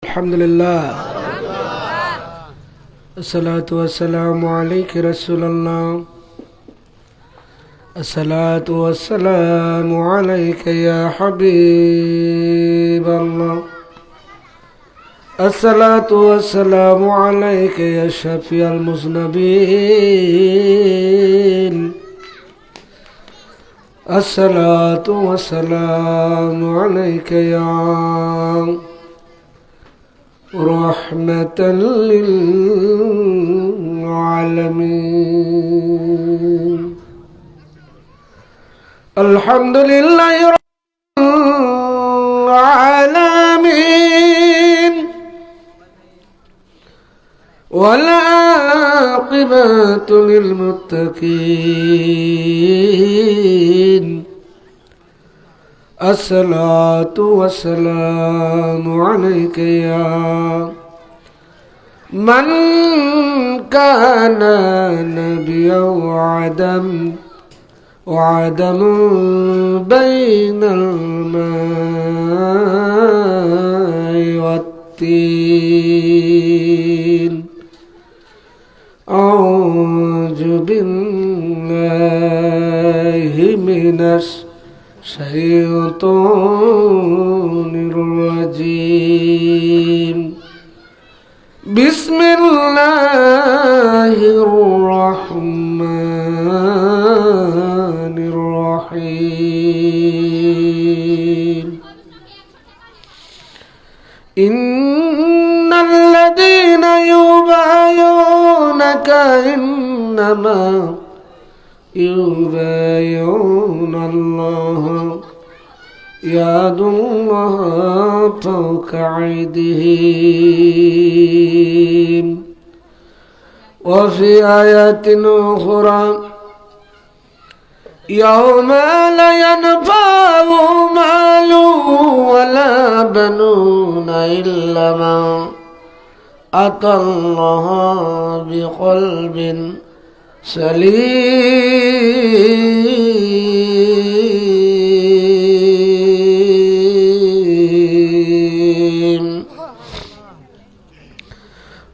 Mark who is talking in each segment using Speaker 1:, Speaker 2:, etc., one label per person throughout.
Speaker 1: الحمد لله الصلاة والسلام عليك رسول الله الصلاة والسلام عليك يا حبيب الله الصلاة والسلام عليك يا شفيع المذنبين الصلاة والسلام عليك يا رحمة للعالمين الحمد لله رب العالمين والعاقبة للمتقين الصلاة والسلام عليك يا من كان نبيا وعدم بين الماء والطين أعوذ بالله من الشيطان الرجيم بسم الله الرحمن الرحيم إن الذين يبايعونك إنما يبايعون الله يد الله فوق أيديهم وفي آية أخرى يوم لا ينفع مال ولا بنون إلا من أتى الله بقلب سليم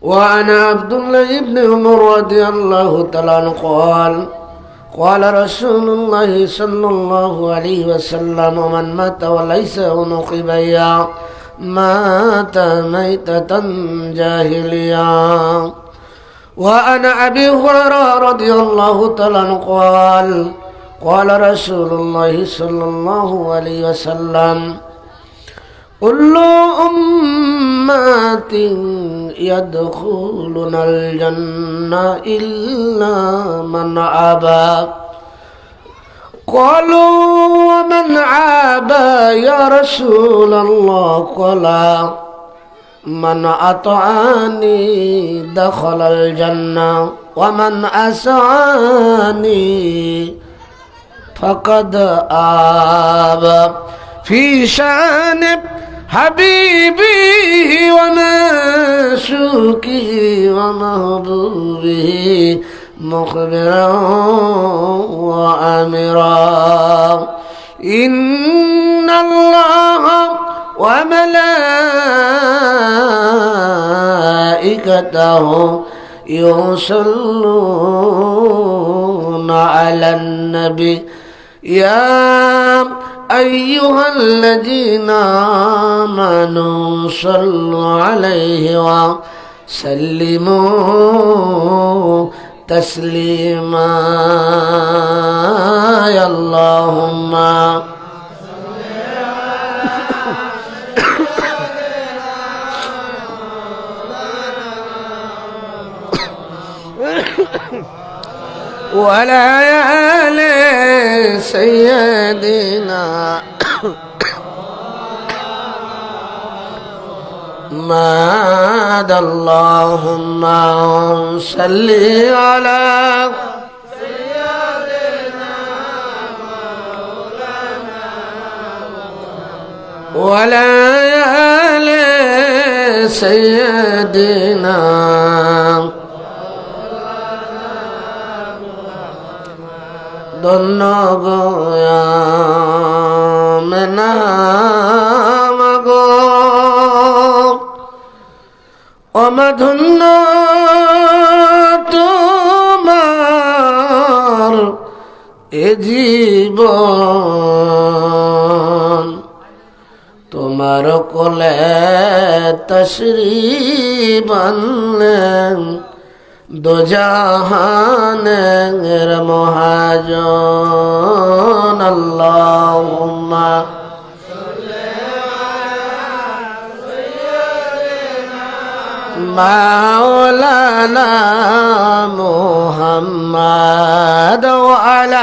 Speaker 1: وعن عبد الله بن عمر رضي الله تعالى عنه قال رسول الله صلى الله عليه وسلم من مات وليس عنق بيع مات ميتة جاهلية وعن أبي هريرة رضي الله تعالى عنه قال رسول الله صلى الله عليه وسلم كل أمة يدخلون الجنة إلا من أبى قالوا ومن أبى يا رسول الله قال من أطعني دخل الجنة ومن أسعني فقد آب في شان حبيبه ومعشوقه ومحبوبه مخبرا وأمرا إن الله وملائكته يصلون على النبي يا أيها الذين آمنوا صلوا عليه وسلموا تسليما يا اللهم ولا آل سيدنا ماد اللهم صل على سيدنا مولانا ولا آل سيدنا ধন্য গো অমাধন্য তোমার এ জীবন, তোমার কোলে তশরিফ আনলেন দোজাহানের মহাজন। আল্লাহুম্মা মাওলানা মুহাম্মদ ওয়া আলা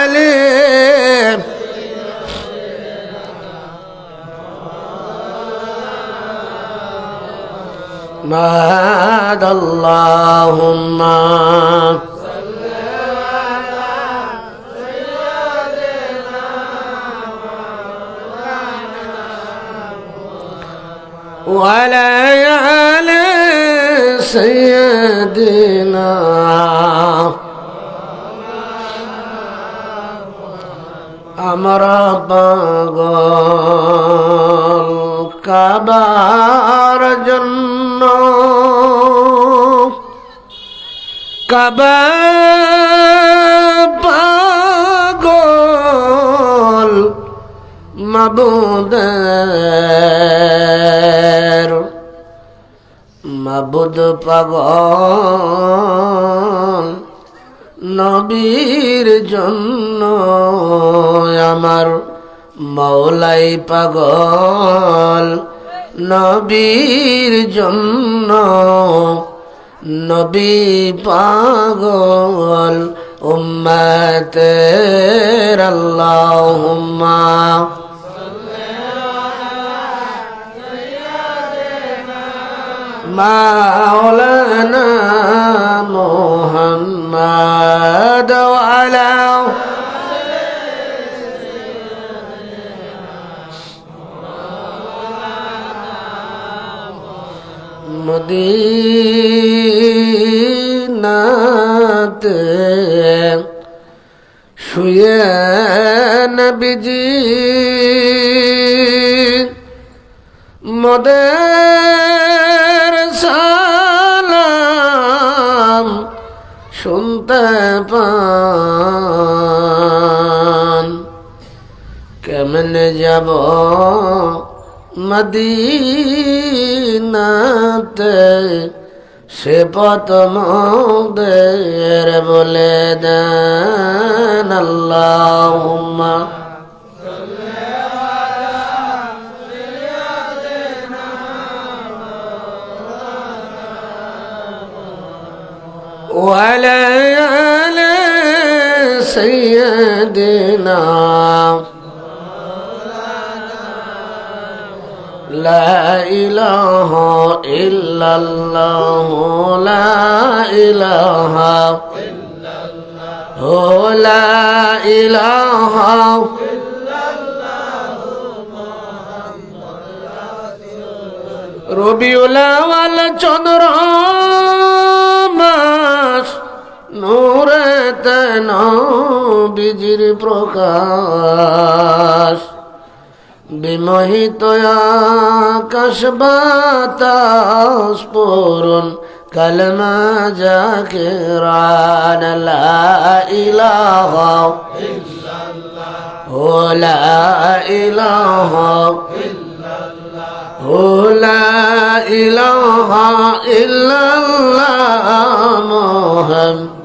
Speaker 1: আলিহি আল্লাহুম্মা ওয়া আলা আলি সাইয়্যিদিনা আমরা পাগল কাবার জন্য, কাবা পাগল মাবুদের, মাবুদ পাগল নবীর জন্য, আমার মওলাই পাগল নবীর জন্য, নবী পাগল উম্মতের। আল্লাহুম্মা মাওলানা মুহাম্মদ ওয়া আলা মদিনাতে শুয়ে নবীজি মোদের সালাম শুনতে পান। কেমনে যাব মদিনাতে, সে পথ মোদের বলে দেন। আল্লাহুম্মা ওয়া আলা আলি সাইয়্যিদিনা লা ইলাহা ইল্লাল্লাহ, লা ইলাহা ইল্লাল্লাহ, লা ইলাহা ইল্লাল্লাহ। রবিউল আউয়াল চন্দ্র মাস, নূরেতে নবীজির প্রকাশ, বিমোহিত আকাশ বাতাস পূরণ কলমা জাকিরান। লা ইলাহা ইল্লাল্লাহ, লা ইলাহা ইল্লাল্লাহ, লা ইলাহা ইল্লাল্লাহ মুহাম্মদ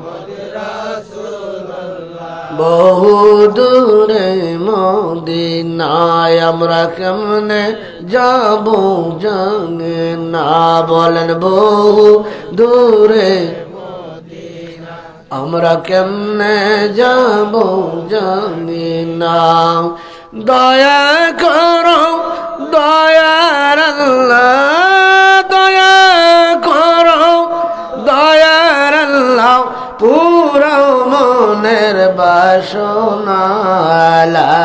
Speaker 1: বহু দূরে মদিনায় আমরা কেমনে যাব জানি না, বলেন বহু দূরে আমরা কেমনে যাব জানি না। দয়া করো দয়ার আল্লাহ, দয়া করো দয়ার আল্লাহ, পুরো মনের বাসনা। লা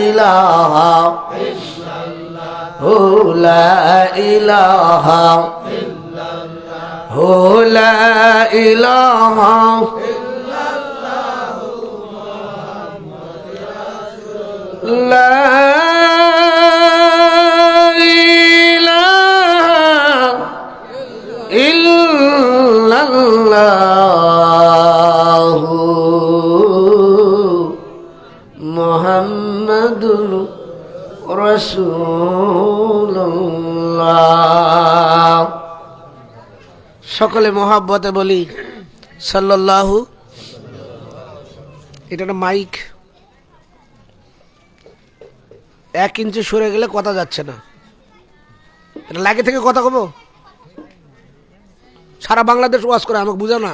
Speaker 1: ইলাহা ইল্লাল্লাহ, লা ইলাহা ইল্লাল্লাহ, লা ইলাহা ইল্লাল্লাহ মুহাম্মাদুর রাসূলুল্লাহ। লা ইলাহা ইল্লাল্লাহু মুহাম্মাদুর রাসূলুল্লাহ। সকলে মোহাব্বতে বলি সাল্লাল্লাহু। এটা একটা মাইক, 1 ইঞ্চি সরে গেলে কথা যাচ্ছে না। এটা লাগে থেকে কথা কব, সারা বাংলাদেশ ওয়াজ করে, আমাকে বুঝাও না।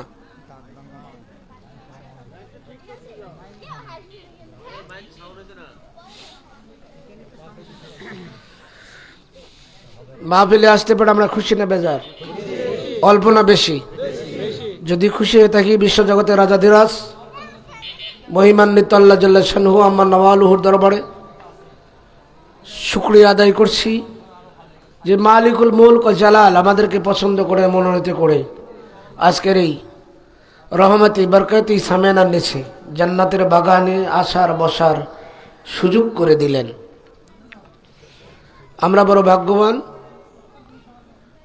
Speaker 1: মাহফিলে আসতে পারে আমরা খুশি না বেজার? অল্প না বেশি? যদি খুশি হয়ে থাকি বিশ্বজগতের রাজাধিরাজ মহিমান্বিত আল্লাহ জাল্লা শানহু আমার নওয়ালুহুর দরবারে শুকরিয়া আদায় করছি যে মালিকুল মুলক ওয়াল জালাল আমাদেরকে পছন্দ করে মনোনীত করে আজকের এই রহমতি বরকতি সামেনা নিচে জান্নাতের বাগানে আসার বসার সুযোগ করে দিলেন। আমরা বড় ভাগ্যবান,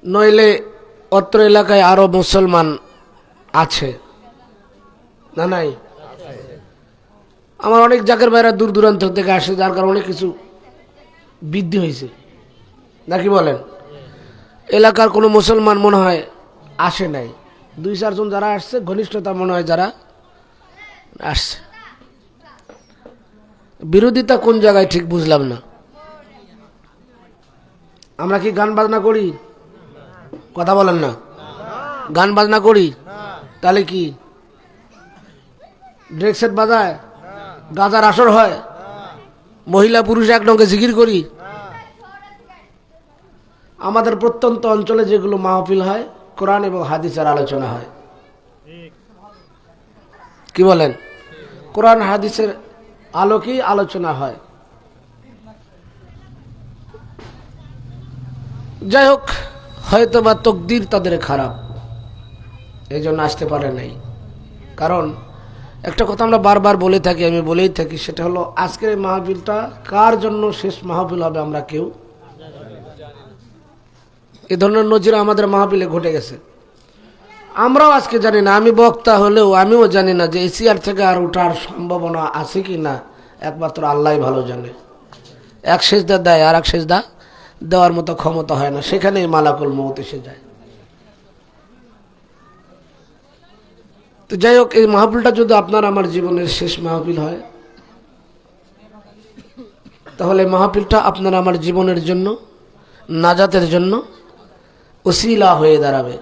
Speaker 1: নইলে অত্র এলাকায় আরো মুসলমান আছে না? নাই? আমার অনেক জায়গার বাইরে দূর দূরান্ত থেকে আসে, যার কারণে অনেক কিছু বৃদ্ধি হয়েছে, নাকি বলেন? এলাকার কোনো মুসলমান মনে হয় আসে নাই, 2-4 জন যারা আসছে ঘনিষ্ঠতা মনে হয় যারা আসছে। বিরোধিতা কোন জায়গায় ঠিক বুঝলাম না। আমরা কি গান বাজনা করি? কথা বলেন না। গান বাজনা করি? তাহলে কি ড্রেক সেট বাজায়? গাজার আসর হয়? মহিলা পুরুষ একসঙ্গে জিকির করি? আমাদের প্রত্যন্ত অঞ্চলে যেগুলো মাহফিল হয় কোরআন এবং হাদিসের আলোচনা হয়, কি বলেন? কোরআন হাদিসের আলোকেই আলোচনা হয়। যাই হোক, হয়তো বা তকদির তাদের খারাপ, এই জন্য আসতে পারে নাই। কারণ একটা কথা আমরা বারবার বলে থাকি, আমি বলেই থাকি, সেটা হলো আজকের এই মাহফিলটা কার জন্য শেষ মাহফিল হবে আমরা কেউ এ ধরনের নজির আমাদের মাহফিলে ঘটে গেছে। আমরাও আজকে জানি না, আমি বক্তা হলেও আমিও জানি না যে এই চেয়ার থেকে আর ওঠার সম্ভাবনা আছে কি না, একমাত্র আল্লাহই ভালো জানে। এক সেজদা দেয় আর এক সেজদা দেওয়ার মতো ক্ষমতা হয় না, সেখানেই মালাকুল মউত এসে যায়। তো যাই হোক, এই মাহফিলটা যদি আপনার আমার জীবনের শেষ মাহফিল হয়, তাহলে মাহফিলটা আপনার আমার জীবনের জন্য, নাজাতের জন্য ওসিলা হয়ে দাঁড়াবে।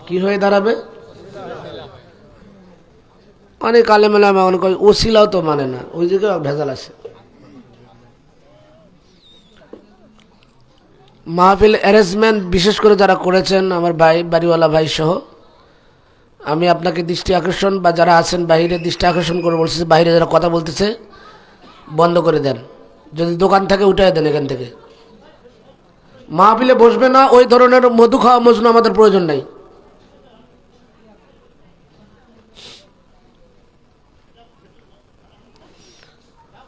Speaker 1: কি হয়ে দাঁড়াবে? অনেক আলেম ওলামা অনেক ওসিলাও তো মানে না, ওই জায়গায় ভেজাল আছে। মাহফিল অ্যারেঞ্জমেন্ট বিশেষ করে যারা করেছেন, আমার ভাই বাড়িওয়ালা ভাই সহ, আমি আপনাকে দৃষ্টি আকর্ষণ, বা যারা আছেন বাইরে দৃষ্টি আকর্ষণ করে বলতেছে, বাইরে যারা কথা বলতেছে বন্ধ করে দেন, যদি দোকান থেকে উঠাই দেন এখান থেকে। মাহফিলে বসবে না, ওই ধরনের মধু খাওয়া মজনু আমাদের প্রয়োজন নাই।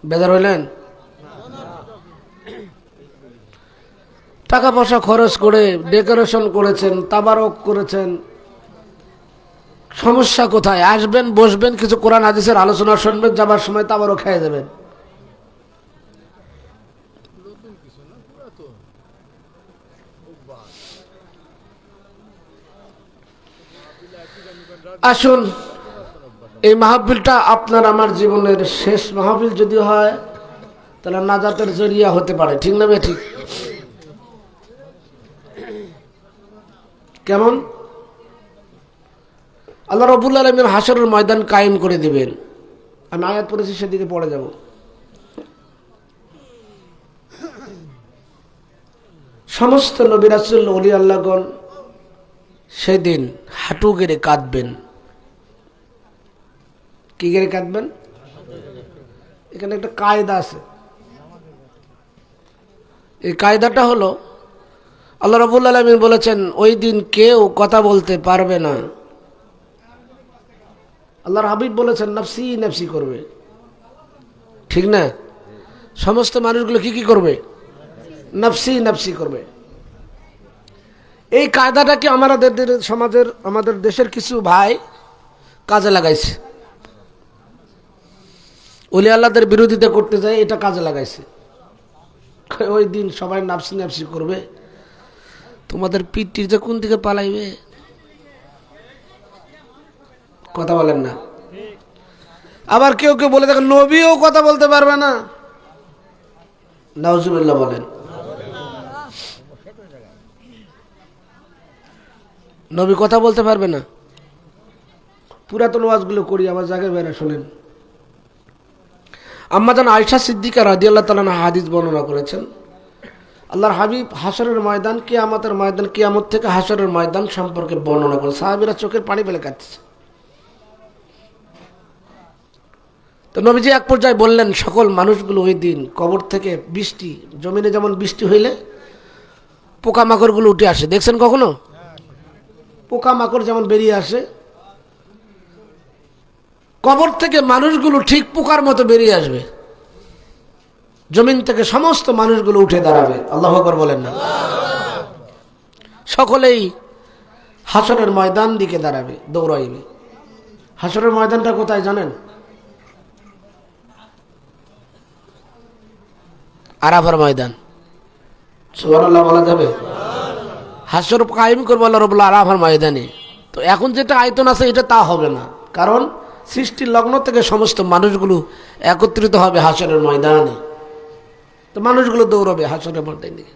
Speaker 1: বেজার হইলেন? টাকা পয়সা খরচ করে ডেকোরেশন করেছেন, তাবারক করেছেন, সমস্যা কোথায়? আসবেন, বসবেন, কিছু কোরআন হাদিসের আলোচনা শুনবেন, যাবার সময় তাবারক খেয়ে যাবেন। আসুন, এই মাহফিলটা আপনার আমার জীবনের শেষ মাহফিল যদি হয়, তাহলে নাজাতের জরিয়া হতে পারে, ঠিক না? ঠিক কেমন? আল্লাহ রাব্বুল আলামিন হাশরের ময়দান কায়েম করে দিবেন। আমি আয়াত পড়েছি, সেদিকে পড়ে যাব। সমস্ত নবী রাসূল ওলি আল্লাহগণ সেদিন হাঁটু গেড়ে কাঁদবেন। কি গেড়ে কাঁদবেন? এখানে একটা কায়দা আছে। এই কায়দাটা হলো, আল্লাহ রাব্বুল আলামিন বলেছেন ওই দিন কেউ কথা বলতে পারবে না। আল্লাহর হাবিব বলেছেন নফসি নফসি করবে, ঠিক না? সমস্ত মানুষগুলো কি কি করবে? নফসি নফসি করবে। এই কায়দাটাকে আমাদের সমাজের, আমাদের দেশের কিছু ভাই কাজে লাগাইছে, ওলি আল্লাহদের বিরোধিতা করতে যায়, এটা কাজে লাগাইছে। ওই দিন সবাই নাফসি নাফসি করবে, তোমাদের পিঠটির যে কোন দিকে পালাইবে, কথা বলেন না। আবার কেউ কেউ বলে দেখেন নবীও কথা বলতে পারবে না, নাউজুবিল্লাহ বলেন। নবী কথা বলতে পারবে না? পুরাতন ওয়াজগুলো করি, আমার জায়গায় বেড়া শোনেন। আম্মাজান আয়েশা সিদ্দিকা রাদিয়াল্লাহু তাআলা আনহা হাদিস বর্ণনা করেছেন, আল্লাহর হাবিব হাসরের ময়দান, কিয়ামতের ময়দান, কিয়ামত থেকে হাসরের ময়দান সম্পর্কে বর্ণনা করে সাহাবীরা চোখের পানি ফেলে কাঁদছে। তো নবীজি এক পর্যায়ে বললেন, সকল মানুষগুলো ওই দিন কবর থেকে বৃষ্টি, জমিনে যেমন বৃষ্টি হইলে পোকামাকড়গুলো উঠে আসে, দেখছেন কখনো? পোকামাকড় যেমন বেরিয়ে আসে, কবর থেকে মানুষগুলো ঠিক পোকার মতো বেরিয়ে আসবে, জমিন থেকে সমস্ত মানুষগুলো উঠে দাঁড়াবে। আল্লাহু আকবার বলেন না? সকলেই হাসরের ময়দান দিকে দাঁড়াবে, দৌড়াইবে। হাসরের ময়দানটা কোথায় জানেন? আরাফার ময়দান। সুবহানাল্লাহ বলা যাবে? হাসর কায়েম করবে আল্লাহ রাব্বুল আরাফার ময়দানে। তো এখন যেটা আয়তন আছে এটা তা হবে না, কারণ সৃষ্টির লগ্ন থেকে সমস্ত মানুষগুলো একত্রিত হবে হাসরের ময়দানে। তো মানুষগুলো দৌড়াবে হাসরের ময়দান দিকে।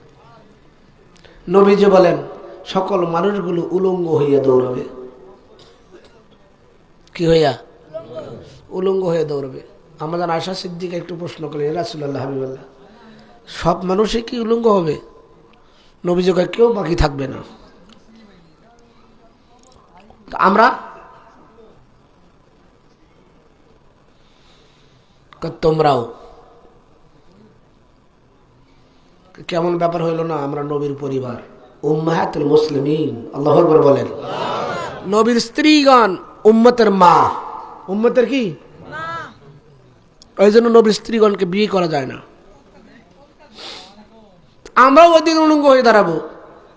Speaker 1: নবীজি বলেন সকল মানুষগুলো উলঙ্গ হইয়া দৌড়াবে। কি হইয়া? উলঙ্গ হয়ে দৌড়াবে। আমাদের আয়েশা সিদ্দিকা একটু প্রশ্ন করলেন, রাসূলুল্লাহ হাবিবাল্লাহ, সব মানুষই কি উলঙ্গ হবে? নবীজি কয় কেউ বাকি থাকবে না। আমরা তোমরাও, কেমন ব্যাপার হইল না? আমরা নবীর পরিবার, উম্মাহাতুল মুসলিমিন। আল্লাহু আকবার বলেন। নবীর স্ত্রীগণ উম্মতের মা, উম্মতের কি মা। ওই জন্য নবীর স্ত্রীগণকে বিয়ে করা যায় না। আমরাও ওই দিন উলঙ্গ হয়ে দাঁড়াবো,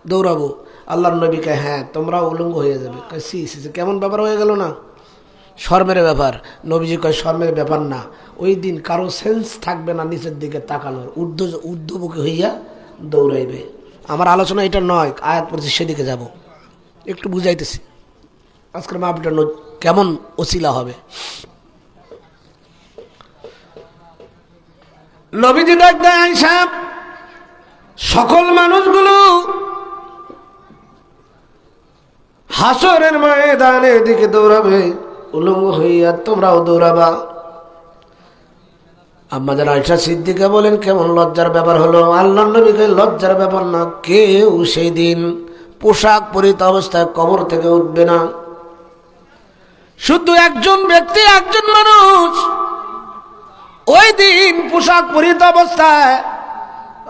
Speaker 1: দৌড়াবো। আল্লাহর নবীকে হ্যাঁ তোমরাও উলঙ্গ হয়ে যাবে। কেমন ব্যাপার হয়ে গেল না? শর্মের ব্যাপার। নবীজি কয় শর্মের ব্যাপার না, ওই দিন কারো সেন্স থাকবে না নিচের দিকে তাকানোর, ঊর্ধ্বমুখী হইয়া দৌড়াইবে। আমার আলোচনা এটা নয়, আয়াত পড়ছি সেদিকে যাব, একটু বুঝাইতেছি। আজকের মাহফিলটা কেমন ওসিলা হবে। নবীজি ডাক দেয়, আয়েশা সকল মানুষগুলো হাসরের ময়দানের দিকে দৌড়াবে, উলঙ্গ হইয়া তোমরাও দৌড়াবা। আম্মাজান আয়েশা সিদ্দিকা বলেন কেমন লজ্জার ব্যাপার হলো? আল্লাহর নবীকে লজ্জার ব্যাপার না, কেউ সেই দিন পোশাক পরিহিত অবস্থায় কবর থেকে উঠবে না। শুধু একজন ব্যক্তি, একজন মানুষ ওই দিন পোশাক পরিহিত অবস্থায়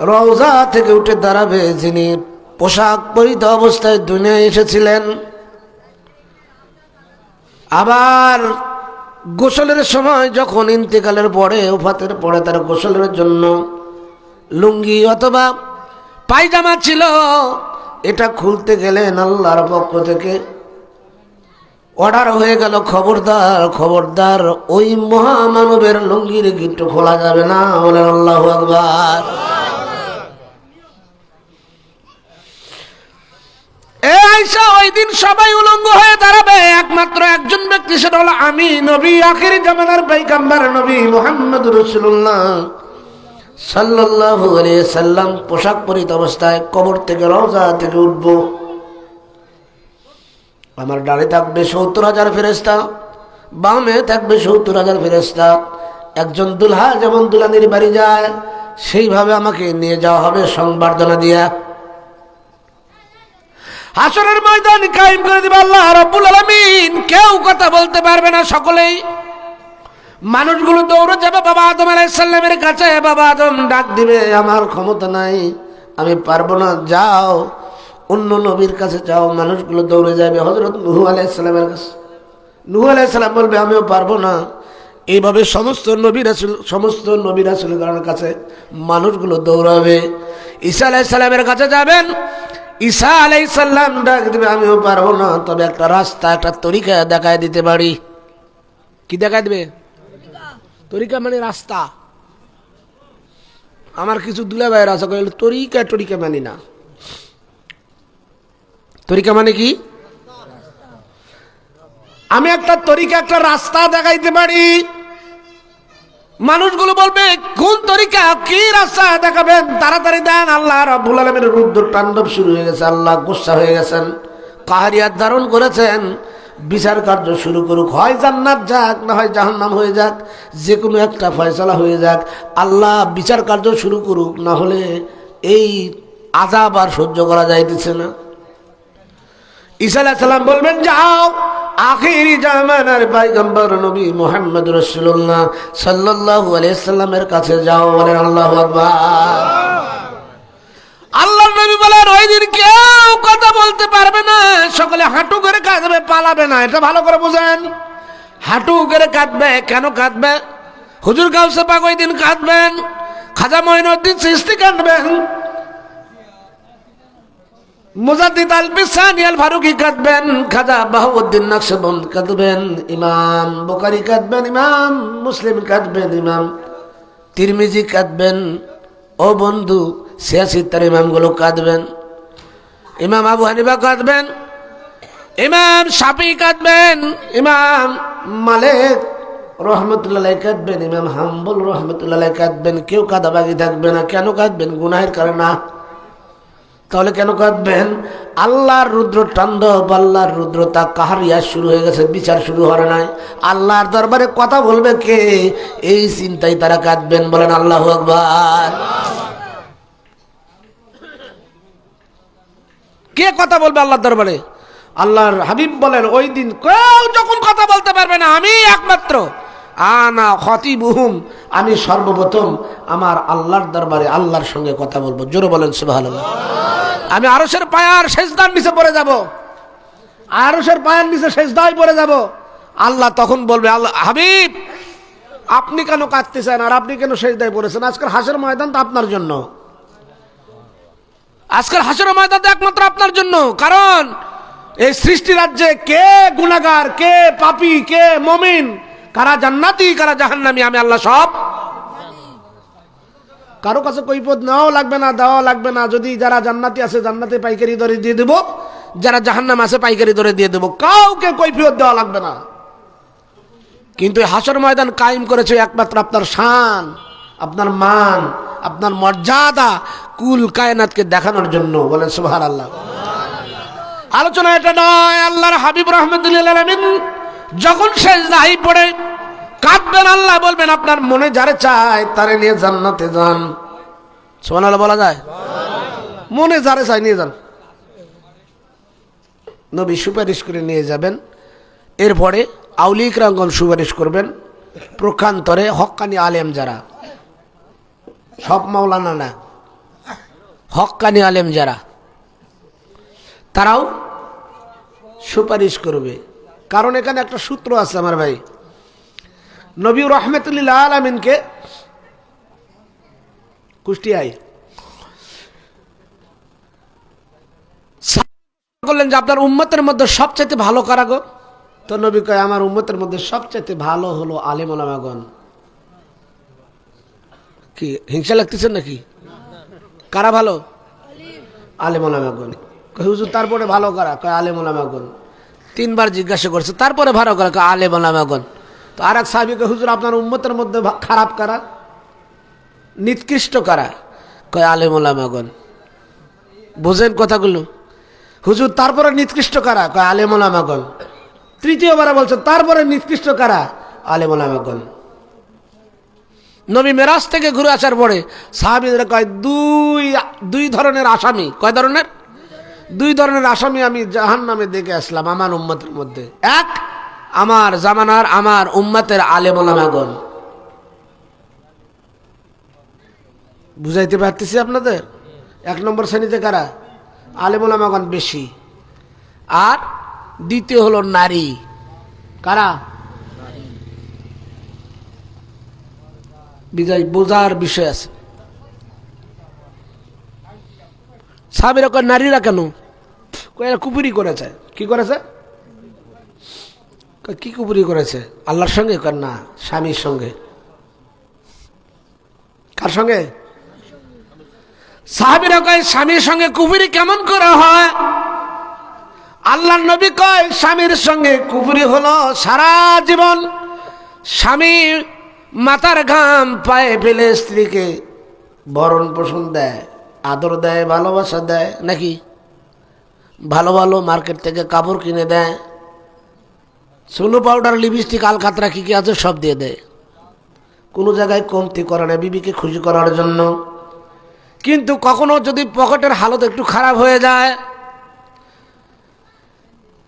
Speaker 1: রওজা থেকে উঠে দাঁড়াবে, যিনি পোশাক পরিহিত অবস্থায় দুনিয়ায় এসেছিলেন। আবার গোসলের সময় যখন ইন্তেকালের পরে, ওফাতের পরে তার গোসলের জন্য লুঙ্গি অথবা পায়জামা ছিল, এটা খুলতে গেলেন আল্লাহর পক্ষ থেকে অর্ডার হয়ে গেল, খবরদার খবরদার, ওই মহামানবের লুঙ্গির গিট্টু খোলা যাবে না। বলেন আল্লাহু আকবার। আয়েশা ওই দিন সবাই উলঙ্গ হয়ে দাঁড়াবে, একমাত্র একজন ব্যক্তি, সেটা হলো আমি, নবী, আখির জামানার পয়গম্বর নবী মুহাম্মদুর রাসূলুল্লাহ সাল্লাল্লাহু আলাইহি সাল্লাম পোশাক পরিহিত অবস্থায় কবর থেকে, রওজা থেকে উঠব। আমার ডানে থাকবে ৭০,০০০ ফেরেশতা, বামে থাকবে ৭০,০০০ ফেরেশতা। একজন দুলহা যেমন দুলানির বাড়ি যায়, সেইভাবে আমাকে নিয়ে যাওয়া হবে সংবর্ধনা দিয়া। হাসরের ময়দান কায়েম করে দিবে আল্লাহ রাব্বুল আলামিন, কেউ কথা বলতে পারবে না। সকলেই মানুষগুলো দৌড়ে যাবে বাবা আদম আলাইহিস সালামের কাছে। বাবা আদম ডাক দিবে, আমার ক্ষমতা নাই, আমি পারবো না, যাও অন্য নবীর কাছে যাও। মানুষগুলো দৌড়ে যাবে হযরত নূহ আলাইহিস সালামের কাছে। নূহ আলাইহিস সালাম বলবে আমিও পারবো না। এইভাবে সমস্ত নবী রাসূলের কাছে মানুষগুলো দৌড়াবে। ঈসা আলাইহিস সালামের কাছে যাবেন, ঈসা আলাইহিস সালাম ডাক দিবে, আমিও পারবো না, তবে একটা রাস্তা, একটা তরিকা দেখায় দিতে পারি। কি দেখায় দিবে? তরিকা মানে রাস্তা। আমার কিছু দুলাভাইয়ের আছে তরিকা টরিকা মানি না। তরিকা মানে কি? আমি একটা তরিকা, একটা রাস্তা দেখাইতে পারি। মানুষগুলো বলবে কোন তরিকা, কি রাস্তা দেখাবেন, তাড়াতাড়ি দেন। আল্লাহ রাব্বুল আলামিনের রুদ্র তাণ্ডব শুরু হয়ে গেছে। আল্লাহ গুসা হয়ে গেছেন, কাহারিয়াত ধারণ করেছেন। বিচার কার্য শুরু করুক, হয় জান্নাত যাক না হয় জাহান্নাম হয়ে যাক, যে কোনো একটা ফয়সালা হয়ে যাক। আল্লাহ বিচার কার্য শুরু করুক, না হলে এই আযাব আর সহ্য করা যাইতেছে না। ঈসা আলাইহিস সালাম বলবেন, যাও আখিরি জামানার পয়গম্বর নবী মুহাম্মদ রাসূলুল্লাহ সাল্লাল্লাহু আলাইহি সাল্লামের কাছে যাও। বলেন আল্লাহু আকবার। আল্লাহর নবী বলেন, ওই দিন কেউ কথা বলতে পারবে না, সকলে হাঁটু করে কাঁদবে, পালাবে না। এটা ভালো করে বুঝেন। হাঁটু করে কাঁদবে। কেন কাঁদবে? হুজুর গাউসে পাক ওই দিন কাঁদবেন, খাজা মঈনুদ্দিন চিশতি কাঁদবেন, মুজাদ্দিদ আল বিসানি আল ফারুকি কাঁদবেন, খাজা বাহাউদ্দিন নকশবন্দ কাঁদবেন, ইমাম বুখারী কাঁদবেন, ইমাম মুসলিম কাঁদবেন, ইমাম তিরমিজি কাঁদবেন। ও বন্ধু, 86 ইমামগুলো কাঁদবেন। ইমাম আবু হানিফা কাঁদবেন, ইমাম শাফিঈ কাঁদবেন, ইমাম মালিক রহমতুল্লাহ কাঁদবেন, ইমাম হাম্বল রহমতুল্লাহ কাঁদবেন। কেউ কাঁদাবাগি থাকবে না। কেন কাঁদবেন? গুনাহের কারণে। তাহলে কেন কাঁদবেন? আল্লাহর রুদ্র তাণ্ডব, আল্লাহর রুদ্রতা কাহারিয়া শুরু হয়ে গেছে, বিচার শুরু হয় নাই। আল্লাহর দরবারে কথা বলবে কে, এই চিন্তায় তারা কাঁদবেন। বলেন আল্লাহু আকবার। কে কথা বলবে আল্লাহর দরবারে? আল্লাহর হাবিব বলেন, ওই দিন কেউ যখন কথা বলতে পারবে না, আমি একমাত্র, আনা খতিবুহুম, আমি সর্বপ্রথম আমার আল্লাহর দরবারে আল্লাহর সঙ্গে কথা বলবো। জোরে বলেন সুবহানাল্লাহ। আমি আরশের পায়ার সেজদার নিচে পড়ে যাব, আরশের পায়ার নিচে সেজদায় পড়ে যাব। আল্লাহ তখন বলবে, আল্লাহ হাবিব আপনি কেন কাঁদতেছেন আর আপনি কেন সেজদায় পড়েছেন? আজকের হাসরের ময়দান তো আপনার জন্য। আজকের হাসরের ময়দান একমাত্র আপনার জন্য। কারণ এই সৃষ্টি রাজ্যে কে গুনাহগার, কে পাপী, কে মুমিন, কারা জান্নাতি, কারা জাহান্নামী, আমি আল্লাহ সব। কারো কাছে কৈফিয়ত নেওয়াও লাগবে না, দেওয়া লাগবে না। যদি যারা জান্নাতি আছে জান্নাতে পাইকারি দরে দিয়ে দেবো, যারা জাহান্নাম আছে পাইকারি দরে দিয়ে দেবো। কাউকে কৈফিয়ত দেওয়া লাগবে না। কিন্তু হাসর ময়দান কায়েম করেছে একমাত্র আপনার শান, আপনার মান, আপনার মর্যাদা কুল কায়নাতকে দেখানোর জন্য। বলেন সুবহানাল্লাহ। আলোচনা এটা নয়। আল্লাহর হাবিব রাহমাতুল্লিল আলামিন যখন সেজদায় পড়ে কাঁদবেন, আল্লাহ বলবেন, আপনার মনে যারে চায় তারে নিয়ে জান্নাতে যান। সুবহানাল্লাহ বলা যায়? মনে যারে চায় নিয়ে যান। নবী সুপারিশ করে নিয়ে যাবেন। এরপরে আউলিয়া কিরামগণ সুপারিশ করবেন। প্রকান্তরে হক্কানি আলেম যারা, সব মাওলানা না, হক্কানি আলেম যারা, তারাও সুপারিশ করবে। কারণ এখানে একটা সূত্র আছে আমার ভাই। নবী রাহমাতুল্লিল আলামিনকে কুষ্টিয়ায় করলেন যে আপনার উম্মতের মধ্যে সবচাইতে ভালো কারা গো? তো নবী কয়, আমার উম্মতের মধ্যে সবচাইতে ভালো হলো আলেম ওলামাগণ। কি হিংসা লাগতেছেন নাকি? কারা ভালো? আলেম ওলামাগণ। হুজুর তারপরে ভালো কারা? কয় আলেম ওলামাগণ। 3 বার জিজ্ঞাসা করছে, তারপরে ভালো কারা? কয় আলেম ওলামাগণ। তো আর এক সাহাবীকে, হুজুর আপনার উম্মতের মধ্যে খারাপ কারা, নিকৃষ্ট কারা? কয় আলেম ওলামাগণ। বোঝেন কথাগুলো? হুজুর তারপরে নিকৃষ্ট কারা? কয় আলেম ওলামাগণ। তৃতীয়বার বলছে, তারপরে নিকৃষ্ট কারা? আলেম ওলামাগণ। নবী মেরাজ থেকে ঘুরে আসার পরে সাহাবীরা কয়, দুই ধরনের আসামি। কয় ধরনের? 2 ধরনের আসামি আমি জাহান্নামে দেখে আসলাম আমার উম্মতের মধ্যে। এক, আমার জামানার আমার উম্মতের আলেম ওলামাগণ। বুঝাইতে পারতেছি আপনাদের? 1 নম্বর শ্রেণীতে কারা? আলেম ওলামাগণ বেশি। আর দ্বিতীয় হলো নারী। কারা? বিজয় বোঝার বিষয় আছে। সাহাবীরা কয় নারীরা কেন? কয় এরা কুপুরি করেছে। কি করেছে? কি কুপুরি করেছে? আল্লাহর সঙ্গে? কয় না, স্বামীর সঙ্গে। কার সঙ্গে? সাহাবীরা কয় স্বামীর সঙ্গে কুপুরি কেমন করে হয়? আল্লাহর নবী কয় স্বামীর সঙ্গে কুপুরি হলো সারা জীবন স্বামী মাথার ঘাম পায়ে ফেলে স্ত্রীকে ভরণ পোষণ দেয়, আদর দেয়, ভালোবাসা দেয়, নাকি ভালো ভালো মার্কেট থেকে কাপড় কিনে দেয়, সোলো পাউডার, লিপস্টিক, আলকাতরা কি কি আছে সব দিয়ে দেয়, কোনো জায়গায় কমতি করে না বিবিকে খুশি করার জন্য। কিন্তু কখনো যদি পকেটের হালত একটু খারাপ হয়ে যায়,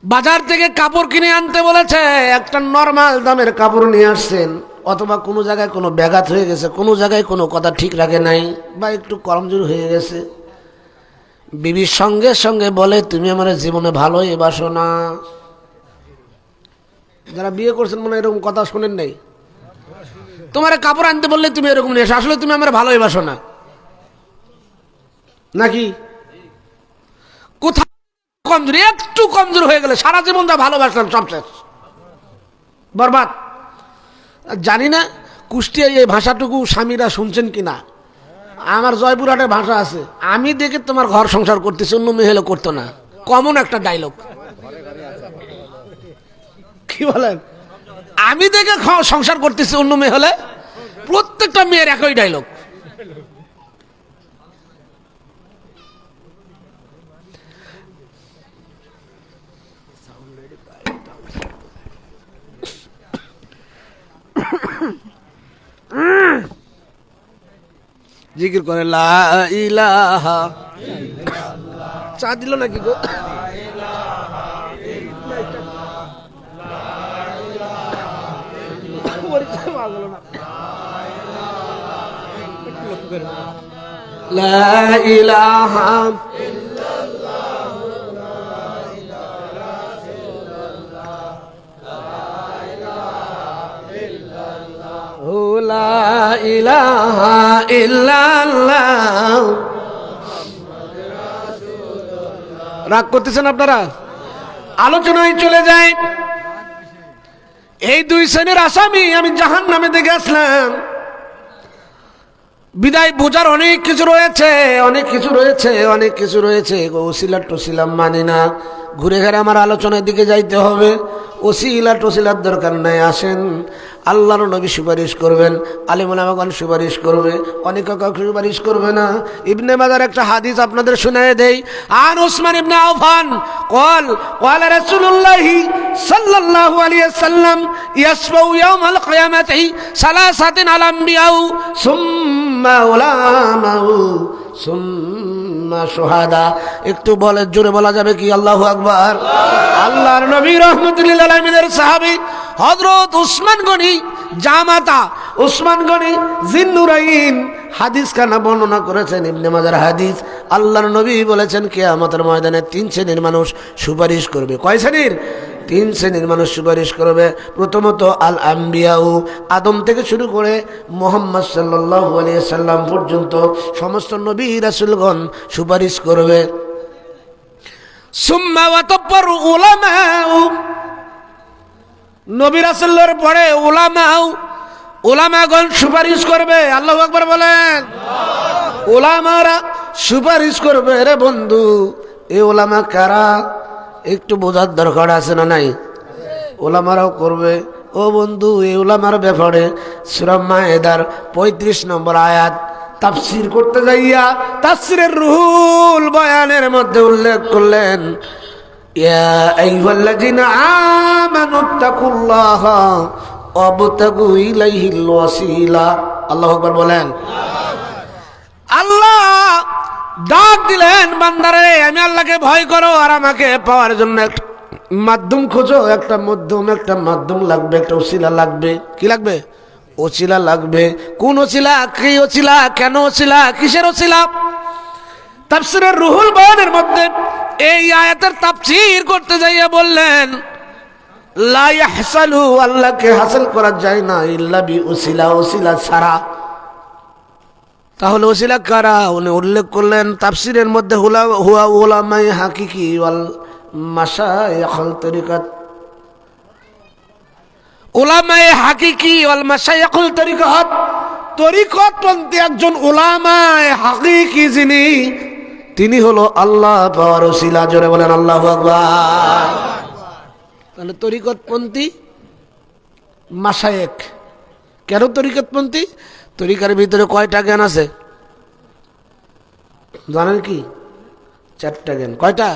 Speaker 1: বাজার থেকে কাপড় কিনে আনতে বলেছে, একটা নরমাল দামের কাপড় নিয়ে আসছেন, অথবা কোনো জায়গায় কোনো ব্যাঘাত হয়ে গেছে, কোনো জায়গায় কোনো কথা ঠিক রাখে নাই, বা একটু কমজোর হয়ে গেছে, বিবির সঙ্গে সঙ্গে বলে তুমি আমার জীবনে ভালোই বাসো না। যারা বিয়ে করছেন মনে এরকম কথা শোনেন নাই? তোমার কাপড় আনতে বললে তুমি এরকম নিয়ে এসো, আসলে তুমি আমার ভালোই বাসো না, নাকি? কোথাও কমজোর, একটু কমজোর হয়ে গেলে সারা জীবন যা ভালোবাসলাম সব শেষ, বরবাদ। জানি না কুষ্টিয়ায় এই ভাষাটুকু স্বামীরা শুনছেন কিনা। আমার জয়পুরহাটের ভাষা আছে, আমি দেখে তোমার ঘর সংসার করতেছি, অন্য মেয়ে হলে করতো না, কমন একটা ডায়লগ। কি বলেন? আমি দেখে সংসার করতেছি, অন্য মেয়ে হলে, প্রত্যেকটা মেয়ের একই ডায়লগ। জিকির করে লা ইলাহা, চা দিল নাকি গো? লা ইলাহা লা ইলাহা ইল্লাল্লাহ। রাগ করতেছেন আপনারা? আলোচনায় চলে যায়। এই দুই শ্রেণীর আসামি আমি জাহান্নামে দেখে আসলাম। বিদায় বোঝার অনেক কিছু রয়েছে, অনেক কিছু রয়েছে, অনেক কিছু রয়েছে। ওসিলা টসিলা মানি না, ঘুরে ঘেরে আমার আলোচনার দিকে যাইতে হবে। ওসিলা টসিলার দরকার নাই। আসেন, আল্লাহর নবী সুপারিশ করবেন, আলিম ওলামাগণ সুপারিশ করবে, অনেক সুপারিশ করবে না। ইবনে মাজার একটা হাদিস আপনাদের শুনিয়ে দেই। আন উসমান ইবনে আফফান قال قال رسول الله صلى الله عليه وسلم يشفع يوم القيامة ثلاثة الأنبياء ثم علماء ثم شهداء। একটু বলে, জোরে বলা যাবে কি? আল্লাহু আকবার। আল্লাহর নবী রাহমাতুল লিল আলামিনের সাহাবী হযরত উসমান গনি, জামাতা উসমান গনি জিন্নুরাইন হাদিস খানা বর্ণনা করেছেন, ইবনে মাজার হাদিস। আল্লাহর নবী বলেছেন কিয়ামতের ময়দানে তিন শ্রেণীর মানুষ সুপারিশ করবে। কয় শ্রেণীর? তিন শ্রেণীর মানুষ সুপারিশ করবে। প্রথমত আল আম্বিয়াউ, আদম থেকে শুরু করে মুহাম্মদ সাল্লাল্লাহু আলাইহি সাল্লাম পর্যন্ত সমস্ত নবী রাসূলগণ সুপারিশ করবে। সুম্মা ওয়াতাব্বার উলামাউ, নবী রাসূলের পরে উলামাউ, উলামাগণ সুপারিশ করবে। আল্লাহু আকবার বলেন। উলামারা সুপারিশ করবে। রে বন্ধু, এই উলামা কারা? একটু বোঝার দরকার আছে না নাই? উলামারাও করবে। ও বন্ধু, এই উলামার ব্যাপারে সূরা মায়েদার 35 নম্বর আয়াত তাফসীর করতে যাইয়া তাফসীরের রুহুল বয়ানের মধ্যে উল্লেখ করলেন, ইয়া আইয়ুহাল্লাযীনা আমানুত্তাকুল্লাহা ওয়াবতাগু ইলাইহিল ওয়াসিলা। আল্লাহু আকবার বলেন। আল্লাহ ডাক দিলেন, বান্দারে আমি আল্লাহকে ভয় করো আর আমাকে পাওয়ার জন্য একটা মাধ্যম খোঁজো। একটা মাধ্যম লাগবে, একটা ওসিলা লাগবে। কি লাগবে? ওসিলা লাগবে। কোন ওসিলা? কি ওসিলা? কেন ওসিলা? কিসের ওসিলা? তাফসীরের রুহুল বয়ানের মধ্যে এই আয়াতের তাফসীর করতে যাইয়া বললেন, লা ইয়াহসালু, আল্লাহকে হাসিল করা যায় না ইল্লা বি ওসিলা, ওসিলা ছাড়া। তাহলে ওসিলা কারা? উনি উল্লেখ করলেন তাফসিরের মধ্যে হুয়া উলামায়ে হাকিকি ওয়াল মাশায়েখুল তরিকাত। উলামায়ে হাকিকি ওয়াল মাশায়েখুল তরিকাত, তরিকতপন্থী একজন উলামায়ে হাকিকি যিনি, তিনি হলো আল্লাহ পাওয়ার ওসিলা। জোরে বলেন আল্লাহু আকবার। তাহলে তরিকতপন্থী মাশায়েখ। কেন তরিকতপন্থী? তরিকার ভিতরে কয়টা জ্ঞান আছে জানেন কি? 4টা জ্ঞান। কয়টা?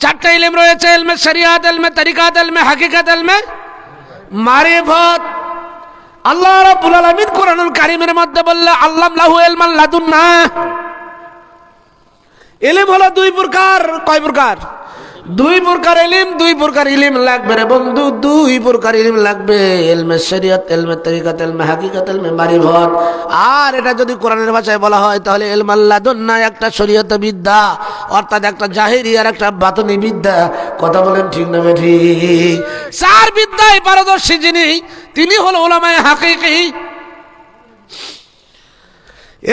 Speaker 1: 4টা ইলম রয়েছে। ইলমে শরিয়াত, ইলমে তরিকাত, ইলমে হাকিকাত, ইলমে মারিফাত। আল্লাহ রাব্বুল আলামিন কোরআনুল কারীমের মধ্যে বললে আল্লামনাহু ইলমান লাদুন্না। ইলম হলো 2 প্রকার। কয় প্রকার? 2 প্রকার ইলম। 2 প্রকার ইলম লাগবে রে বন্ধু, 2 প্রকার ইলম লাগবে। ইলমে শরিয়াত, ইলমে তরিকাত, ইলমে হাকিকাত, ইলমে মারিফাত। আর এটা যদি কোরআনের ভাষায় বলা হয় তাহলে ইলমাল লাদুন্না একটা শরীয়ত বিদ্যা, অর্থাৎ একটা জাহেরি আর একটা বাতিনি বিদ্যা। কথা বলেন ঠিক না ঠিক? 4 বিদ্যায় পারদর্শী যিনি, তিনি হলো উলামায়ে হাকিকি।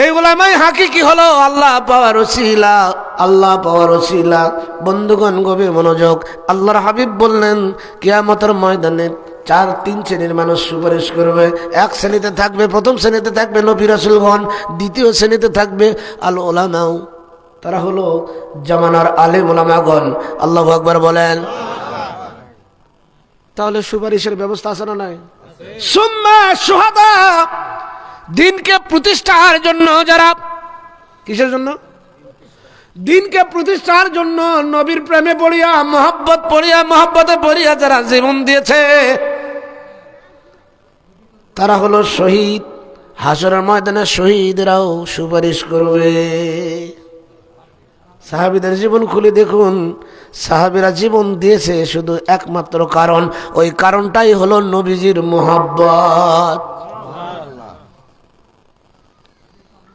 Speaker 1: এই উলামায়ে হাকিকি হলো আল্লাহ পাওয়ার ওসিলা। আল্লাহ পাওয়ার ওসিলা। বন্ধুগণ গভীর মনোযোগ। আল্লাহর হাবিব বললেন কিয়ামতের ময়দানে 3 শ্রেণীর মানুষ সুপারিশ করবে। 1 শ্রেণীতে থাকবে, প্রথম শ্রেণীতে থাকবে নবী রাসূলগণ, দ্বিতীয় শ্রেণীতে থাকবে আল উলামাউ, তারা হলো জামানার আলেম উলামাগণ। আল্লাহু আকবার বলেন। তাহলে সুপারিশের ব্যবস্থা আছে না নাই? সুম্মা শুহাদা, দিনকে প্রতিষ্ঠার জন্য যারা, কিসের জন্য? দিনকে প্রতিষ্ঠার জন্য নবীর প্রেমে পড়িয়া, মহব্বতে পড়িয়া যারা জীবন দিয়েছে তারা হলো শহীদ। হাসরের ময়দানে শহীদরাও সুপারিশ করবে। সাহাবীদের জীবন খুলে দেখুন, সাহাবীরা জীবন দিয়েছে শুধু একমাত্র কারণ, ওই কারণটাই হলো নবীজির মহব্বত।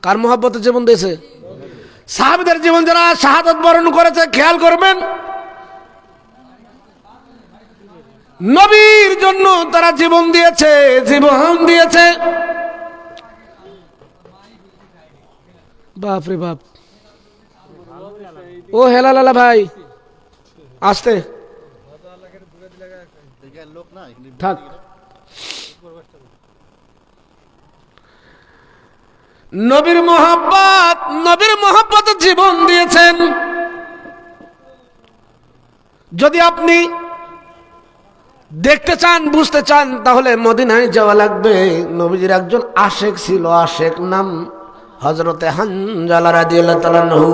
Speaker 1: কার মহব্বতে জীবন দিয়েছে? সাহাবীদের জীবন যারা শাহাদাত বরণ করেছে, খেয়াল করবেন নবীর জন্য তারা জীবন দিয়েছে, জীবন দিয়েছে। বাপ রে বাপ। ও হেলালালা ভাই আসতে থাক। নবীর মহব্বতে জীবন দিয়েছেন। যদি আপনি দেখতে চান, বুঝতে চান, তাহলে মদিনায় যাওয়া লাগবে। নবীজির একজন আশেক ছিল, আশেক নাম হযরতে হানজালা রাদিয়াল্লাহু তাআলা আনহু।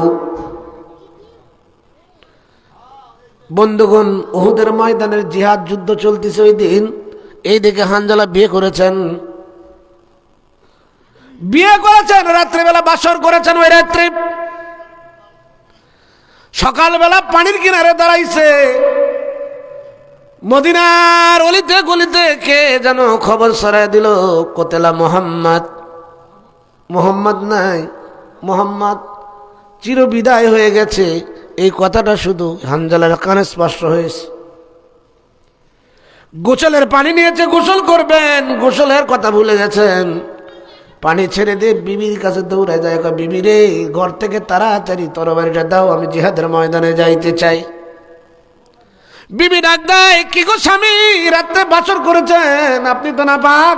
Speaker 1: বন্ধুগণ, উহুদের ময়দানের জিহাদ যুদ্ধ চলতেছে ওই দিন। এইদিকে হানজালা বিয়ে করেছেন, রাত্রিবেলা বাসর করেছেন। ওই রাত্রে সকালবেলা পানির কিনারে দাঁড়াইছে। মদিনার অলিতে গলিতে কে যেন খবর ছড়ায় দিল, কোতেলা মোহাম্মদ নাই, মোহাম্মদ চিরবিদায় হয়ে গেছে। এই কথাটা শুধু হানজালার কানে স্পষ্ট হয়েছে। গোসলের পানি নিয়েছে, গোসল করবেন, গোসলের কথা ভুলে গেছেন। পানি ছেড়ে দিয়ে বিবির কাছে দৌড়ে যায়, বিবি রে, ঘর থেকে তাড়াতাড়ি তরবারিটা দাও, আমি জিহাদের ময়দানে যাইতে চাই। বিবি ডাক দেয়, কি গো স্বামী, রাত্রে বাসর করেছেন, আপনি তো না পাক।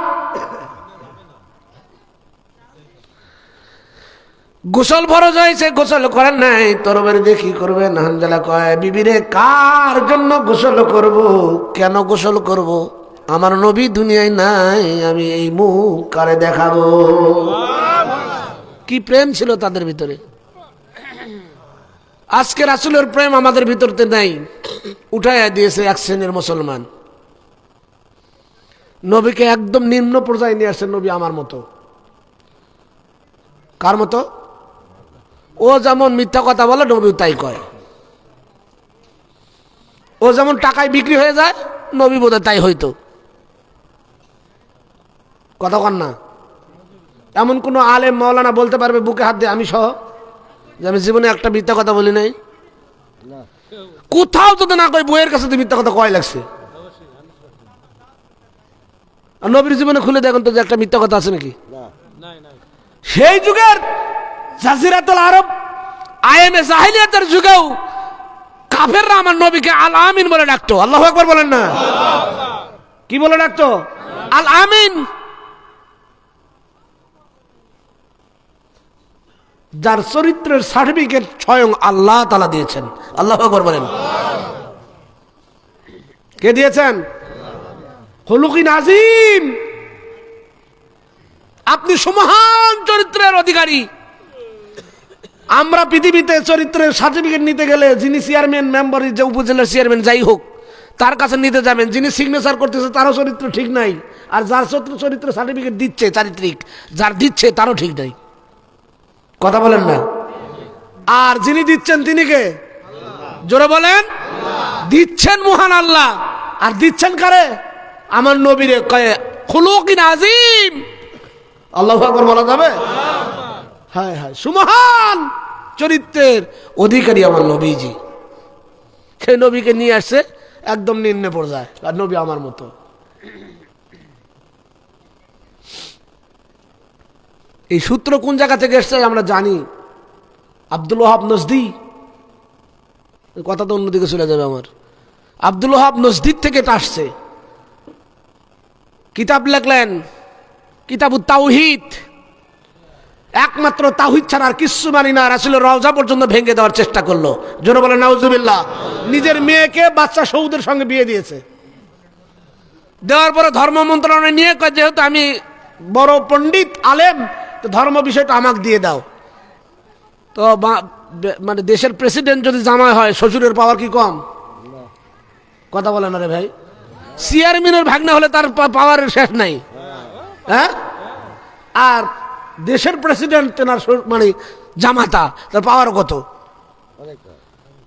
Speaker 1: গোসল ফরজ হয়েছে, গোসল করেন নাই, তরবারি দিয়ে কি করবেন? হানজালা কয়, বিবি রে, কার জন্য গোসল করব, কেন গোসল করব? আমার নবী দুনিয়ায় নাই, আমি এই মুখ কারে দেখাবো? কি প্রেম ছিল তাদের ভিতরে। আজকে রাসূলের প্রেম আমাদের ভিতরতে নাই, উঠাইয়া দিয়েছে 1 শ্রেণীর মুসলমান। নবীকে একদম নিম্ন পর্যায়ে নিয়ে আসছে। নবী আমার মতো। কার মতো? ও যেমন মিথ্যা কথা বলে, নবী তাই কয়। ও যেমন টাকায় বিক্রি হয়ে যায়, নবী বোধহয় তাই হইতো। কথা কন না। এমন কোন আলেম মাওলানা বলতে পারবে বুকে হাত দিয়ে, আমি সহ, যে আমি জীবনে একটা মিথ্যা কথা বলি নাই? কোথাও যদি না কই, বইয়ের কাছে তো মিথ্যা কথা কয় লাগছে। আর নবীর জীবনে খুলে দেখুন তো যে একটা মিথ্যা কথা আছে নাকি? সেই যুগের জাজিরাতুল আরব আইএমএ জাহিলিয়াতের যুগেও কাফেররা আমার নবীকে আল আমিন বলে ডাকতো। আল্লাহু আকবার বলেন না, কি বলে ডাকতো? আল আমিন। যার চরিত্রের সার্টিফিকেট স্বয়ং আল্লাহ তাআলা দিয়েছেন। আল্লাহু আকবার বলেন। কে দিয়েছেন? খুলুকিন আযীম। আপনি সুমহান চরিত্রের অধিকারী। আমরা পৃথিবীতে চরিত্রের সার্টিফিকেট নিতে গেলে যিনি চেয়ারম্যান, মেম্বার, যে উপজেলার চেয়ারম্যান যাই হোক, তার কাছে নিতে যাবেন, যিনি সিগনেচার করতেছে তারও চরিত্র ঠিক নাই, আর যার চরিত্র সার্টিফিকেট দিচ্ছে চারিত্রিক, যার দিচ্ছে তারও ঠিক নাই। কথা বলেন না। আর যিনি দিচ্ছেন তিনি কে? জোরে বলেন। দিচ্ছেন মহান আল্লাহ। আর দিচ্ছেন কারে? আমার নবীরে। কয়ে খুলুকিন আযীম। আল্লাহু আকবার বলা যাবে? হায় হায়, সুমহান চরিত্রের অধিকারী আমার নবীজি। সেই নবীকে নিয়ে আসছে একদম নিম্নে পর্যায়ে, আর নবী আমার মতো। এই সূত্র কোন জায়গা থেকে এসছে আমরা জানি। আব্দুল ওয়াহাব নজদি, কথা তো অন্যদিকে চলে যাবে আমার। আব্দুল ওয়াহাব নজদির থেকে এটা আসছে। কিতাব লিখলেন, কিতাবুত তাওহীদ। একমাত্র তাওহীদ ছাড়া আর কিচ্ছু মানি না। রাসূলের রওজা পর্যন্ত ভেঙে দেওয়ার চেষ্টা করলো। জোরে বলেন নাউজুবিল্লাহ। নিজের মেয়েকে বাচ্চা সৌদের সঙ্গে বিয়ে দিয়েছে। দেওয়ার পরে ধর্ম মন্ত্রণালয় নিয়ে কয়, যেহেতু আমি বড় পণ্ডিত আলেম, তো ধর্ম বিষয়টা আমাকে দিয়ে দাও। তো মানে দেশের প্রেসিডেন্ট যদি জামাই হয়, শ্বশুরের পাওয়ার কি কম? কথা বলেন না রে ভাই। চেয়ারম্যানের ভাগ্না হলে তার পাওয়ারের শেষ নাই। হ্যাঁ, আর দেশের প্রেসিডেন্ট তেনার মানে জামাতা, তার পাওয়ার কত?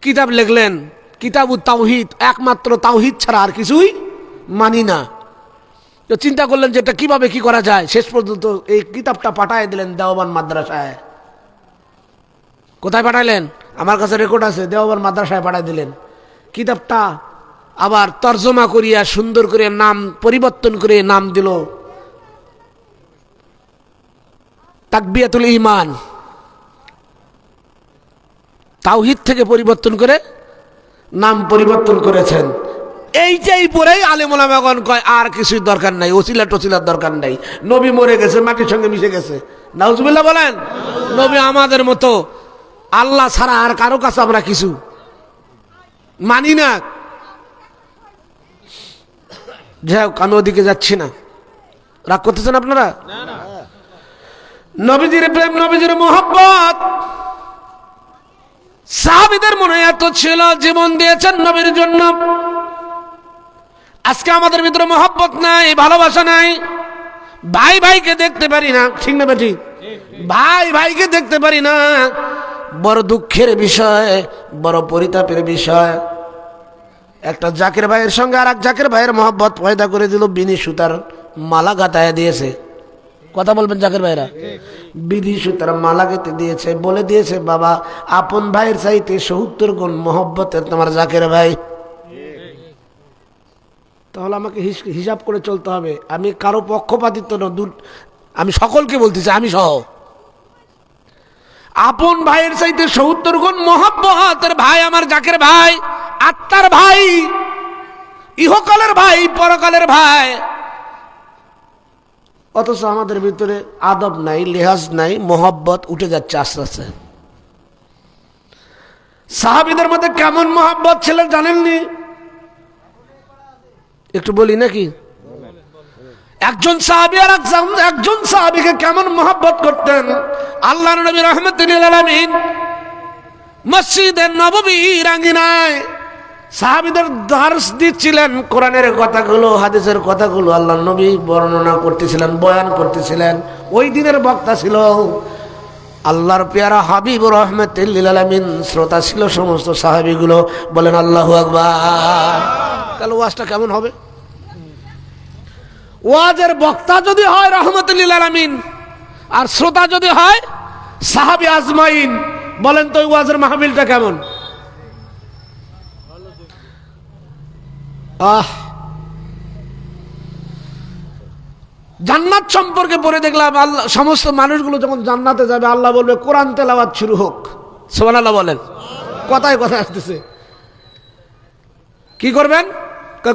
Speaker 1: কিতাব লিখলেন, কিতাবুত তাওহীদ। একমাত্র তাওহীদ ছাড়া আর কিছুই মানি না। তো চিন্তা করলেন যে এটা কিভাবে কি করা যায়। শেষ পর্যন্ত এই কিতাবটা পাঠায় দিলেন দেওবন্দ মাদ্রাসায়। কোথায় পাঠাইলেন? আমার কাছে রেকর্ড আছে। দেওবন্দ মাদ্রাসায় পাঠায় দিলেন। কিতাবটা আবার তর্জমা করিয়া সুন্দর করে নাম পরিবর্তন করে নাম দিল তাকবিয়াতুল ঈমান। তাওহীদ থেকে পরিবর্তন করে নাম পরিবর্তন করেছেন। এইটাই পরেই আলেম ওলামাগণ কয় আর কিছুই দরকার নাই, ওসিলা টসিলার দরকার নাই। নবী মরে গেছে, মাটির সঙ্গে মিশে গেছে। নাউজুবিল্লাহ বলেন। নবী আমাদের মতো, আল্লাহ ছাড়া আর কারো কাছে আমরা কিছু মানি না। যাই হোক, আমি ওদিকে যাচ্ছি না। রাগ করতেছেন আপনারা? নবীজির প্রেম, নবীজির মোহাব্বত সাহাবীদের মনে এত ছিল, জীবন দিয়েছেন নবীর জন্য। আজকে আমাদের ভিতরে মোহাব্বত নাই, ভালোবাসা নাই। ভাই ভাইকে দেখতে পারি না, ঠিক না বেঠিক? ভাই ভাইকে দেখতে পারি না। বড় দুঃখের বিষয়, বড় পরিতাপের বিষয়। একটা জাকির ভাইয়ের সঙ্গে আর এক জাকির ভাইয়ের মোহাব্বত পয়দা করে দিল, বিনি সুতার মালা গাঁথায় দিয়েছে। কথা বলবেন জাকির ভাইরা? বিনি সুতার মালা গেঁথে দিয়েছে, বলে দিয়েছে বাবা আপন ভাইয়ের চাইতে ৭০ গুণ মোহব্বতের তোমার জাকির ভাই। তাহলে আমাকে হিসাব করে চলতে হবে। আমি কারো পক্ষপাতিত্ব না, আমি সকলকে বলতেছি, আমি সহ। আপন ভাইয়ের চাইতে ৭০ গুণ মোহব্বতের ভাই আমার জাকির ভাই, আত্মার ভাই, ইহকালের ভাই, পরকালের ভাই। অথচ আমাদের ভিতরে আদব নাই, লেহাজ নাই, মোহব্বত উঠে যাচ্ছে আস্তে আস্তে। সাহাবীদের মধ্যে কেমন মোহব্বত ছিল জানেননি? একটু বলি নাকি? একজন সাহাবী আর একজন সাহাবীকে কেমন মোহব্বত করতেন। আল্লাহর নবী রাহমাতুল লিল আলামিন মসজিদে নববীর আঙ্গিনায় সাহাবীদের দার্স দিচ্ছিলেন, কোরআনের কথাগুলো, হাদিসের কথাগুলো আল্লাহর নবী বর্ণনা করতেছিলেন, বয়ান করতেছিলেন। ওই দিনের বক্তা ছিল আল্লাহর পেয়ারা হাবিব রাহমাতুল লিল আলামিন। শ্রোতা ছিল সমস্ত সাহাবীগুলো। বলেন আল্লাহু আকবার। তাহলে ওয়াজটা কেমন হবে? ওয়াজের বক্তা যদি হয় রাহমাতুল লিল আলামিন, আর শ্রোতা যদি হয় সাহাবী আজমাইন, বলেন তো ওয়াজের মাহফিলটা কেমন? জান্নাত সম্পর্কে পড়ে দেখলাম, আল্লাহ সমস্ত মানুষগুলো যখন জান্নাতে যাবে আল্লাহ বলবে কোরআন তেলাওয়াত শুরু হোক। সুবহানাল্লাহ বলেন। কথায় কথায় আসতেছে। কি করবেন?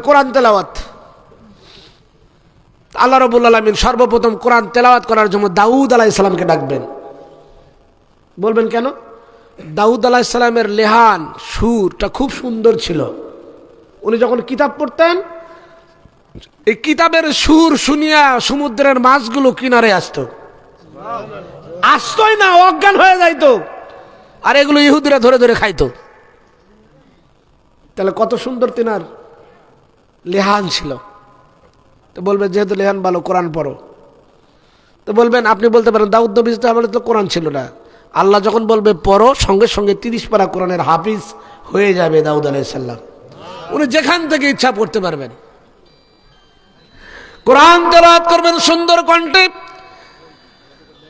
Speaker 1: কোরআন তেলাওয়াত। আল্লাহ রাব্বুল আলামিন সর্বপ্রথম কোরআন তেলাওয়াত করার জন্য দাউদ আলাইহিস সালামকে ডাকবেন। বলবেন কেন? দাউদ আলাইহিস সালামের লেহান সুরটা খুব সুন্দর ছিল। উনি যখন কিতাব পড়তেন এই কিতাবের সুর শুনিয়া সমুদ্রের মাছগুলো কিনারে আসতোই না, অজ্ঞান হয়ে যাইতো, আর এগুলো ইহুদিরা ধরে ধরে খাইতো। তাহলে কত সুন্দর তিনার লেহান ছিল। তো বলবেন যেহেতু লেহান ভালো, কোরআন পড়ো। তো বলবেন, আপনি বলতে পারেন দাউদ নবী তো আমাদের তো কোরআন ছিল না। আল্লাহ যখন বলবে পড়ো, সঙ্গে সঙ্গে 30 পারা কোরআনের হাফিজ হয়ে যাবে দাউদ আলাইহিস সালাম। উনি যেখান থেকে ইচ্ছা পড়তে পারবেন। কোরআন তেলাওয়াত করবেন সুন্দর কণ্ঠে।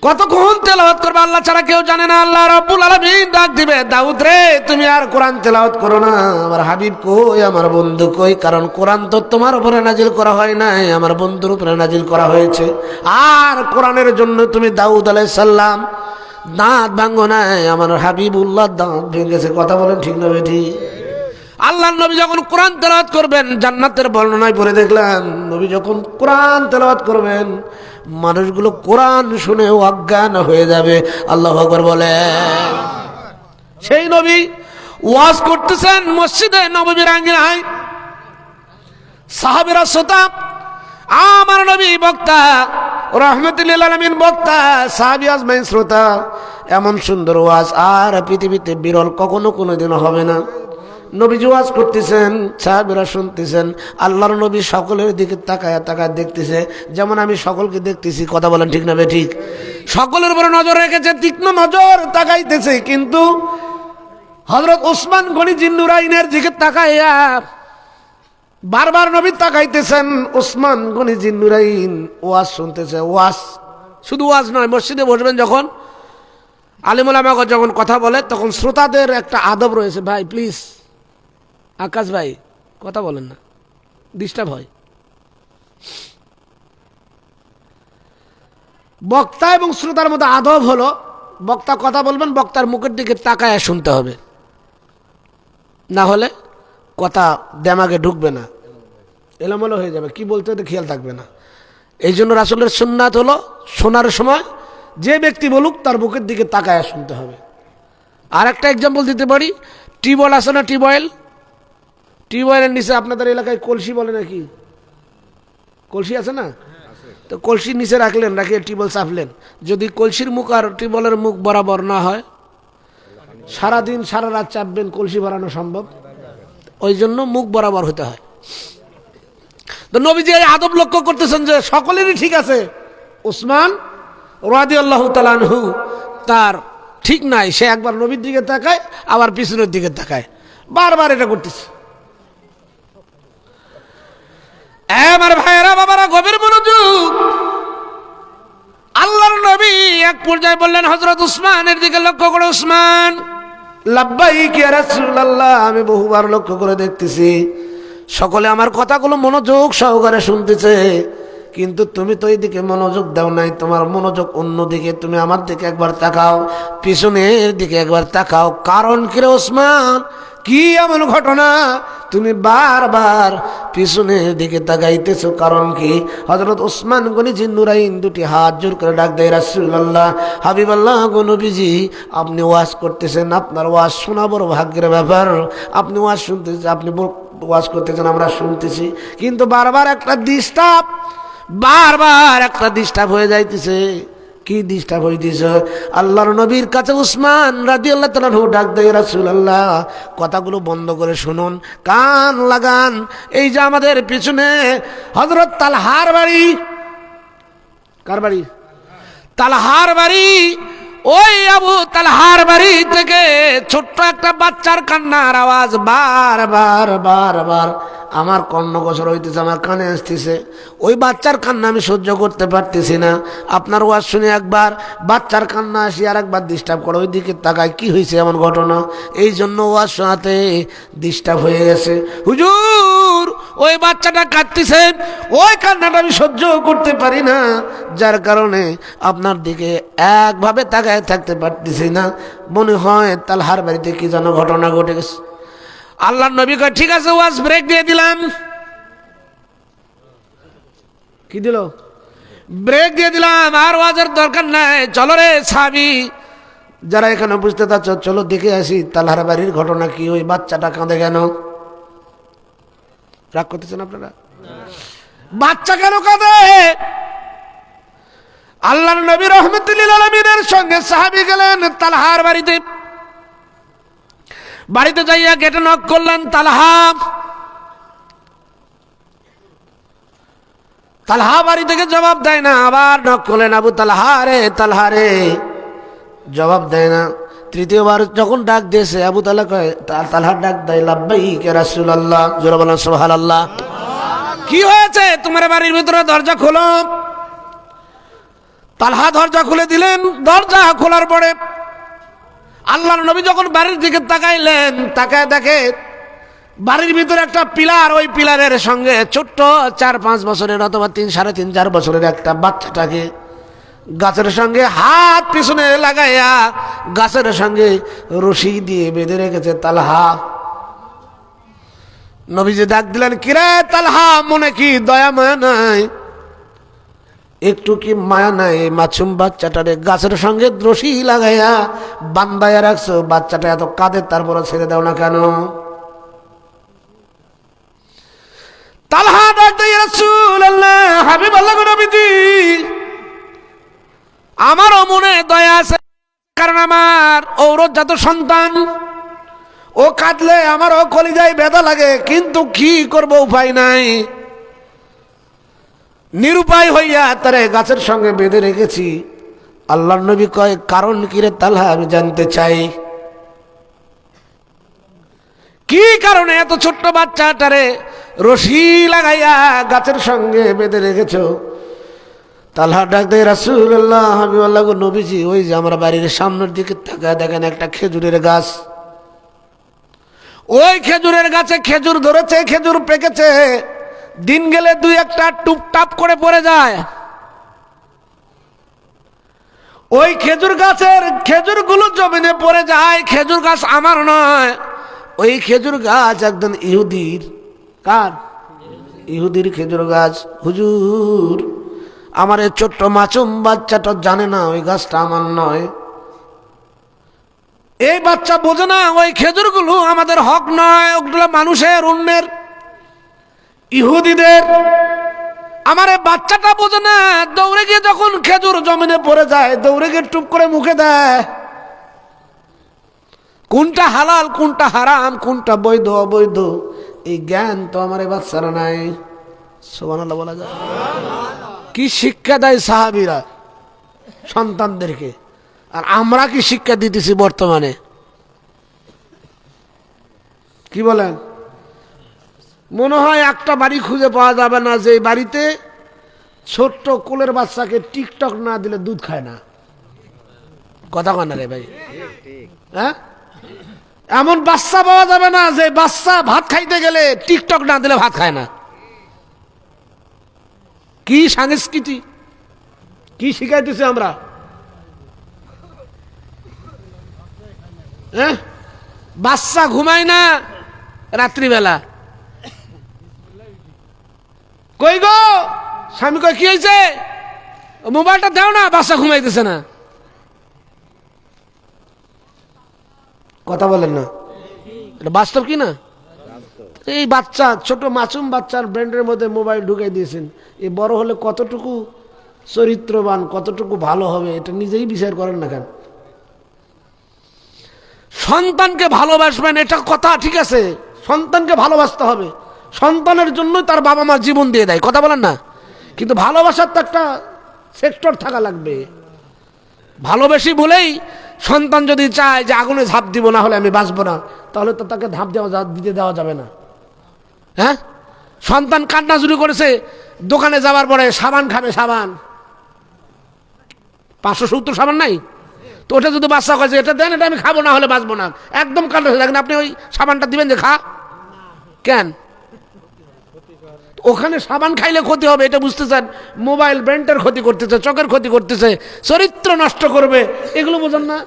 Speaker 1: কতক্ষণ তেলাওয়াত করবে আল্লাহ ছাড়া কেউ জানে না। আল্লাহ রাব্বুল আলামিন ডাক দিবে, দাউদ রে তুমি আর কোরআন তেলাওয়াত করো না, আমার হাবিব কই, আমার বন্ধু কই? কারণ কোরআন তো তোমার উপরে নাজিল করা হয় নাই, আমার বন্ধুর উপরে নাজিল করা হয়েছে। আর কোরআনের জন্য তুমি দাউদ আলাইহিস সালাম দাঁত ভাঙো নাই, আমার হাবিবুল্লাহ দাঁত ভেঙেছে। কথা বলেন ঠিক না বেঠিক? আল্লাহর নবী যখন কোরআন তেলাওয়াত করবেন, জান্নাতের বর্ণনায় পড়ে দেখলাম নবী যখন কোরআন তেলাওয়াত করবেন মানুষগুলো কোরআন শুনে অজ্ঞান হয়ে যাবে। আল্লাহু আকবার বলেন। সেই নবী ওয়াজ করতেছেন মসজিদে নববীর আঙ্গিনায়, সাহাবীরা শ্রোতা, আমার নবী বক্তা, রাহমাতুল লিল আলামিন বক্তা, সাহাবী আজমাইন শ্রোতা। এমন সুন্দর ওয়াজ আর পৃথিবীতে বিরল কখনো কোনোদিনও হবে না। নবীজি ওয়াজ করতেছেন, সাহাবীরা শুনতেছেন। আল্লাহর নবী সকলের দিকে তাকায় তাকায় দেখতেছে, যেমন আমি সকলকে দেখতেছি। কথা বলেন ঠিক না ঠিক? সকলের উপরে নজর রেখেছে, তীক্ষ্ণ নজর তাকাইতেছে। কিন্তু হযরত ওসমান গনি জিন্নুরাইনের দিকে তাকাইয়া বারবার নবী তাকাইতেছেন। ওসমান গনি জিন্নুরাইন ওয়াজ শুনতেছে। ওয়াজ শুধু ওয়াজ নয়, মসজিদে বসবেন যখন আলিম উলামা যখন কথা বলে তখন শ্রোতাদের একটা আদব রয়েছে। ভাই প্লিজ, আকাশ ভাই কথা বলেন না, ডিস্টার্ব হয়। বক্তা এবং শ্রোতার মধ্যে আদব হলো, বক্তা কথা বলবেন, বক্তার মুখের দিকে তাকায় শুনতে হবে, না হলে কথা দেমাগে ঢুকবে না, এলোমেলো হয়ে যাবে, কি বলতে হতে খেয়াল থাকবে না। এই জন্য রাসূলের সুন্নাত হলো শোনার সময় যে ব্যক্তি বলুক তার মুখের দিকে তাকায় শুনতে হবে। আর একটা এক্সাম্পল দিতে পারি, টিউবওয়েল আছে না, টিউবওয়েল, টিউবওয়েলের নিচে আপনাদের এলাকায় কলসি বলে নাকি, কলসি আছে না? তো কলসির নিচে রাখলেন, রাখিয়ে টিউবওয়েল চাপলেন, যদি কলসির মুখ আর টিউবওয়েলের মুখ বরাবর না হয়, সারাদিন সারা রাত চাপবেন, কলসি ভরানো সম্ভব? ওই জন্য মুখ বরাবর হতে হয়। তো নবীজি এই আদব লক্ষ্য করতেছেন যে সকলেরই ঠিক আছে, ওসমান রাদিয়াল্লাহু তাআলা আনহু তার ঠিক নাই। সে একবার নবীর দিকে তাকায়, আবার পিছনের দিকে তাকায়, বারবার এটা করতেছে। আমার ভাইয়েরা বাবারা গভীর মনোযোগ। আল্লাহর নবী এক পর্যায়ে বললেন হযরত উসমানের দিকে লক্ষ্য করে, উসমান লাব্বাইক ইয়া রাসূলুল্লাহ, আমি বহুবার লক্ষ্য করে দেখতেছি সকলে আমার কথাগুলো মনোযোগ সহকারে শুনতেছে, কিন্তু তুমি তো এইদিকে মনোযোগ দাও নাই, তোমার মনোযোগ অন্যদিকে। তুমি আমার দিকে একবার তাকাও, পিছনের দিকে একবার তাকাও। কারণ কি রে ওসমান, কি এমন ঘটনা তুমি বারবার পিছনের দিকে তাকাইতেছো? কারণ কি? হযরত ওসমান গনি জিন্নুরাইন দুটি হাত জোর করে ডাক দেয়, রাসূলুল্লাহ, হাবিবাল্লাহ গো নবীজি, আপনি ওয়াজ করতেছেন, আপনার ওয়াজ শোনা বড় ভাগ্যের ব্যাপার। আপনি ওয়াজ শুনতেছেন, আপনি ওয়াজ করতেছেন, আমরা শুনতেছি, কিন্তু বারবার একটা ডিস্টার্ব হয়ে যাইতেছে। কি ডিস্টার্ব হইতেছে? আল্লাহর নবীর কাছে উসমান রাদিয়াল্লাহু তাআলা ডাক দেয়, রাসূলুল্লাহ, কথাগুলো বন্ধ করে শুনুন, কান লাগান। এই যে আমাদের পিছনে হযরত তালহার বাড়ি, কার বাড়ি? তালহার বাড়ি। ওই আবু তালহার বাড়ি থেকে ছোট্ট একটা বাচ্চার কান্নার আওয়াজ বারবার বারবার আমার কর্ণগোচর হইতেছে, আমার কানে আসতেছে। ওই বাচ্চার কান্না আমি সহ্য করতে পারতেছি না। আপনার ওয়াজ শুনে একবার বাচ্চার কান্না আসি, আর একবার ডিস্টার্ব করে, ওই দিকে তাকায়, কি হয়েছে এমন ঘটনা? এই জন্য ওয়াজ শোনাতে ডিস্টার্ব হয়ে গেছে। হুজুর ওই বাচ্চাটা কাঁদতেছে, ওই কান্নাটা আমি সহ্য করতে পারি না, যার কারণে আপনার দিকে একভাবে তাকায় থাকতে পারতেছি না। মনে হয় তালহার বাড়িতে কি যেন ঘটনা ঘটে গেছে। আল্লাহর নবী কয় ঠিক আছে, ওয়াজ ব্রেক দিয়ে দিলাম। কি দিল? ব্রেক দিয়ে দিলাম, আর ওয়াজের দরকার নাই। চলো রে সাহাবী যারা এখানে বুঝতে চাচ্ছ, চলো দেখে আসি তালহার বাড়ির ঘটনা কি, ওই বাচ্চাটা কাঁদে কেন? রাগ করতেছেন আপনারা? বাচ্চা কেন কাঁদে? আল্লাহর নবী রাহমাতুল্লিল আলামিনের সঙ্গে সাহাবী গেলেন তালহার বাড়িতে। বাড়িতে যাইয়া গেটে নক করলেন, তালহা। তালহা বাড়ি থেকে জবাব দেয় না। আবার নক করলেন, আবু তালহা রে, তালহা রে, জবাব দেয় না। তৃতীয়বার যখন ডাক দিয়েছে, আবু তালহা কয়, তালহা ডাক দেয়, লাব্বাইক ইয়া রাসূলুল্লাহ। জোরে বলেন সুবহানাল্লাহ। কি হয়েছে? তোমার বাড়ির ভিতরে দরজা খোলো। তালহা দরজা খুলে দিলেন। দরজা খোলার পরে আল্লাহর নবী যখন বাড়ির দিকে তাকাইলেন, তাকায় দেখে বাড়ির ভিতরে একটা পিলার, ওই পিলারের সঙ্গে ছোট্ট 4-5 বছরের অথবা 3-3.5-4 বছরের একটা বাচ্চাটাকে গাছের সঙ্গে হাত পিছনে লাগাইয়া গাছের সঙ্গে রশি দিয়ে বেঁধে রেখেছে তালহা। নবীজি ডাক দিলেন, কিরে তালহা, মনে কি দয়া মায়া নাই? একটু কি মায়া নাই? মাছুম বাচ্চাটারে গাছের সঙ্গে রশি লাগাইয়া বান্ধাইয়া রাখছো, বাচ্চাটা এত কাঁদে, তারপরে ছেড়ে দাও না কেন? তালহা ডাক দেয়, ইয়া রাসূলুল্লাহ, হাবিবাল্লাহ নবীজি, আমারও মনে দয়া আছে, কারণ আমার ঔরজাত সন্তান, ও কাঁদলে আমারও কলিজায় ব্যথা লাগে, কিন্তু কি করব, উপায় নাই। নিরুপায় হইয়া তারে গাছের সঙ্গে বেঁধে রেখেছি। আল্লাহর নবী কয়, কারণ কি রে তালহা, আমি জানতে চাই। কি কারণে এত ছোট্ট বাচ্চাটারে রশি লাগাইয়া গাছের সঙ্গে বেঁধে রেখেছ? তালহা ডাক দেয়, রাসূলুল্লাহ, হাবিবাল্লাহ নবীজি, ওই যে আমার বাড়ির সামনের দিকে তাকায় দেখেন একটা খেজুরের গাছ, ওই খেজুরের গাছে খেজুর ধরেছে, খেজুর পেকেছে, দিন গেলে 2-1টা টুপটাপ করে পড়ে যায়। ওই খেজুর গাছের খেজুরগুলো জমিনে পড়ে যায়। খেজুর গাছ আমার নয়, ওই খেজুর গাছ একদম ইহুদির। কার? ইহুদির খেজুর গাছ। হুজুর, আমার এই ছোট্ট মাসুম বাচ্চাটা জানে না ওই গাছটা আমার নয়। এই বাচ্চা বোঝে না ওই খেজুরগুলো আমাদের হক নয়, ওগুলো মানুষের, অন্যের, ইহুদিদের। আমার এই বাচ্চাটা বোঝে না, দৌড়ে গিয়ে যখন খেজুর জমিনে পড়ে যায়, দৌড়ে গিয়ে টুপ করে মুখে দেয়। কোনটা হালাল, কোনটা হারাম, কোনটা বৈধ অবৈধ, এই জ্ঞান তো আমার এই বাচ্চারা নাই। সুবহানাল্লাহ বলা যায়? কি শিক্ষা দেয় সাহাবীরা সন্তানদেরকে, আর আমরা কি শিক্ষা দিতেছি বর্তমানে? কি বলেন? মনে হয় একটা বাড়ি খুঁজে পাওয়া যাবে না যে বাড়িতে ছোট্ট কোলের বাচ্চাকে টিকটক না দিলে দুধ খায় না। কথা কয় না রে ভাই? হ্যাঁ, এমন বাচ্চা পাওয়া যাবে না যে বাচ্চা ভাত খাইতে গেলে টিকটক না দিলে ভাত খায় না। কি সংস্কৃতি, কি শিখাইতেছি আমরা? হ্যাঁ, বাচ্চা ঘুমায় না রাত্রিবেলা। কই গো স্বামী কই, কি হয়েছে? মোবাইলটা দাও না, বাচ্চা ঘুমাইতেছে না। কথা বলেন না, এটা বাস্তব কি না? এই বাচ্চা, ছোট মাসুম বাচ্চার ব্রেনের মধ্যে মোবাইল ঢুকাই দিয়েছেন। এই বড় হলে কতটুকু চরিত্রবান, কতটুকু ভালো হবে, এটা নিজেই বিচার করেন না কেন? সন্তানকে ভালোবাসবেন, এটা কথা ঠিক আছে, সন্তানকে ভালোবাসতে হবে, সন্তানের জন্য তার বাবা মা জীবন দিয়ে দেয়, কথা বলেন না? কিন্তু ভালোবাসার তো একটা সেক্টর থাকা লাগবে। ভালোবেসি বলেই সন্তান যদি চায় যে আগুনে ঝাঁপ দিব, না হলে আমি বাঁচবো না, তাহলে তো তাকে ধাপ দিতে দেওয়া যাবে না। হ্যাঁ, সন্তান কান্না শুরু করেছে, দোকানে যাওয়ার পরে সাবান খাবে, সাবান 570 সাবান নাই তো, ওটা যদি বাচ্চা কয়েছে এটা দেন, এটা আমি খাবো, না হলে বাঁচবো না, একদম কান্না দেখেন, আপনি ওই সাবানটা দিবেন যে খা? কেন? ওখানে সাবান খাইলে ক্ষতি হবে এটা বুঝতেছেন, মোবাইল ব্রেনটার ক্ষতি করতেছে, চোখের ক্ষতি করতেছে, চরিত্র নষ্ট করবে, এগুলো বোঝেন না।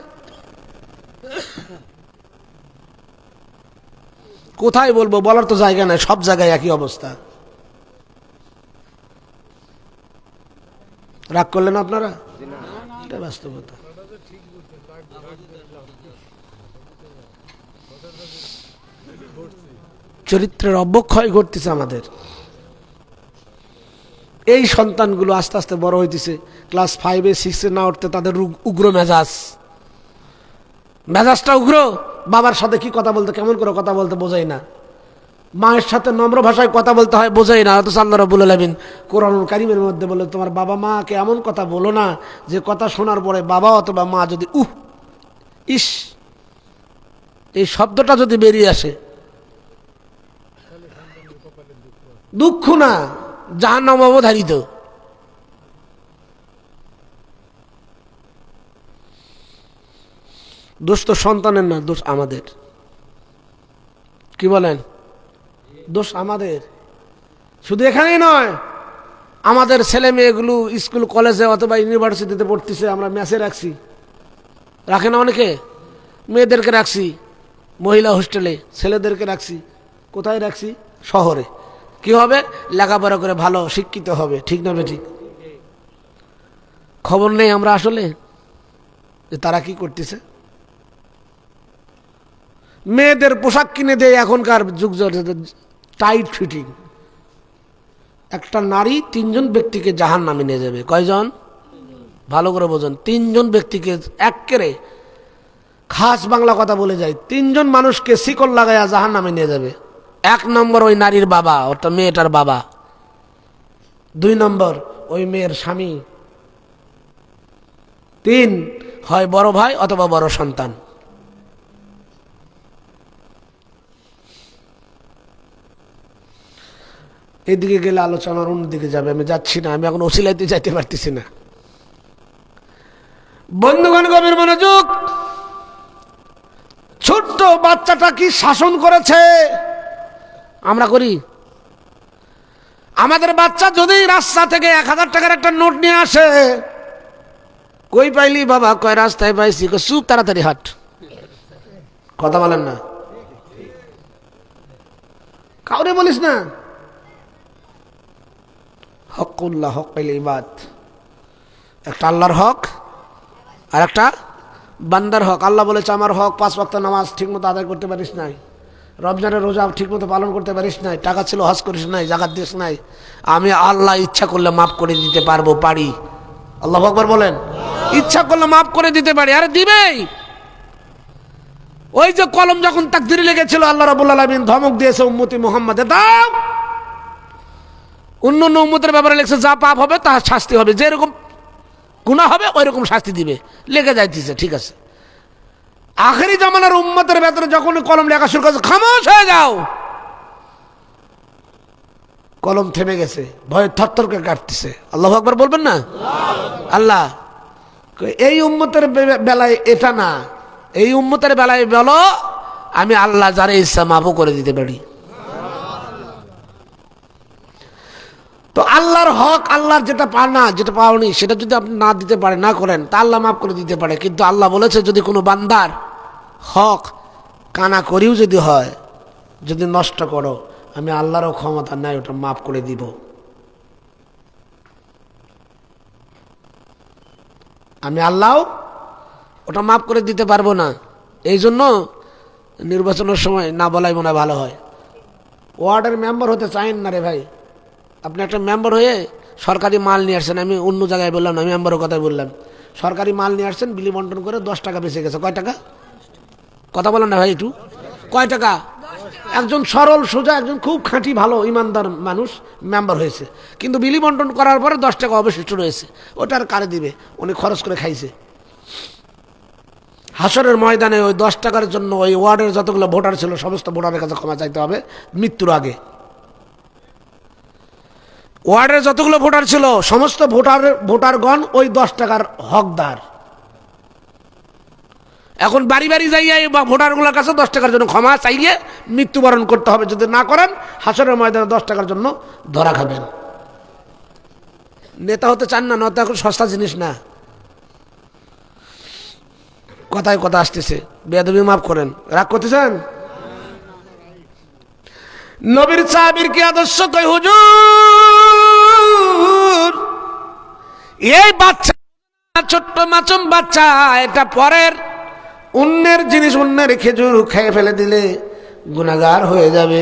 Speaker 1: কোথায় বলবো, বলার তো জায়গা নাই, সব জায়গায় একই অবস্থা। রাগ করলেন আপনারা? এটা বাস্তবতা। চরিত্রের অবক্ষয় ঘটতেছে আমাদের। এই সন্তানগুলো আস্তে আস্তে বড় হইতেছে, ক্লাস 5-এ 6-এ না উঠতে তাদের উগ্র মেজাজটা উগ্র। বাবার সাথে কি কথা বলতে, কেমন করে কথা বলতে বোঝাই না, মায়ের সাথে নম্র ভাষায় কথা বলতে হয় বোঝাই না। অথচ আল্লাহ রাব্বুল আলামিন কোরআনুল কারীমের মধ্যে বলে, তোমার বাবা মাকে এমন কথা বলো না যে কথা শোনার পরে বাবা অথবা মা যদি ইস এই শব্দটা যদি বেরিয়ে আসে, দুঃখ না, জাহান্নাম অবধারিত। দোষ তো সন্তানের না, দোষ আমাদের। কি বলেন? দোষ আমাদের। শুধু এখানেই নয়, আমাদের ছেলে মেয়েগুলো স্কুল কলেজে অথবা ইউনিভার্সিটিতে পড়তেছে, আমরা মেসে রাখছি, রাখে না অনেকে, মেয়েদেরকে রাখছি মহিলা হোস্টেলে, ছেলেদেরকে রাখছি কোথায় রাখছি? শহরে। কি হবে? লেখাপড়া করে ভালো শিক্ষিত হবে, ঠিক না ঠিক? খবর নেই আমরা আসলে যে তারা কি করতেছে। মেয়েদের পোশাক কিনে দেয় এখনকার যুগ, টাইট ফিটিং। একটা নারী 3 জন ব্যক্তিকে জাহান্নামে নিয়ে যাবে। কয়জন? ভালো করে বোঝেন, 3 জন ব্যক্তিকে, এক্কেরে খাস বাংলা কথা বলে যায়, 3 জন মানুষকে শিকল লাগাইয়া জাহান্নামে নিয়ে যাবে। 1 নম্বর ওই নারীর বাবা, ওটা মেয়েটার বাবা। 2 নম্বর ওই মেয়ের স্বামী। 3 হয় বড় ভাই অথবা বড় সন্তান। এদিকে গেলে আলোচনার অন্যদিকে যাবে, আমি যাচ্ছি না, আমি এখন ওসিলাইতে যাইতে পারতেছি না। বন্ধুগণ গভীর মনোযোগ। ছোট্ট বাচ্চাটা কি শাসন করেছে আমরা করি? আমাদের বাচ্চা যদি রাস্তা থেকে 1000 টাকার একটা নোট নিয়ে আসে, কই পাইলি বাবা? কয় রাস্তায় পাইছি। চুপ, তাড়াতাড়ি হাট। কথা বলেন না, কাউরে বলিস না। হকুল্লাহ, হকুল ইবাদ, একটা আল্লাহর হক আর একটা বান্দার হক। আল্লাহ বলেছে আমার হক 5 ওয়াক্ত নামাজ ঠিকমতো আদায় করতে পারিস নাই, রমজানের রোজা ঠিকমতো পালন করতে পারিস নাই, টাকা ছিল হজ করিস নাই, জাকাত দিস নাই। আমি আল্লাহ ইচ্ছা করলে মাফ করে দিতে পারি। আল্লাহু আকবার বলেন। ইচ্ছা করলে মাফ করে দিতে পারি। আরে দিবেই। ওই যে কলম যখন তাকদীরে লেগেছিল, আল্লাহ রাব্বুল আলামিন ধমক দিয়েছে উম্মতি মুহাম্মাদে, দাও। অন্য উম্মতের ব্যাপারে লেখছে যা পাপ হবে তার শাস্তি হবে, যেরকম গুনাহ হবে ওই রকম শাস্তি দিবে, লেগে যাইতেছে। ঠিক আছে, আখেরি জামানার উম্মতের ভেতরে যখন কলম লেখা শুরু করেছে, খামোশ হয়ে যাও, কলম থেমে গেছে, ভয়ে থরথর করে কাটতেছে। আল্লাহু আকবার বলবেন না? আল্লাহ এই উম্মতের বেলায় এটা না, এই উম্মতের বেলায় বলো আমি আল্লাহ যারে ইচ্ছা মাফও করে দিতে পারি। তো আল্লাহর হক, আল্লাহর যেটা পাওনা, যেটা পাওনি, সেটা যদি আপনি না দিতে পারেন, না করেন, তা আল্লাহ মাফ করে দিতে পারে। কিন্তু আল্লাহ বলেছে যদি কোনো বান্দার হক কানা করিও যদি হয়, যদি নষ্ট করো, আমি আল্লাহরও ক্ষমতা নাই ওটা মাফ করে দিব। আমি আল্লাহ ওটা মাফ করে দিতে পারবো না। এই জন্য নির্বাচনের সময় না বলাই মনে হয় ভালো হয়। ওয়ার্ডের মেম্বার হতে চাইন না রে ভাই, আপনি একটা মেম্বার হয়ে সরকারি মাল নিয়ে আসছেন, আমি অন্য জায়গায় বললাম না, মেম্বারের কথাই বললাম। সরকারি মাল নিয়ে আসছেন, বিলি বন্টন করে 10 টাকা বেঁচে গেছে। কয় টাকা? কথা বলেন না ভাই একটু, কয় টাকা? একজন সরল সোজা, একজন খুব খাঁটি ভালো ইমানদার মানুষ মেম্বার হয়েছে, কিন্তু বিলি বন্টন করার পরে 10 টাকা অবশিষ্ট রয়েছে, ওটা আর কারে দিবে? উনি খরচ করে খাইছে। হাসরের ময়দানে ওই 10 টাকার জন্য ওই ওয়ার্ডের যতগুলো ভোটার ছিল সমস্ত ভোটারের কাছে ক্ষমা চাইতে হবে মৃত্যুর আগে। ওয়ার্ডের যতগুলো ভোটার ছিল সমস্ত ভোটারগণ ওই 10 টাকার হকদার। এখন বাড়ি বাড়ি যাইয়া বা ভোটারগুলোর কাছে 10 টাকার জন্য ক্ষমা চাইয়ে মৃত্যুবরণ করতে হবে, যদি না করেন হাসরের ময়দানে 10 টাকার জন্য ধরা খাবেন। নেতা হতে চান না, নেতা এখন সস্তা জিনিস না। কথায় কথা আসতেছে, বেয়াদবি মাফ করেন, রাগ করতেছেন। নবীর সাহাবীর কি আদর্শ কই হুজুর, এই বাচ্চা ছোট্ট মাসুম বাচ্চা, এটা পরের অন্যের জিনিস, অন্যের খেজুর খেয়ে ফেলে দিলে গুনাহগার হয়ে যাবে।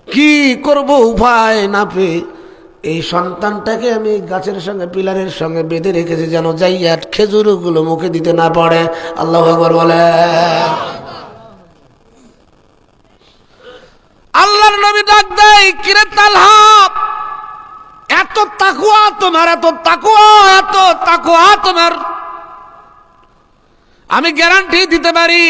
Speaker 1: কি করব উপায় না পেয়ে এই সন্তানটাকে আমি গাছের সঙ্গে পিলারের সঙ্গে বেঁধে রেখেছি, যেন যাইয়া খেজুরগুলো মুখে দিতে না পারে। আল্লাহু আকবার বলে। আল্লাহর নবী ডাক দেয়, কিরে তালহা, এত তাকওয়া তোমার, এত তাকওয়া, এত তাকওয়া তোমার, আমি গ্যারান্টি দিতে পারি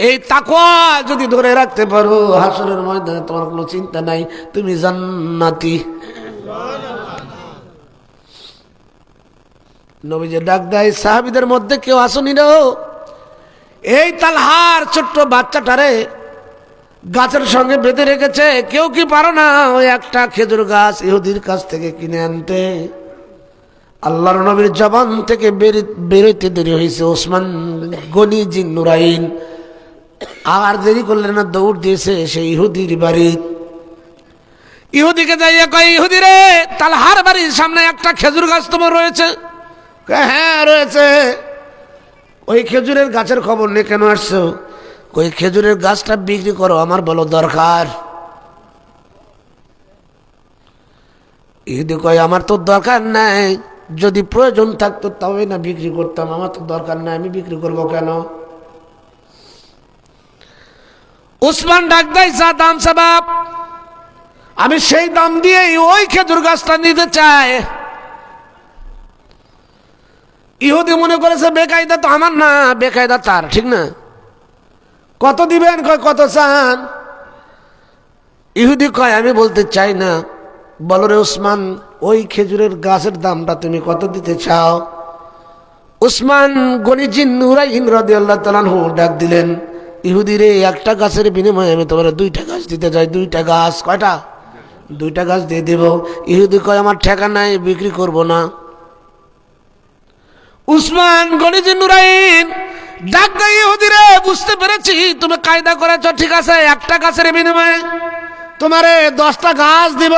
Speaker 1: এই তাকওয়া যদি ধরে রাখতে পারো হাসরের ময়দানে তোমার কোনো চিন্তা নাই, তুমি জান্নাতি। নবীজি ডাক দেয়, সাহাবীদের মধ্যে কেউ আসুনি রে, এই তালহার ছোট্ট বাচ্চাটারে গাছের সঙ্গে বেঁধে রেখেছে, কেউ কি পারো না ওই একটা খেজুর গাছ ইহুদির কাছ থেকে কিনে আনতে? আল্লাহর নবীর জবান থেকে বেরোতে দেরি হয়েছে। ওসমান গনি জিন নুরাইন আর দেরি করলেন না, দৌড় দিয়েছে সেই ইহুদির বাড়ি। ইহুদিকে যাইয়া কয়, ইহুদি রে, তালহার বাড়ির সামনে একটা খেজুর গাছ তোমার রয়েছে? হ্যাঁ রয়েছে। ওই খেজুরের গাছের খবর নিয়ে কেন আসছো? ওই খেজুরের গাছটা বিক্রি করো, আমার বলো দরকার। ইহুদি কয়, আমার তো দরকার নাই, যদি প্রয়োজন থাকতো তবে না বিক্রি করতাম, আমার তো দরকার নাই, আমি বিক্রি করবো কেন? উসমান ডাক দেয়, যা দাম সাবাব, আমি সেই দাম দিয়ে ওই খেজুর গাছটা নিতে চাই। ইহুদি মনে করেছে বেকায়দা তো আমার না, বেকায়দা তার, ঠিক না? কত দিবেন? কয় কত চান? ইহুদি কয়, আমি বলতে চাই না, বলো রে উসমান, ওই খেজুরের গাছের দামটা তুমি কত দিতে চাও? উসমান গনি জিন নুরাইন রাদিয়াল্লাহু তাআলা আনহু ডাক দিলেন, ইহুদি রে, একটা গাছের বিনিময়ে আমি তোমার 2টা গাছ দিতে চাই। 2টা গাছ? কয়টা? 2টা গাছ দিয়ে দেব। ইহুদি কয়, আমার ঠেকা নাই, বিক্রি করব না। উসমান গনি জিন নুরাইন ডাক দেয়, ইহুদি রে, বুঝতে পেরেছি তুমি কায়দা করেছ, ঠিক আছে, একটা গাছের বিনিময়ে তোমারে 10টা গাছ দিব।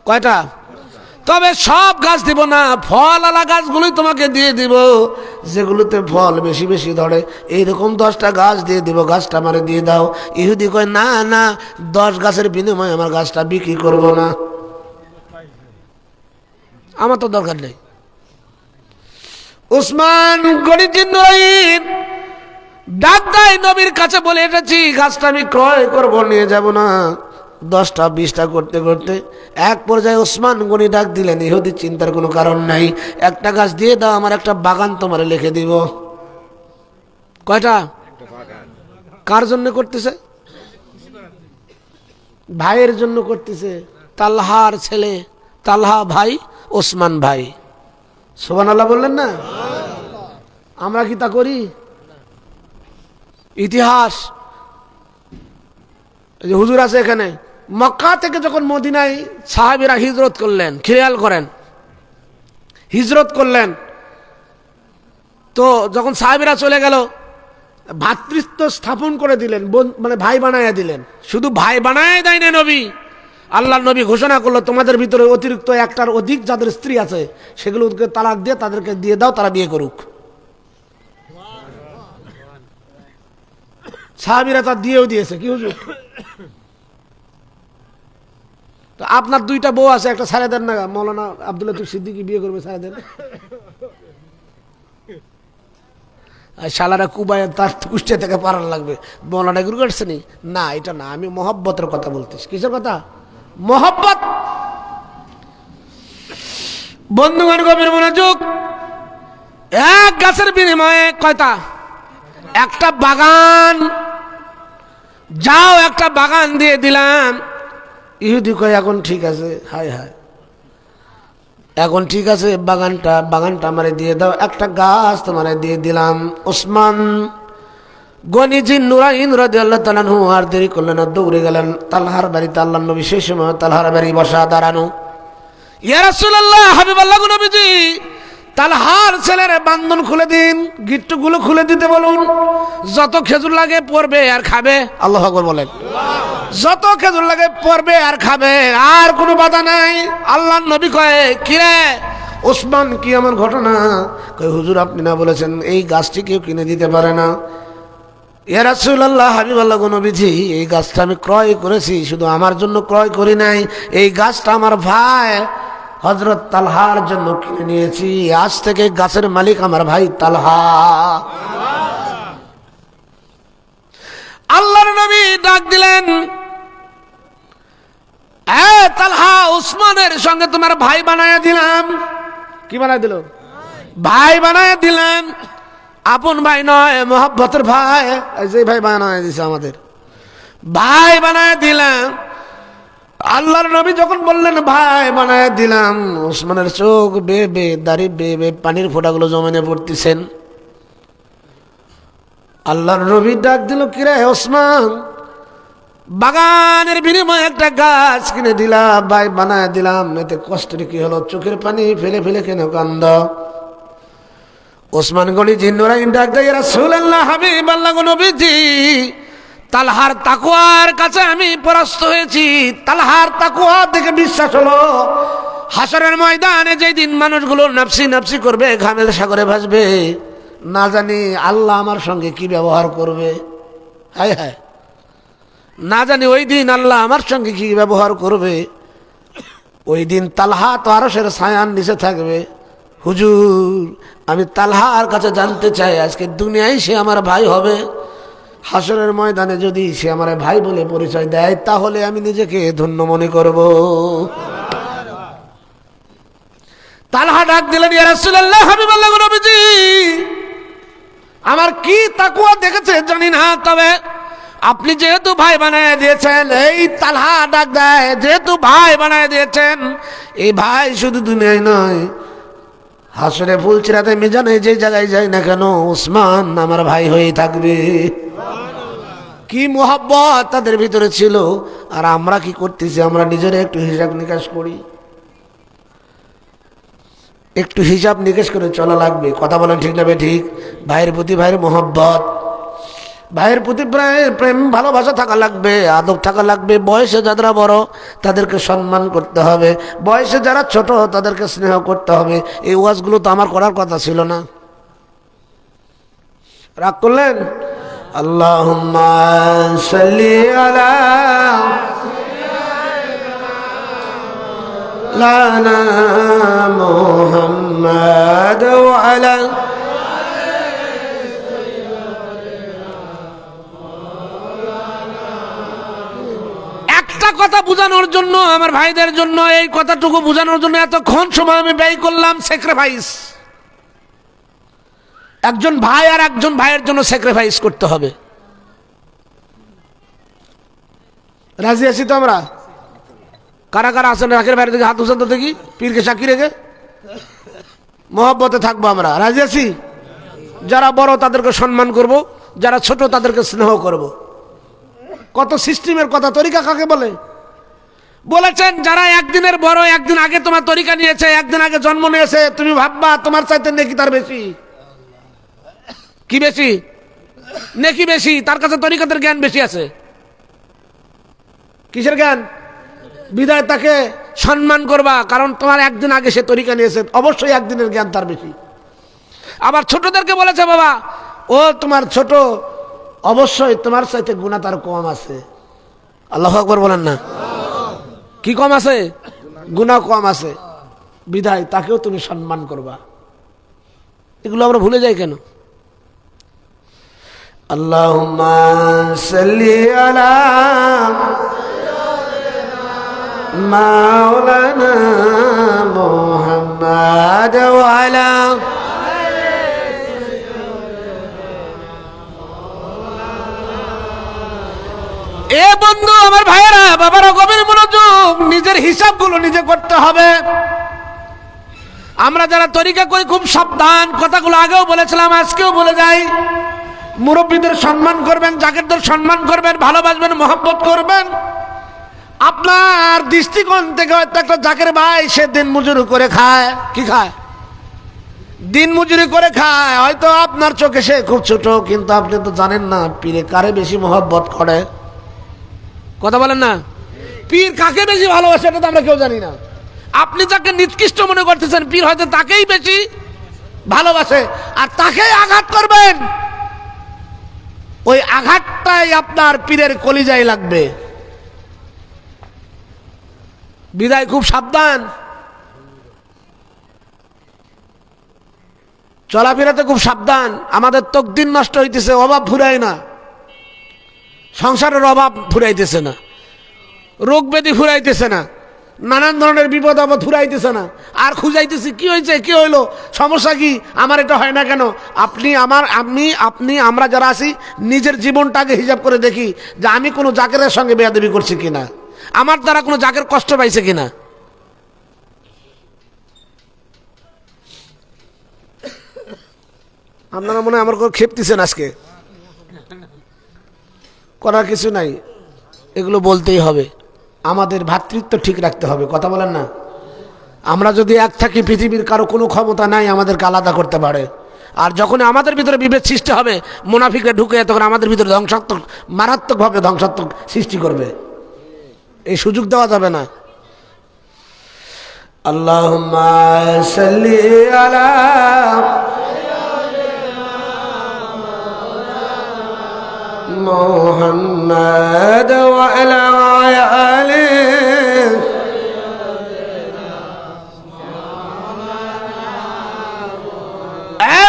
Speaker 1: কয়টা? তবে সব গাছ দিব না, ফল আলা গাছগুলোই তোমাকে দিয়ে দিব, যেগুলোতে ফল বেশি বেশি ধরে, এইরকম 10টা গাছ দিয়ে দিব, গাছটা আমারে দিয়ে দাও। ইহুদি কয়, না না, 10 গাছের বিনিময়ে আমার গাছটা বিক্রি করব না, আমার তো দরকার নেই। উসমান গনি জিন নুরাইন ডাক দেয়, নবীর কাছে বলে এসেছি, গাছটা আমি ক্রয় করবো, নিয়ে যাব না। 10টা 20টা করতে করতে এক পর্যায়ে ওসমান গনি ডাক দিলেন, ইহুদি চিন্তার কোনো কারণ নাই, একটা গাছ দিয়ে দাও, আমার একটা বাগান তোমার লিখে দিব। কয়টা? কার জন্য করতেছে? ভাইয়ের জন্য করতেছে। তালহার ছেলে, তালহা ভাই, ওসমান ভাই। সুবহানাল্লাহ বললেন না? আমরা কি তা করি? ইতিহাস হুজুর আছে এখানে, মক্কা থেকে যখন মদিনায় সাহাবীরা হিজরত করলেন, খেয়াল করেন, হিজরত করলেন, তো যখন সাহাবীরা চলে গেল, ভ্রাতৃত্ব স্থাপন করে দিলেন, মানে ভাই বানায়া দিলেন। শুধু ভাই বানায় দেয় না নবী, আল্লাহর নবী ঘোষণা করলো, তোমাদের ভিতরে অতিরিক্ত একটার অধিক যাদের স্ত্রী আছে সেগুলোকে তালাক দিয়ে তাদেরকে দিয়ে দাও, তারা বিয়ে করুক। সাহাবীরা তা দিয়েও দিয়েছে। কি হুজুর, তো আপনার 2টা বউ আছে, একটা ছেড়ে দেন না, মৌলানা আব্দুল লতিফ সিদ্দিকী বিয়ে করবে, ছেড়ে দেন। শালারা কুবায় তার কুষ্টিয়া থেকে পারার লাগবে, মৌলানা এগুলো করছে নি না, এটা না, আমি মহব্বতের কথা বলতেছি। কিসের কথা? মহব্বত। বন্ধুগণ গভীর মনোযোগ, এক গাছের বিনিময়ে কয়টা? একটা বাগান। যাও, একটা বাগান দিয়ে দিলাম। ইহুদি কয়, এখন ঠিক আছে। হায় হায়, এখন ঠিক আছে, বাগানটা আমারে দিয়ে দাও, একটা গাছ তোমারে দিয়ে দিলাম। ওসমান গনি জিন্নুরাইন রাদিয়াল্লাহু তাআলা আনহু আর দেরি করলেন না, দৌড়ে গেলেন তালহার বাড়িতে। আল্লাহর নবী সেই সময় তালহার বাড়ি বসা দাঁড়ানো। ইয়া রাসূলুল্লাহ, হাবিবাল্লাহ গো নবীজি, তালহার ছেলের বান্ধন খুলে দিন, গিট্টুগুলো খুলে দিতে বলুন। যত খেজুর লাগে পড়বে আর খাবে। আল্লাহু আকবার বলেন। যত খেজুর লাগে পড়বে আর খাবে, আর কোনো বাধা নাই। আল্লাহর নবী কয়, কিরে ওসমান, কি আমার ঘটনা? কয়, হুজুর আপনি না বলেছেন এই গাছটি কেউ কিনে দিতে পারে না? ইয়া রাসূলুল্লাহ, হাবিবাল্লাহ গো নবীজি, এই গাছটা আমি ক্রয় করেছি, শুধু আমার জন্য ক্রয় করি নাই, এই গাছটা আমার ভাই হযরত তালহার জন্য কিনে নিয়েছি। আজ থেকে গাছের মালিক আমার ভাই তালহা। আল্লাহর নবী ডাক দিলেন, তালহা, উসমানের সঙ্গে তোমার ভাই বানায় দিলাম। কি বানায় দিল? ভাই বানায় দিলেন। আপন ভাই নয়, মোহাব্বতের ভাই। যে ভাই বানায় দিছে আমাদের, ভাই বানায় দিলাম। আল্লাহর নবী যখন বললেন ভাই বানায় দিলাম, ওসমানের চোখ বেয়ে বেয়ে, দাড়ি বেয়ে বেয়ে পানির ফোঁটাগুলো জমিনে পড়তেছেন। আল্লাহর নবী ডাক দিল, কিরে ওসমান, বাগানের বিনিময়ে একটা গাছ কিনে দিলাম, ভাই বানায় দিলাম, এতে কষ্টের কি হলো? চোখের পানি ফেলে ফেলে কেন কান্দ? ওসমান গনি জিন্নুরাইন ডাক দেয়, ইয়া রাসূলুল্লাহ, হাবিবাল্লাহ গো নবীজি, তালহার তাকওয়ার কাছে আমি পরাস্ত হয়েছি। তালহার তাকওয়া দেখে বিশ্বাস হলো, হাসরের ময়দানে যেই দিন মানুষগুলো নাফসি নাফসি করবে, ঘামের সাগরে ভাসবে, না জানি আল্লাহ আমার সঙ্গে কি ব্যবহার করবে। হায় হায়, না জানি ওই দিন আল্লাহ আমার সঙ্গে কি ব্যবহার করবে। ওই দিন তালহা তো আরশের ছায়ার নিচে থাকবে। হুজুর, আমি তালহার কাছে জানতে চাই, আজকে দুনিয়ায় সে আমার ভাই হবে, হাসরের ময়দানে যদি সে আমার ভাই বলে পরিচয় দেয়, তাহলে আমি নিজেকে ধন্য মনে করব। তালহা ডাক দিলেন, ইয়া রাসূলুল্লাহ, হাবিবাল্লাহ গো নবীজি, আমার কি তাকওয়া দেখেছে জানি না, তবে আপনি যেহেতু ভাই বানায় দিয়েছেন, এই তালহা ডাক দেয়, যেহেতু ভাই বানায় দিয়েছেন, এই ভাই শুধু দুনিয়ায় নয়, হাসরে ফুলচিরাতে মিজানে যে জায়গায় যাই না কেন, ওসমান আমার ভাই হয়েই থাকবে। কি মোহাব্বত তাদের ভিতরে ছিল। আর আমরা কি করতেছি? আমরা নিজেরা একটু হিসাব নিকাশ করি, একটু হিসাব নিকাশ করে চলা লাগবে। কথা বলেন ঠিক না ঠিক? ভাইয়ের প্রতি ভাইয়ের মোহাব্বত, ভাইয়ের প্রতি প্রেম ভালোবাসা থাকা লাগবে, আদব থাকা লাগবে। বয়সে যারা বড় তাদেরকে সম্মান করতে হবে, বয়সে যারা ছোট তাদেরকে স্নেহ করতে হবে। এই ওয়াজগুলো তো আমার করার কথা ছিল না। রাগ করলেন? আল্লাহুম্মা সাল্লি আলা লানা মুহাম্মাদ ওয়া আলা কথা বোঝানোর জন্য, আমার ভাইদের জন্য এই কথাটুকু বোঝানোর জন্য এতক্ষণ সময় আমি ব্যয় করলাম। স্যাক্রিফাইস, একজন ভাই আর একজন ভাইয়ের জন্য স্যাক্রিফাইস করতে হবে। রাজি আছি তো আমরা? কারা কারা আছেন রাখের বাইরে থেকে হাত উঠান তো দেখি, পীরকে সাক্ষী রেখে মহব্বতে থাকবো আমরা। রাজি আছি? যারা বড় তাদেরকে সম্মান করব, যারা ছোট তাদেরকে স্নেহ করব। কত সিস্টেমের কথা। তরিকা কাকে বলে? বলেছেন যারা একদিনের বড়, একদিন আগে তোমার তরিকা নিয়েছে, একদিন আগে জন্ম নিয়েছে, তুমি ভাববা তোমার চাইতে নেকি তার বেশি। কি বেশি? নেকি বেশি, তার কাছে তরিকাতের জ্ঞান বেশি আছে। কিসের জ্ঞান? বিদায় তাকে সম্মান করবা, কারণ তোমার একদিন আগে সে তরিকা নিয়েছে, অবশ্যই একদিনের জ্ঞান তার বেশি। আবার ছোটদেরকে বলেছে, বাবা ও তোমার ছোট, অবশ্যই তোমার চাইতে গুনাহ তার কম আছে। আল্লাহু আকবার বলেন না? কি কম আছে? গুনাহ কম আছে, বিদায় তাকেও তুমি সম্মান করবা। এগুলো আমরা ভুলে যাই কেন? আল্লাহুম্মা সাল্লি আলা মাওলানা মুহাম্মাদ ওয়া আলা এ বন্ধু, আমার ভাইয়েরা, বাবারা, গভীর মনোযোগ। নিজের হিসাবগুলো নিজে করতে হবে। আমরা যারা তরিকা করি খুব সাবধান, কথাগুলো আগেও বলেছিলাম, আজকেও বলে যাই। মুরব্বীদের সম্মান করবেন, জাকেরদের সম্মান করবেন, ভালোবাসবেন, মহব্বত করবেন। আপনার দৃষ্টিকোণ থেকে হয়তো একটা জাকের ভাই সে দিন মজুরি করে খায়, কি খায়? দিন মজুরি করে খায়। হয়তো আপনার চোখে সে খুব ছোট, কিন্তু আপনি তো জানেন না পীরে কারে বেশি মহব্বত করে। কথা বলেন না, পীর কাকে বেশি ভালোবাসে এটা তো আমরা কেউ জানি না। আপনি যাকে নিকৃষ্ট মনে করতেছেন পীর হয়তো তাকেই বেশি ভালোবাসে, আর তাকেই আঘাত করবেন, ওই আঘাতটাই আপনার পীরের কলিজায় লাগবে। বিদায় খুব সাবধান, চলাফেরাতে খুব সাবধান। আমাদের তকদিন নষ্ট হইতেছে, অভাব ফুরায় না, সংসারের অভাব ফুরাইতেছে না, রোগ ব্যাধি ফুরাইতেছে না, নানান ধরনের বিপদ আপদ ফুরাইতেছে না, আর খুঁজাইতেছি কি হয়েছে, কি হইলো, সমস্যা কি, আমার এটা হয় না কেন। আমরা যারা আছি নিজের জীবনটাকে হিসাব করে দেখি যে আমি কোনো জাকেরের সঙ্গে বেয়াদবি করছি কিনা, আমার দ্বারা কোনো জাকের কষ্ট পাইছে কিনা। আপনারা মনে হয় আমার খেপতেছেন আজকে, করার কিছু নাই, এগুলো বলতেই হবে। আমাদের ভ্রাতৃত্ব ঠিক রাখতে হবে, কথা বলেন না। আমরা যদি এক থাকি পৃথিবীর কারো কোনো ক্ষমতা নাই আমাদেরকে আলাদা করতে পারে। আর যখন আমাদের ভিতরে বিভেদ সৃষ্টি হবে, মুনাফিকরা ঢুকে তখন আমাদের ভিতরে ধ্বংসাত্মক, মারাত্মকভাবে ধ্বংসাত্মক সৃষ্টি করবে, এই সুযোগ দেওয়া যাবে না। আল্লাহুম্মা সাল্লি আলা মুহাম্মাদ ওয়া আলা আলিহি।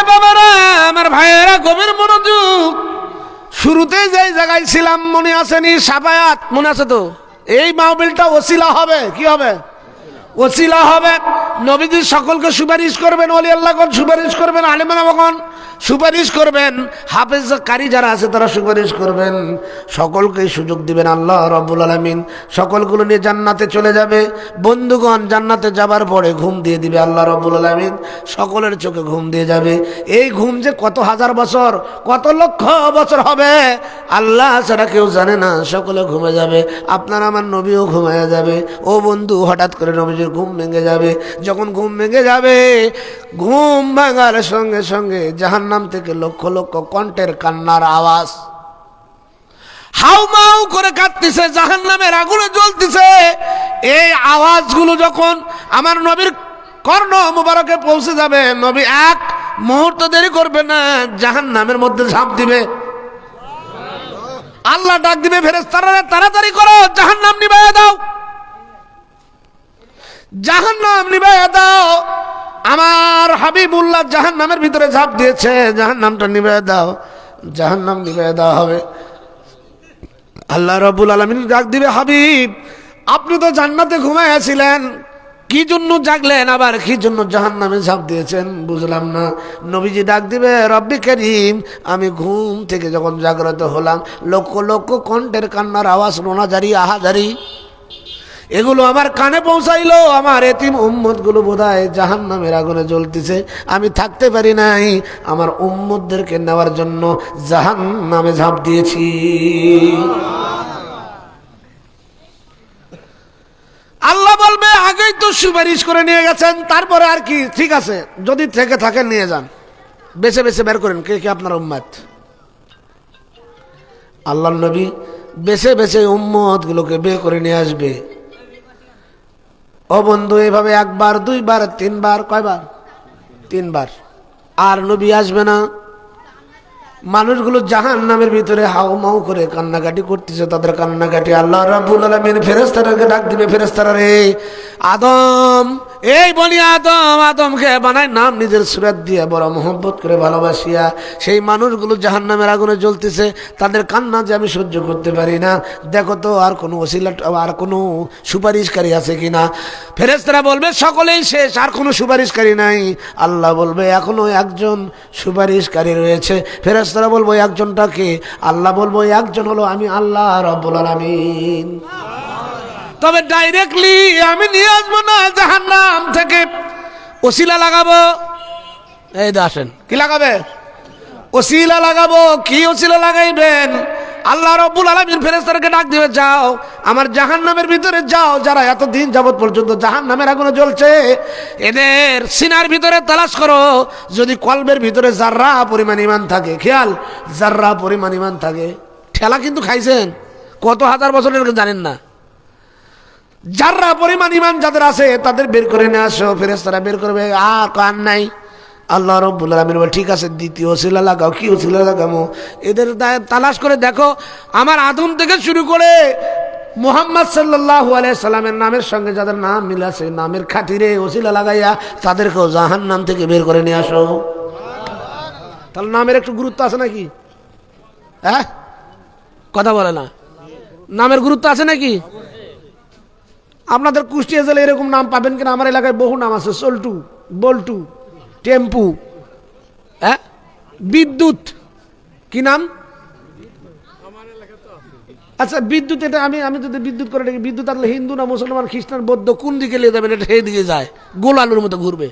Speaker 1: বাবারা, আমার ভাইয়েরা, গভীর মনোযোগ। শুরুতে যেই জায়গায় ছিলাম মনে আসেনি, সাফায়াত মনে আছে তো? এই মাহফিলটা ওসিলা হবে, কি হবে? ওসিলা হবে। নবীজি সকলকে সুপারিশ করবেন, ওলি আল্লাহগণ সুপারিশ করবেন, আলেমাগণ সুপারিশ করবেন, হাফেজ কারি যারা আছে তারা সুপারিশ করবেন, সকলকে সুযোগ দিবেন আল্লাহ রাব্বুল আলামিন। সকলগুলো নিয়ে জান্নাতে চলে যাবে। বন্ধুগণ, জান্নাতে যাবার পরে ঘুম দিয়ে দিবে আল্লাহ রাব্বুল আলামিন, সকলের চোখে ঘুম দিয়ে যাবে। এই ঘুম যে কত হাজার বছর, কত লক্ষ বছর হবে আল্লাহ ছাড়া কেউ জানে না। সকলে ঘুমে যাবে, আপনার আমার নবীও ঘুমায়া যাবে। ও বন্ধু, হঠাৎ করে নবীজির ঘুম ভেঙে যাবে। যখন ঘুম ভেঙে যাবে, ঘুম ভাঙার সঙ্গে সঙ্গে জাহান্নাম থেকে লক্ষ লক্ষ কণ্ঠের কান্নার আওয়াজ, হাউমাউ করে কাঁদতেছে, জাহান্নামের আগুনে জ্বলতেছে। এই আওয়াজগুলো যখন আমার নবীর কর্ণ মুবারকে পৌঁছে যাবে, নবী এক মুহূর্ত দেরি করবে না, জাহান্নামের মধ্যে ঝাঁপ দিবে। আল্লাহ ডাক দিবে, ফেরেশতারা তাড়াতাড়ি করো, জাহান্নাম নিভাইয়া দাও, জাহান্নাম নিভাইয়া দাও। আমার হাবিবুল্লাহ জাহান্নামের ভিতরে ঝাঁপ দিয়েছে, জাহান্নামটা নিভাইয়া দাও। জাহান্নাম নিভাইয়া দেওয়া হবে। আল্লাহ রাব্বুল আলামিন ডাক দিবে, হাবিব আপনি তো জান্নাতে ঘুমাইয়াছিলেন, কি জন্য জাগলেন, আবার কি জন্য জাহান্নামে ঝাঁপ দিয়েছেন, বুঝলাম না। নবীজি ডাক দিবে, রব্বি কারীম আমি ঘুম থেকে যখন জাগ্রত হলাম, লক্ষ লক্ষ কণ্ঠের কান্নার আওয়াজ, রোনাজারি, আহাজারি, এগুলো আমার কানে পৌঁছাইলো। আমার এতিম উম্মতগুলো বোধহয় জাহান্নামের আগুনে জ্বলতেছে, আমি থাকতে পারি নাই, আমার উম্মতদেরকে নেওয়ার জন্য জাহান্নামে ঝাঁপ দিয়েছি। আল্লাহ বলবে, আগেই তো সুপারিশ করে নিয়ে গেছেন, তারপরে আর কি, ঠিক আছে যদি থেকে থাকেন নিয়ে যান, বেছে বেছে বের করেন কে কে আপনার উম্মত। আল্লাহর নবী বেছে বেছে উম্মতগুলোকে বের করে নিয়ে আসবে। ও বন্ধু, এভাবে একবার, দুইবার, তিনবার, কয়বার? তিনবার। আর নবী আসবে না। মানুষগুলো জাহান্নামের ভিতরে হাউমাউ করে কান্নাকাটি করতেছে, তাদের কান্নাকাটি আল্লাহ রাব্বুল আলামিন ফেরেশতাদেরকে ডাক দিবে, ফেরেশতারা রে, আদম, এই বনি আদম, আদমকে বানায় নাম নিজের সুরাত দিয়ে বড় মহব্বত করে ভালোবাসিয়া। সেই মানুষগুলো জাহান্নামের আগুনে জ্বলতেছে, তাদের কান্না যে আমি সহ্য করতে পারি না, দেখো তো আর কোনো ওসিলা, আর কোনো সুপারিশকারী আছে কিনা। ফেরেশতারা বলবে সকলেই শেষ, আর কোনো সুপারিশকারী নাই। আল্লাহ বলবে এখনো একজন সুপারিশকারী রয়েছে। ফেরেশতারা বলবো একজনটাকে? আল্লাহ বলবো একজন হলো আমি আল্লাহ রাব্বুল আলামিন। তবে ডাইরেক্টলি আমি নিয়ে আসবো না জাহান্নাম থেকে, ওসিলা লাগাবো, এই আসেন, কি লাগাবে? ওসিলা লাগাবো। কি ওসিলা লাগাইবেন? আল্লাহ রাব্বুল আলামিন ফেরেশতাদেরকে ডাক দিবে, যাও আমার জাহান্নামের ভিতরে যাও, যারা এতদিন যাবত পর্যন্ত জাহান্নামের আগুনে জ্বলছে এদের সিনার ভিতরে তালাশ করো, যদি কলবের ভিতরে জাররা পরিমাণ ঈমান থাকে, খেয়াল, জাররা পরিমাণ ঈমান থাকে। ঠেলা কিন্তু খাইছেন, কত হাজার বছরের জানেন না। জাররা পরিমাণ ঈমান যাদের আছে তাদের বের করে নিয়ে আসো, ফেরেশতারা বের করবে, আর কান নাই। আল্লাহ রাব্বুল আলামিন বলে, ঠিক আছে, দ্বিতীয় ওসিলা লাগাও। কি ওসিলা লাগামো? এদের তালাশ করে দেখো, আমার আদম থেকে শুরু করে মুহাম্মদ সাল্লাল্লাহু আলাইহি সাল্লামের নামের সঙ্গে যাদের নাম মিল আছে, নামের খাতিরে ওসিলা লাগাইয়া তাদেরকেও জাহান্নাম থেকে বের করে নিয়ে আসো। তাহলে নামের একটু গুরুত্ব আছে নাকি? হ্যাঁ, কথা বলে না, নামের গুরুত্ব আছে নাকি? আপনাদের কুষ্টিয়া জেলায় এরকম নাম পাবেন কিনা? আমার এলাকায় বহু নাম আছে, সল্টু, বল্টু, টেম্পু, হ্যাঁ, বিদ্যুৎ। কি নাম? আচ্ছা, বিদ্যুৎ, এটা আমি যদি বিদ্যুৎ করে দেখি, বিদ্যুৎ আসলে হিন্দু না মুসলমান, খ্রিস্টান, বৌদ্ধ, কোন দিকে নিয়ে যাবেন? এটা সেই দিকে যায়, গোল আলুর মতো ঘুরবে।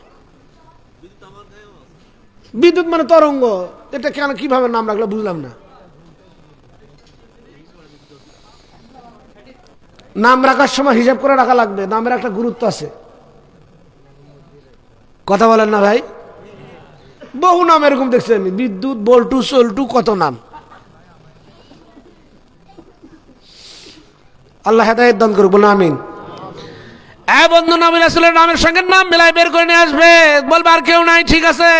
Speaker 1: বিদ্যুৎ মানে তরঙ্গ। এটা কেন, কিভাবে নাম রাখলো বুঝলাম না। নাম রাখার সময় হিসাব করে রাখা লাগবে, নামের একটা গুরুত্ব আছে। কথা বলেন না ভাই? বহু নাম এরকম দেখছি আমি, বিদ্যুৎ, বল্টু, সল্টু, কত নাম। আল্লাহ হেদায়েত দান করুক, বলুন আমিন। বন্ধু, নবী রাসূলের নামের সঙ্গে নাম মিলাই বের করে নিয়ে আসবে, বলবে আর কেউ নাই, ঠিক আছে,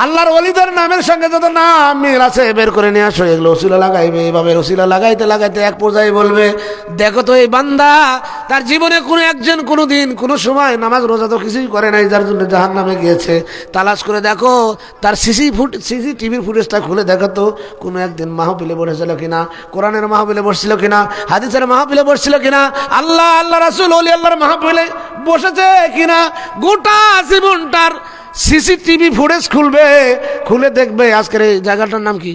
Speaker 1: আল্লাহর ওলিদের নামের সঙ্গে যত নাম মিল আছে বের করে নিয়ে আসো। এগুলো ওসিলা লাগাইবে। এভাবে ওসিলা লাগাইতে লাগাইতে এক পর্যায়ে বলবে, দেখো তো এই বান্দা তার জীবনে কোনো একজন কোনো দিন কোনো সময় নামাজ রোজা তো কিছুই করে নাই, যার জন্য জাহান্নামে গিয়েছে। তালাশ করে দেখো তার সিসিটিভির ফুটেজটা খুলে দেখো তো কোনো একদিন মাহফিলে বসেছিল কিনা, কোরআনের মাহফিলে বসছিল কিনা, হাদিসের মাহফিলে বসছিল কিনা, আল্লাহ রাসূল ওলি আল্লাহর মাহফিলে বসেছে কিনা। গোটা জীবনটার সিসিটিভি ফুটেজ খুলবে, খুলে দেখবে আজকের এই জায়গাটার নাম কি,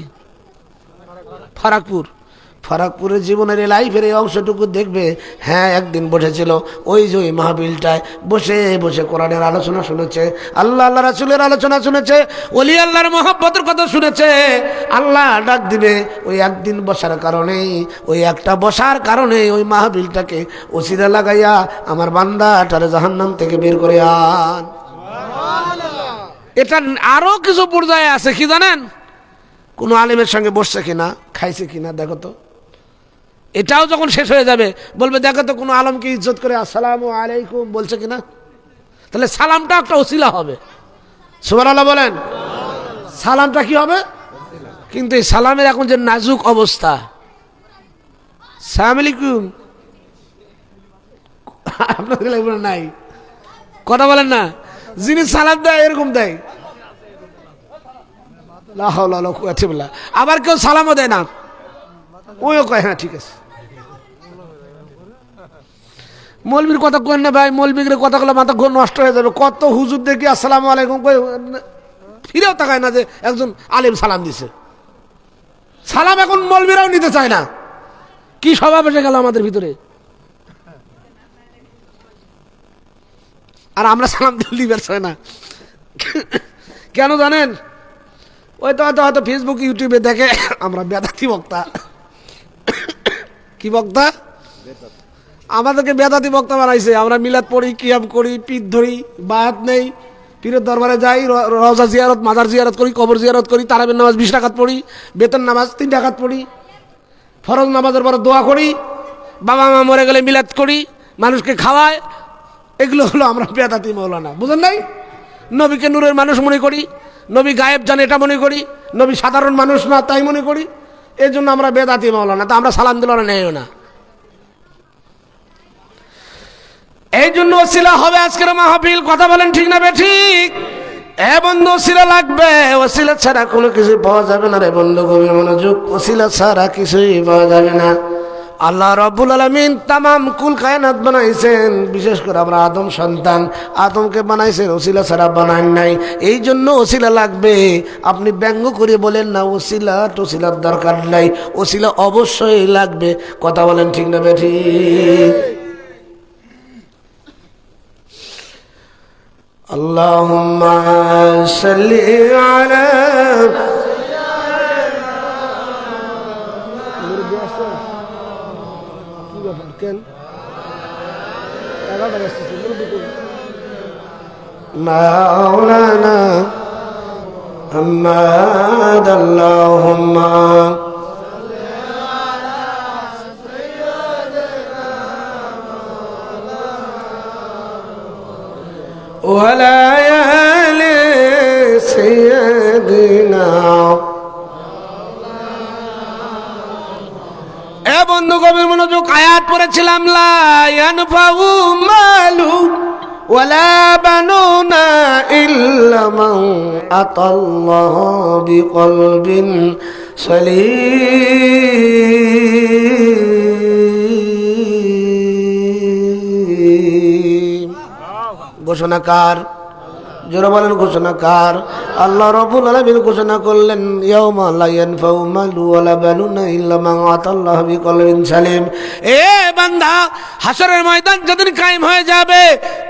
Speaker 1: ফারাকপুরের জীবনের এই লাইফের এই অংশটুকু দেখবে। হ্যাঁ, একদিন বসেছিল ওই যে ওই মাহফিলটায় বসে বসে কোরআনের আলোচনা শুনেছে, আল্লাহ রাসূলের আলোচনা শুনেছে, ওলি আল্লাহর মহব্বতের কথা শুনেছে। আল্লাহ ডাক দিবে, ওই একদিন বসার কারণে, ওই একটা বসার কারণে ওই মাহফিলটাকে ওসিলা লাগাইয়া আমার বান্দাটারে জাহান্নাম থেকে বের করে আন। এটা আরো কিছু পর্যায়ে আছে, কি জানেন? কোন আলেমের সঙ্গে বসছে কিনা, খাইছে কিনা দেখো তো। এটাও যখন শেষ হয়ে যাবে বলবে, দেখো তো কোনো আলমকে ইজ্জত করে আসসালামু আলাইকুম বলছে কিনা। তাহলে সালামটা একটা ওসিলা হবে। সুবহানাল্লাহ বলেন। সালামটা কি হবে? কিন্তু এই সালামের এখন যে নাজুক অবস্থা, আসসালামু আলাইকুম আপনাদের নাই, কথা বলেন না। যিনি সালাম দেয় এরকম দেয়, আবার কেউ সালামও দেয় না, ওইও কয় হ্যাঁ ঠিক আছে। মৌলবীর কথা কই না ভাই, মৌলবীর কথাগুলো মাথা ঘর নষ্ট হয়ে যাবে। কত হুজুর দেখি আসসালামু আলাইকুম কই, ফিরেও তাকায় না যে একজন আলেম সালাম দিছে। সালাম এখন মৌলবীরাও নিতে চায় না। কি স্বভাব এসে গেল আমাদের ভিতরে। আর আমরা সালাম দিবার চাই না কেন জানেন? ওই তো হয়তো ফেসবুক ইউটিউবে দেখে আমরা বেদাতি বক্তা। কি বক্তা? আমাদেরকে বেদাতি বক্তা বানাইছে। আমরা মিলাদ পড়ি, কিয়াম করি, পিঠ ধরি, বায়াত নেই, পীরের দরবারে যাই, রওজা জিয়ারত, মাজার জিয়ারত করি, কবর জিয়ারত করি, তারাবির নামাজ 20 রাকাত পড়ি, বেতন নামাজ 3 রাকাত পড়ি, ফরজ নামাজের পরে দোয়া করি, বাবা মা মরে গেলে মিলাদ করি, মানুষকে খাওয়ায়। এগুলো হলো আমরা বেদাতি মৌলানা, বুঝেন নাই? নবীকে নূরের মানুষ মনে করি, নবী গায়েব জানে এটা মনে করি, নবী সাধারণ মানুষ না তাই মনে করি। এই জন্য আমরা বেদাতি মৌলানা, তা আমরা সালাম দিল নেও না। এই জন্য ওসিলা হবে আজকের মাহফিল। কথা বলেন ঠিক না বেঠিক? বন্ধু, ওসিলা লাগবে। ওসিলা ছাড়া কোনো কিছু পাওয়া যাবে না রে বন্ধু, গভীর মনোযোগ। ওসিলা ছাড়া কিছুই পাওয়া যাবে না। আল্লাহ রাব্বুল আলামিন তামাম কুল কায়নাত বানাইছেন, বিশেষ করে আমরা আদম সন্তান, আদমকে বানাইছেন, ওসিলা ছাড়া বানান নাই। এই জন্য ওসিলা লাগবে। আপনি ব্যঙ্গ করে বলেন না ওসিলা টসিলার দরকার নাই, ওসিলা অবশ্যই লাগবে। কথা বলেন ঠিক না বেঠিক? আল্লাহুম্মা সাল্লি আলা মাওলানা মুহাম্মাদ আল্লাহুম্মা ওয়ালা আলি সাইয়্যিদিনা। এ বন্ধু গভীর মনোযোগ, আয়াত পড়েছিলাম লা ইয়ানফাউ মালু ওয়ালা বানুনা ইল্লা মান আতাল্লাহ বিকলবিন সালিম। ঘোষণাকার, জোরে বলেন ঘোষণাকার। আল্লাহ রাব্বুল আলামিন ঘোষণা করলেন ইয়াউমা লা ইয়ানফাউ মালু ওয়ালা বানুনা ইল্লা মান আতাল্লাহ বিকলবিন সালিম। এ বান্দা, হাসরের ময়দান যেদিন কায়েম হয়ে যাবে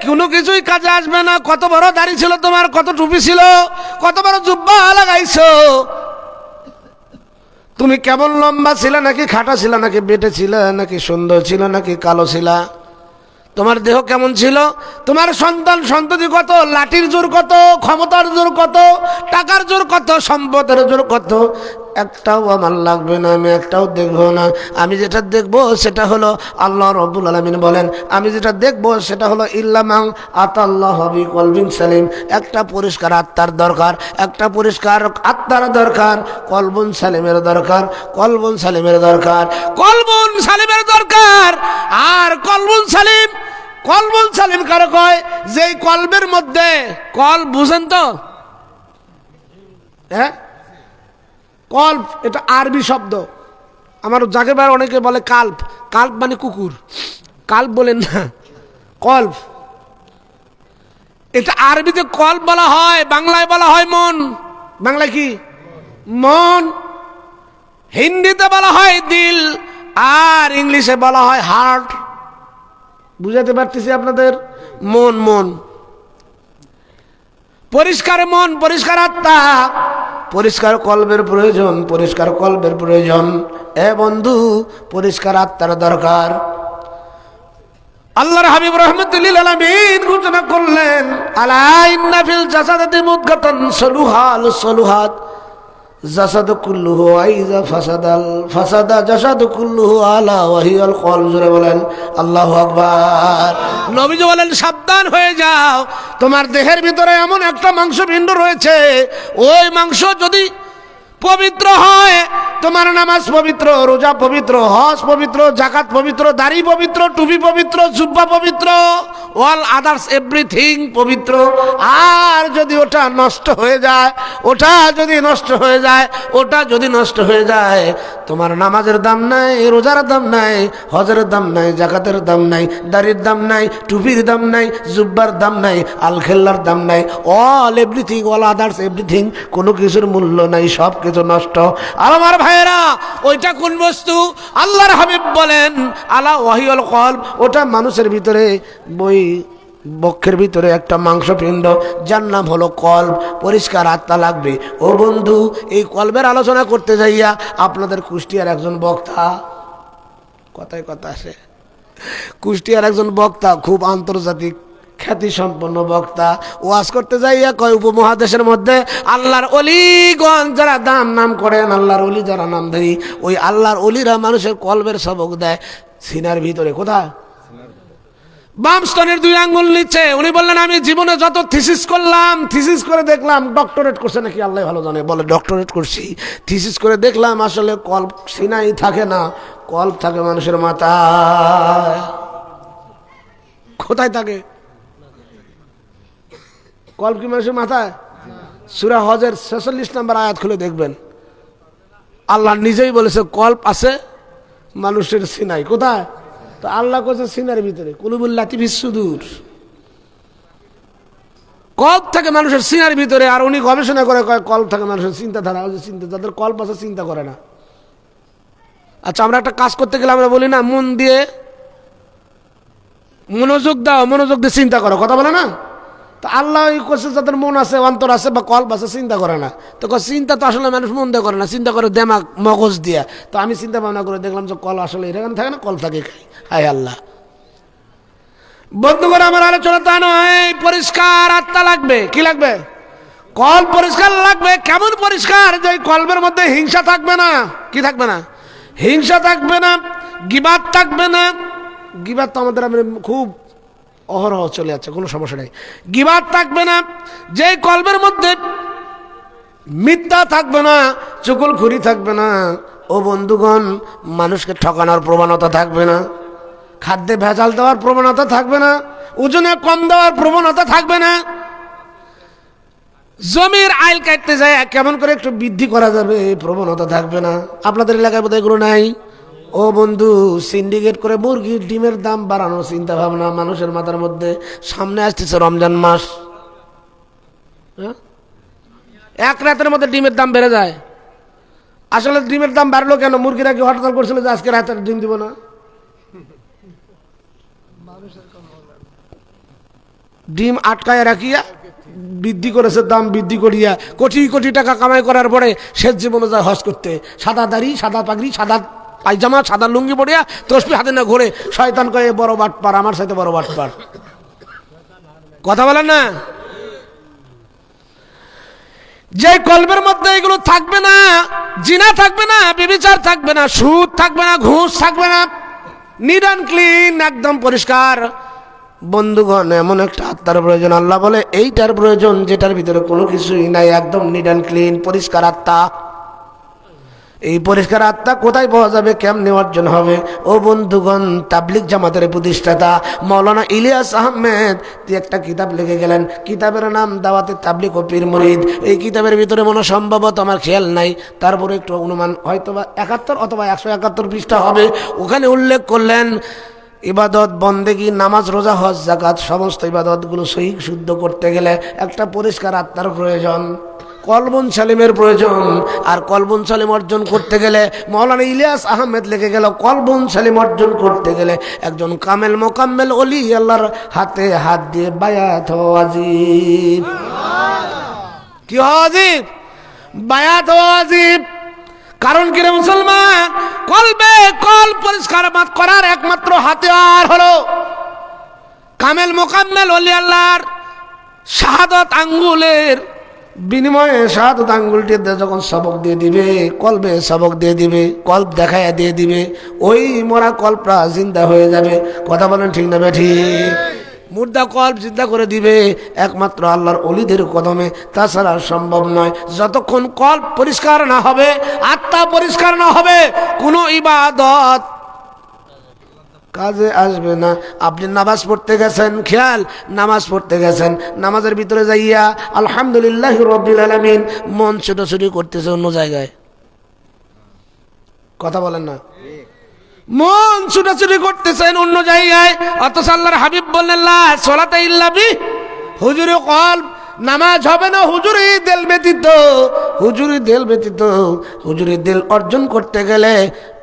Speaker 1: কোনো কিছুই কাজে আসবে না। কত বড় দাড়ি ছিল তোমার, কত টুপি ছিল, কত বড় জুব্বা লাগাইছো, তুমি কেমন লম্বা ছিলা নাকি খাটা ছিলা নাকি বেটে ছিলা নাকি সুন্দর ছিল নাকি কালো ছিলা, তোমার দেহ কেমন ছিল, তোমার সন্তান সন্ততি কত, লাঠির জোর কত, ক্ষমতার জোর কত, টাকার জোর কত, সম্পদের জোর কত, একটাও আমার লাগবে না, আমি একটাও দেখবো না। আমি যেটা দেখবো সেটা হলো, আল্লাহ রাব্বুল আলামিন বলেন আমি যেটা দেখবো সেটা হলো ইল্লা মান আতাল্লাহ বিকলবিন সালিম। একটা পরিষ্কার আত্মার দরকার, একটা পরিষ্কার আত্মার দরকার, কলবুন সালিমের দরকার, কলবুন সালিমের দরকার, কলবুন সালিমের দরকার। আর কলবুন সালিম, কলবুন সালিম কারো কয়? যেই কলবের মধ্যে, কল বুঝেন তো? হ্যাঁ, কল্প এটা আরবি শব্দ। আমার যাকে বার অনেকে বলে কাল্প, কাল্প মানে কুকুর, কাল্প বলেন না, কল্প। এটা আরবিতে কল্প বলা হয়, বাংলায় বলা হয় মন। বাংলায় কি? মন। হিন্দিতে বলা হয় দিল, আর ইংলিশে বলা হয় হার্ট। বুঝাতে পারতেছি আপনাদের? মন, মন, পরিষ্কার মন, পরিষ্কার আত্মা, পরিষ্কার কলবের প্রয়োজন, পরিষ্কার কলবের প্রয়োজন। এ বন্ধু, পরিষ্কার আত্মার দরকার। আল্লাহর হাবিব রাহমাতুল লিল আলামিন ঘোষণা করলেন আলা ইন্না ফিল জাসাদি মুদগাতান সলুহাল সলুহাত জাসাদু কুল্লুহু আইযা ফাসাদাল ফাসাদা জাসাদু কুল্লুহু আলা ওয়াহিয়াল কলব। জোরে বলেন আল্লাহু আকবার। নবীজি বলেন সাবধান হয়ে যাও, তোমার দেহের ভিতরে এমন একটা মাংসপিণ্ড রয়েছে, ওই মাংস যদি পবিত্র হয়, তোমার নামাজ পবিত্র, রোজা পবিত্র, হজ পবিত্র, জাকাত পবিত্র, দাড়ি পবিত্র, টুপি পবিত্র, জুব্বা পবিত্র, অল আদার্স এভরিথিং পবিত্র। আর যদি ওটা নষ্ট হয়ে যায়, ওটা যদি নষ্ট হয়ে যায়, ওটা যদি নষ্ট হয়ে যায়, তোমার নামাজের দাম নাই, রোজার দাম নাই, হজের দাম নাই, জাকাতের দাম নাই, দাড়ির দাম নাই, টুপির দাম নাই, জুব্বার দাম নাই, আল খেল্লার দাম নাই, all everything, all others everything, কোনো কিছুর মূল্য নাই, সব কিছু নষ্ট। আর আমার ভাইয়েরা, ওইটা কোন বস্তু? আল্লাহর হাবিব বলেন আলা ওয়াহিয়াল কলব, ওটা মানুষের ভিতরে, বই বক্ষের ভিতরে একটা মাংসপিণ্ড, যার নাম হলো কলব। পরিষ্কার আত্মা লাগবে। ও বন্ধু, এই কলবের আলোচনা করতে যাইয়া আপনাদের কুষ্টিয়ার একজন বক্তা, কথায় কথা আসে, কুষ্টিয়ার একজন বক্তা, খুব আন্তর্জাতিক খ্যাতি সম্পন্ন বক্তা, ওয়াজ করতে যাইয়া কয় উপমহাদেশের মধ্যে আল্লাহর অলিগণ যারা নাম করেন, আল্লাহর অলি যারা নাম ধরি, ওই আল্লাহর অলিরা মানুষের কলবের সবক দেয় সিনার ভিতরে। কোথায়? বাম স্তনের 2 আঙ্গুল নিচে। উনি বললেন আমি জীবনে যত থিসিস করলাম, থিসিস করে দেখলাম, ডক্টরেট করছে নাকি আল্লাহ ভালো জানে, বলে ডক্টরেট করছি, থিসিস করে দেখলাম আসলে কল্প সিনাই থাকে না, কল্প থাকে মানুষের মাথায়। কোথায় থাকে কল্প? কি মানুষের মাথায়? সূরা হজের 46 নম্বর আয়াত খুলে দেখবেন, আল্লাহ নিজেই বলেছে কল্প আছে মানুষের সিনাই। কোথায়? তো আল্লাহ কইছে সিনার ভিতরে, কুলুবুল লাতিফিস সুদূর। কল্প থাকে মানুষের সিনার ভিতরে। আর উনি গবেষণা করে কয় কল্প থাকে মানুষের চিন্তাধারা, চিন্তা, যাদের কল্প আছে চিন্তা করে না। আচ্ছা, আমরা একটা কাজ করতে গেলে আমরা বলি না মন দিয়ে মনোযোগ দাও, মনোযোগ দিয়ে চিন্তা করো, কথা বলে না? তো আল্লাহ করছে যাদের মন আছে, অন্তর আছে বা কল্প আছে, চিন্তা করে না। তো চিন্তা তো আসলে মানুষ মন দিয়ে করে না, চিন্তা করে দেমাগ মগজ দিয়া। তো আমি চিন্তা ভাবনা করে দেখলাম যে কল আসলে এরকম থাকে না, কল থাকে খাই। হায় আল্লাহ, বন্ধু করে আমার আলোচনা তা নয়। পরিষ্কার আত্মা লাগবে। কি লাগবে? কল পরিষ্কার লাগবে। কেমন পরিষ্কার? যে কলবের মধ্যে হিংসা থাকবে না। কি থাকবে না? হিংসা থাকবে না, গিবাত থাকবে না। গিবাত তো আমাদের খুব অহরহ চলে যাচ্ছে, কোনো সমস্যা নেই। গিবাত থাকবে না। যে কলবের মধ্যে মিথ্যা থাকবে না, চুগলখুরি থাকবে না। ও বন্ধুগণ, মানুষকে ঠকানোর প্রবণতা থাকবে না, খাদ্যে ভেজাল দেওয়ার প্রবণতা থাকবে না, ওজনে কম দেওয়ার প্রবণতা থাকবে না, জমির আইল কাটতে যায় কেমন করে একটু বৃদ্ধি করা যাবে এই প্রবণতা থাকবে না। আপনাদের এলাকায় বোধহয় এগুলো নাই। ও বন্ধু, সিন্ডিকেট করে মুরগির ডিমের দাম বাড়ানোর চিন্তা ভাবনা মানুষের মাথার মধ্যে। সামনে আসতেছে রমজান মাস, এক রাতের মধ্যে ডিমের দাম বেড়ে যায়। আসলে ডিমের দাম বাড়লো কেন? মুরগিরা কি হরতাল করছিল যে আজকে রাতে ডিম দিব না? ডিম আটকায় রাখিয়া বৃদ্ধি করেছে, দাম বৃদ্ধি করিয়া কোটি কোটি টাকা কামাই করার পরে শেষ জীবনে যায় হজ করতে, সাদা দাড়ি, সাদা পাগড়ি, সাদা পায়জামা, সাদা লুঙ্গি পড়িয়া তসবি হাতে না ঘোরে। শয়তান কয়ে বড় বাটপার, আমার সাথে বড় বাটপার। কথা বলেন না? যে কলবের মধ্যে এগুলো থাকবে না, জিনা থাকবে না, ব্যভিচার থাকবে না, সুদ থাকবে না, ঘুষ থাকবে না, নিট অ্যান্ড ক্লিন, একদম পরিষ্কার। বন্ধুগণ, এমন একটা আত্মার প্রয়োজন। আল্লাহ বলে এইটার প্রয়োজন যেটার ভিতরে কোনো কিছুই নাই, একদম নিট অ্যান্ড ক্লিন, পরিষ্কার আত্মা। এই পরিষ্কার আত্মা কোথায় পাওয়া যাবে, কেমনে অর্জন হবে? ও বন্ধুগণ, তাবলিগ জামাতের প্রতিষ্ঠাতা মাওলানা ইলিয়াস আহমেদ একটা কিতাব লিখে গেলেন। কিতাবের নাম দাওয়াতে তাবলিগ ও পীর মুরিদ। এই কিতাবের ভিতরে মনে সম্ভবত, আমার খেয়াল নাই, তারপরে একটু অনুমান হয়তো বা 71 অথবা 171 পৃষ্ঠা হবে। ওখানে উল্লেখ করলেন ইবাদত, বন্দেগী, নামাজ, রোজা, হজ, যাকাত, সমস্ত ইবাদতগুলো সহি শুদ্ধ করতে গেলে একটা পরিষ্কার আত্মার প্রয়োজন, কলবুন সালিমের প্রয়োজন। আর কলবুন সালিম অর্জন করতে গেলে মাওলানা ইলিয়াস আহমেদ লিখে গেল, কলবুন সালিম অর্জন করতে গেলে একজন কামেল মোকাম্মেল ওলি আল্লাহর হাতে হাত দিয়ে বায়াত হওয়া ওয়াজিব। কি হওয়া ওয়াজিব? বায়াত হওয়া ওয়াজিব। কারণ কি রে মুসলমান, কলবে কল পরিষ্কার করার একমাত্র হাতিয়ার হলো কামেল মোকাম্মেল ওলি আল্লাহর শাহাদত আঙ্গুলের বিনিময়ে, শাহাদত আঙ্গুলটি যখন সবক দিয়ে দিবে, কলবে সবক দিয়ে দিবে, কল্প দেখাইয়া দিয়ে দিবে, ওই মরা কল্পটা জিন্দা হয়ে যাবে। কথা বলেন ঠিক না ঠিক? মুর্দা কল্প জিন্দা করে দিবে একমাত্র আল্লাহর ওলিদের কদমে, তাছাড়া সম্ভব নয়। যতক্ষণ কল্প পরিষ্কার না হবে, আত্মা পরিষ্কার না হবে, কোনো ইবাদত কাজে আসবে না। আপনি নামাজ পড়তে গেছেন, খেয়াল, নামাজ পড়তে গেছেন, নামাজের ভিতরে যাইয়া আলহামদুলিল্লাহ রাব্বিল আলামিন, মন ছোটাছুটি করতেছে অন্য জায়গায়। কথা বলেন না? মন ছুটাছুটি করতেছেন অন্য জায়গায়, অথচ আল্লাহর হাবিব বললেন লা সালাতা ইল্লা বি হুজুরি কলব, নামাজ হবে না হুজুরি দিল ব্যতীত। হুজুরি দিল ব্যতীত, হুজুরি দিল অর্জন করতে গেলে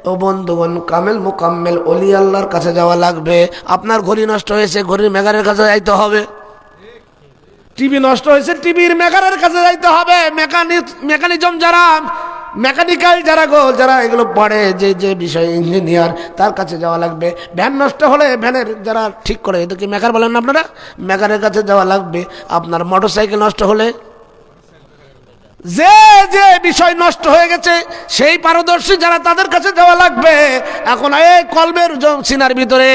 Speaker 1: ও বন্ধুগণ, কামেল মোকাম্মেল ওলি আল্লাহর কাছে যাওয়া লাগবে। আপনার ঘড়ি নষ্ট হয়েছে, ঘড়ির মেকারের কাছে যাইতে হবে। টিভি নষ্ট হয়েছে, টিভির মেকারের কাছে যাইতে হবে। মেকানিজম যারা, মেকানিক্যাল যারা এগুলো পড়ে, যে বিষয় ইঞ্জিনিয়ার, তার কাছে যাওয়া লাগবে। ভ্যান নষ্ট হলে ভ্যানের যারা ঠিক করে, এদেরকে মেকার বলেন না আপনারা, মেকারের কাছে যাওয়া লাগবে। আপনার মোটরসাইকেল নষ্ট হলে, যে বিষয় নষ্ট হয়ে গেছে সেই পারদর্শী যারা, তাদের কাছে যাওয়া লাগবে। এখন এই কলবের সিনার ভিতরে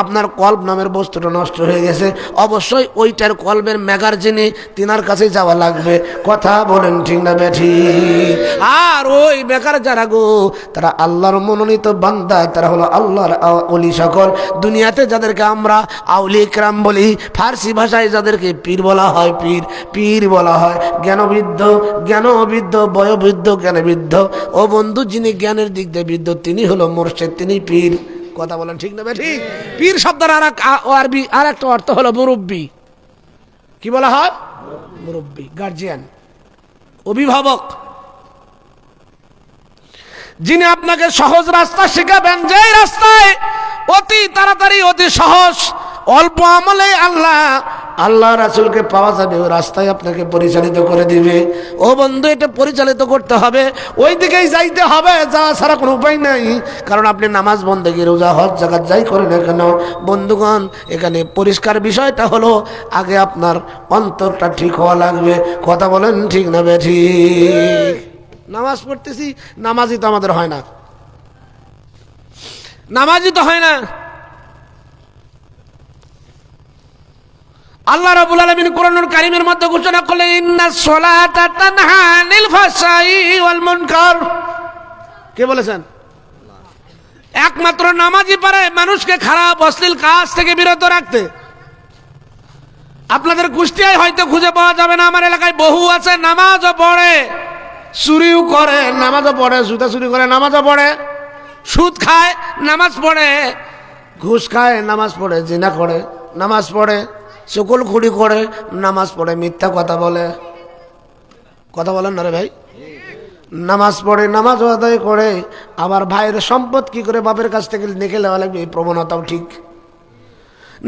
Speaker 1: আপনার কল্প নামের বস্তুটা নষ্ট হয়ে গেছে, অবশ্যই ওইটার কলবের মেগার যিনি, তিনার কাছে যাওয়া লাগবে। কথা বলেন ঠিক না বেঠি? আর ওই বেকার যারা গো, তারা আল্লাহর মনোনীত বান্দা, তারা হলো আল্লাহর ওলি সকল। দুনিয়াতে যাদেরকে আমরা আউলি ইকরাম বলি, ফার্সি ভাষায় যাদেরকে পীর বলা হয়, পীর বলা হয়। জ্ঞানবৃদ্ধ, জ্ঞানবৃদ্ধ, বয়োবৃদ্ধ, জ্ঞানবৃদ্ধ। ও বন্ধু, যিনি জ্ঞানের দিক দিয়ে বৃদ্ধ, তিনি হলো মুর্শিদ, তিনি পীর। কথা বলেন ঠিক না ঠিক? পীর শব্দের আরবি আর একটা অর্থ হলো মুরব্বী। কি বলা হয়? মুরব্বী, গার্জিয়ান, অভিভাবক। যিনি আপনাকে সহজ রাস্তা শেখাবেন, যে রাস্তায় অতি তাড়াতাড়ি, অতি সহজ, অল্প আমলে আল্লাহ রাসূলকে পাওয়া যাবে, ও রাস্তায় আপনাকে পরিচালিত করে দিবে। ও বন্ধু, এটা পরিচালিত করতে হবে, ওই দিকেই যাইতে হবে, যা ছাড়া কোনো উপায় নাই। কারণ আপনি নামাজ বন্দেগী, রোজা, হজ, যাকাত যাই করেন না কেন বন্ধুগণ, এখানে পরিষ্কার বিষয়টা হলো আগে আপনার অন্তরটা ঠিক হওয়া লাগবে। কথা বলেন ঠিক না বেঠিক? নামাজ পড়তেছি, নামাজই তো আমাদের হয় না, নামাজই তো হয় না। আল্লাহ রাব্বুল আলামিন কোরআনুল কারীমের মধ্যে ঘোষণা করলেন, ইন্নাস সালাতা তানহা আনিল ফাহশাই ওয়াল মুনকার। কে বলেছেন? একমাত্র নামাজই পারে মানুষকে খারাপ অশ্লীল কাজ থেকে বিরত রাখতে। আপনাদের কুষ্টিয়ায় হয়তো খুঁজে পাওয়া যাবে না, আমার এলাকায় বহু আছে, নামাজও পড়ে, চুরিও করে, নামাজও পড়ে, জুতা চুরি করে, নামাজও পড়ে, সুদ খায়, নামাজ পড়ে, ঘুষ খায়, নামাজ পড়ে, জিনা করে, নামাজ পড়ে, চকুলখুড়ি করে, নামাজ পড়ে, মিথ্যা কথা বলে। কথা বলেন না রে ভাই? নামাজ পড়ে, নামাজ আদায় করে, আবার ভাইয়ের সম্পদ কি করে বাপের কাছ থেকে নিকে নেওয়া লাগবে, এই প্রবণতাও ঠিক।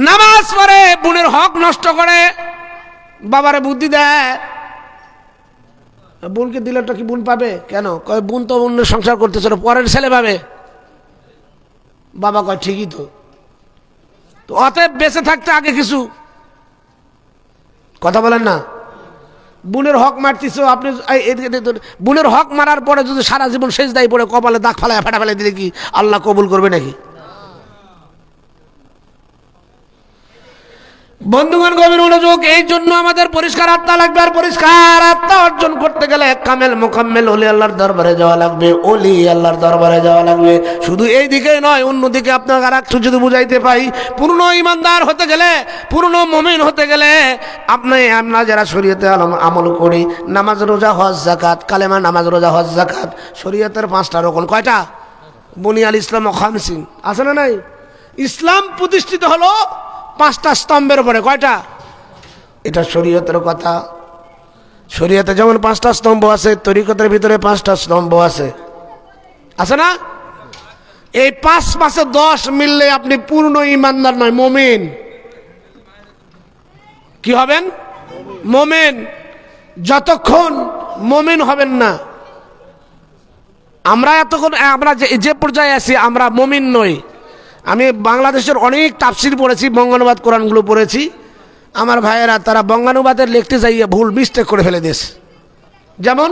Speaker 1: নামাজ পড়ে বোনের হক নষ্ট করে, বাবারে বুদ্ধি দেয়, বোনকে দিলেটা কি বোন পাবে? কেন কয়, বোন তো অন্য সংসার করতেছিল, পরের ছেলে পাবে। বাবা কয় ঠিকই তো, অতএব বেঁচে থাকতে আগে কিছু। কথা বলেন না? বোনের হক মারতিস আপনি, বোনের হক মারার পরে যদি সারা জীবন সেজদায় পড়ে কপালে দাগ ফালায় ফাটা ফেলে দিলে কি আল্লাহ কবুল করবে নাকি? বন্ধুগণ গভীর মনোযোগ, এই জন্য আমাদের পরিষ্কার আত্মা লাগবে। আর পরিষ্কার আত্মা অর্জন করতে গেলে কামেল মোকাম্মেল ওলি আল্লাহর দরবারে যাওয়া লাগবে, ওলি আল্লাহর দরবারে যাওয়া লাগবে। শুধু এই দিকে নয়, অন্যদিকে আপনাকে আর একটু যদি বুঝাইতে পাই, পূর্ণ ইমানদার হতে গেলে, পূর্ণ মুমিন হতে গেলে আমরা যারা শরীয়তে আমল করি, নামাজ, রোজা, হজ, যাকাত, কালেমা, নামাজ, রোজা, হজ, যাকাত, শরীয়তের 5টা রকম। কয়টা? বুনিয়াল ইসলাম ও খামসিন, আছে না নাই? ইসলাম প্রতিষ্ঠিত হলো 5টা স্তম্ভের উপরে। কয়টা? এটা শরীয়তের কথা। শরীয়তে যেমন 5টা স্তম্ভ আছে, তরিকতের ভিতরে 5টা স্তম্ভ আছে, আছে না? এই 5 5 10 মিললে আপনি পূর্ণ ইমানদার নয়, মুমিন। কি হবেন? মুমিন। যতক্ষণ মুমিন হবেন না, আমরা এতক্ষণ আমরা যে পর্যায়ে আছি, আমরা মুমিন নই। আমি বাংলাদেশের অনেক তাফসির পড়েছি, বঙ্গানুবাদ কোরআনগুলো পড়েছি। আমার ভাইয়েরা তারা বঙ্গানুবাদের লিখতে যাইয়ে ভুল মিস্টেক করে ফেলে দিয়েছে। যেমন,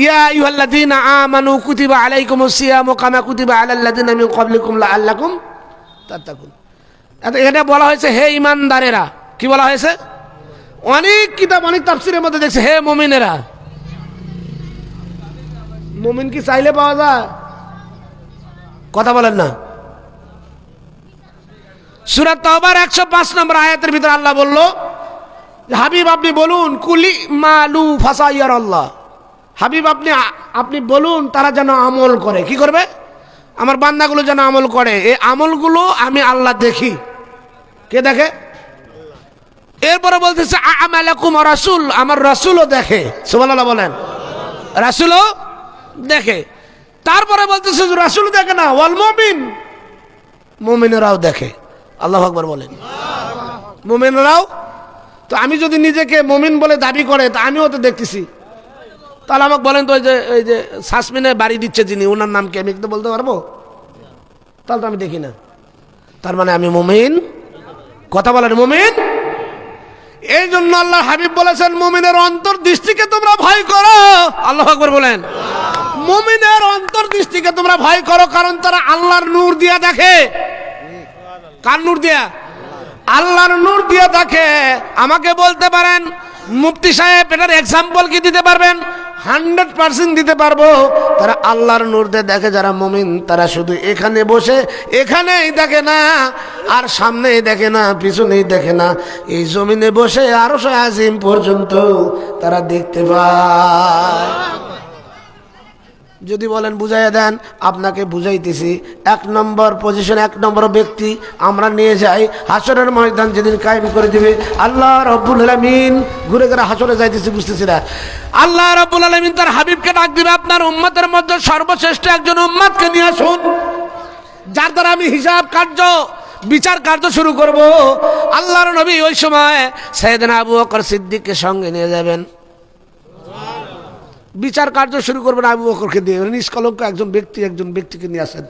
Speaker 1: ইয়া আইয়ুহাল্লাযীনা আমানু কুতিবা আলাইকুমুস সিয়ামু কামা কুতিবা আলাল্লাযীনা মিন ক্বাবলিকুম লাআল্লাকুম তাত্তাকুন। এখানে বলা হয়েছে হে ঈমানদারেরা। কি বলা হয়েছে? অনেক কিতাব, অনেক তাফসিরের মধ্যে দেখছে হে মুমিনেরা। মুমিন কি চাইলে পাওয়া যায়? কথা বলেন না? সূরা তাওবার 105 নম্বর আয়াতের ভিতরে আল্লাহ বলল, হাবিব আপনি বলুন, কুলি মালু ফাসাইয়ার আল্লাহ, হাবিব আপনি বলুন তারা যেন আমল করে। কি করবে? আমার বান্দাগুলো যেন আমল করে। এই আমলগুলো আমি আল্লাহ দেখি। কে দেখে? এরপরে বলতেছে আমালাকুম রাসূল, আমার রাসূলও দেখে। সুবহানাল্লাহ বলেন। রাসূলও দেখে। তারপরে বলতেছে রাসূল দেখে না, ওয়াল মুমিন, মুমিনেরাও দেখে। আল্লাহু আকবার বলেন। মুমিনরাও তো, আমি যদি নিজেকে মুমিন বলে দাবি করে, তা আমিও তো দেখতেছি। তাহলে আমাকে বলেন তো, এই যে শাসমিনে বাড়ি দিচ্ছে যিনি, ওনার নাম কি আমি একটু বলতে পারবো? তাহলে তো আমি দেখি না। তার মানে আমি মুমিন? কথা বলেন, মুমিন। এই জন্য আল্লাহ হাবিব বলেছেন, মুমিনের অন্তর্দৃষ্টিকে তোমরা ভয় করো। আল্লাহু আকবার বলেন। মুমিনের অন্তর্দৃষ্টিকে তোমরা ভয় করো, কারণ তারা আল্লাহর নূর দিয়া দেখে। কার নূর দিয়া? আল্লাহর নূর দিয়া দেখে। আমাকে বলতে পারেন মুফতি সাহেব এটার এক্সাম্পল কি দিতে পারবেন? 100% দিতে পারবো। তারা আল্লাহর নূর দিয়ে দেখে। যারা মুমিন তারা শুধু এখানে বসে এখানেই দেখে না, আর সামনেই দেখে না, পিছনেই দেখে না, এই জমিনে বসে আরশ আজিম পর্যন্ত তারা দেখতে পায়। যদি বলেন বুঝাইয়া দেন, আপনাকে বুঝাইতেছি। 1 নম্বর পজিশন, 1 নম্বর ব্যক্তি আমরা নিয়ে যাই হাসরের ময়দান যেদিন কায়েম করে দিবে আল্লাহ রাব্বুল আলামিন। ঘুরে ঘুরে হাসরে যাইতেছি, বুঝতেছি না। আল্লাহ রাব্বুল আলামিন তার হাবিবকে ডাক দিবে, আপনার উম্মতের মধ্যে সর্বশ্রেষ্ঠ একজন উম্মতকে নিয়ে আসুন, যার দ্বারা আমি হিসাব কার্য বিচার কার্য শুরু করব। আল্লাহর নবী ওই সময় সাইয়েদনা আবু বকর সিদ্দিককে সঙ্গে নিয়ে যাবেন, বিচার কার্য শুরু করবেন আবু বকরকে দিয়ে। নিষ্কলঙ্ক একজন ব্যক্তিকে নিয়ে আসেন।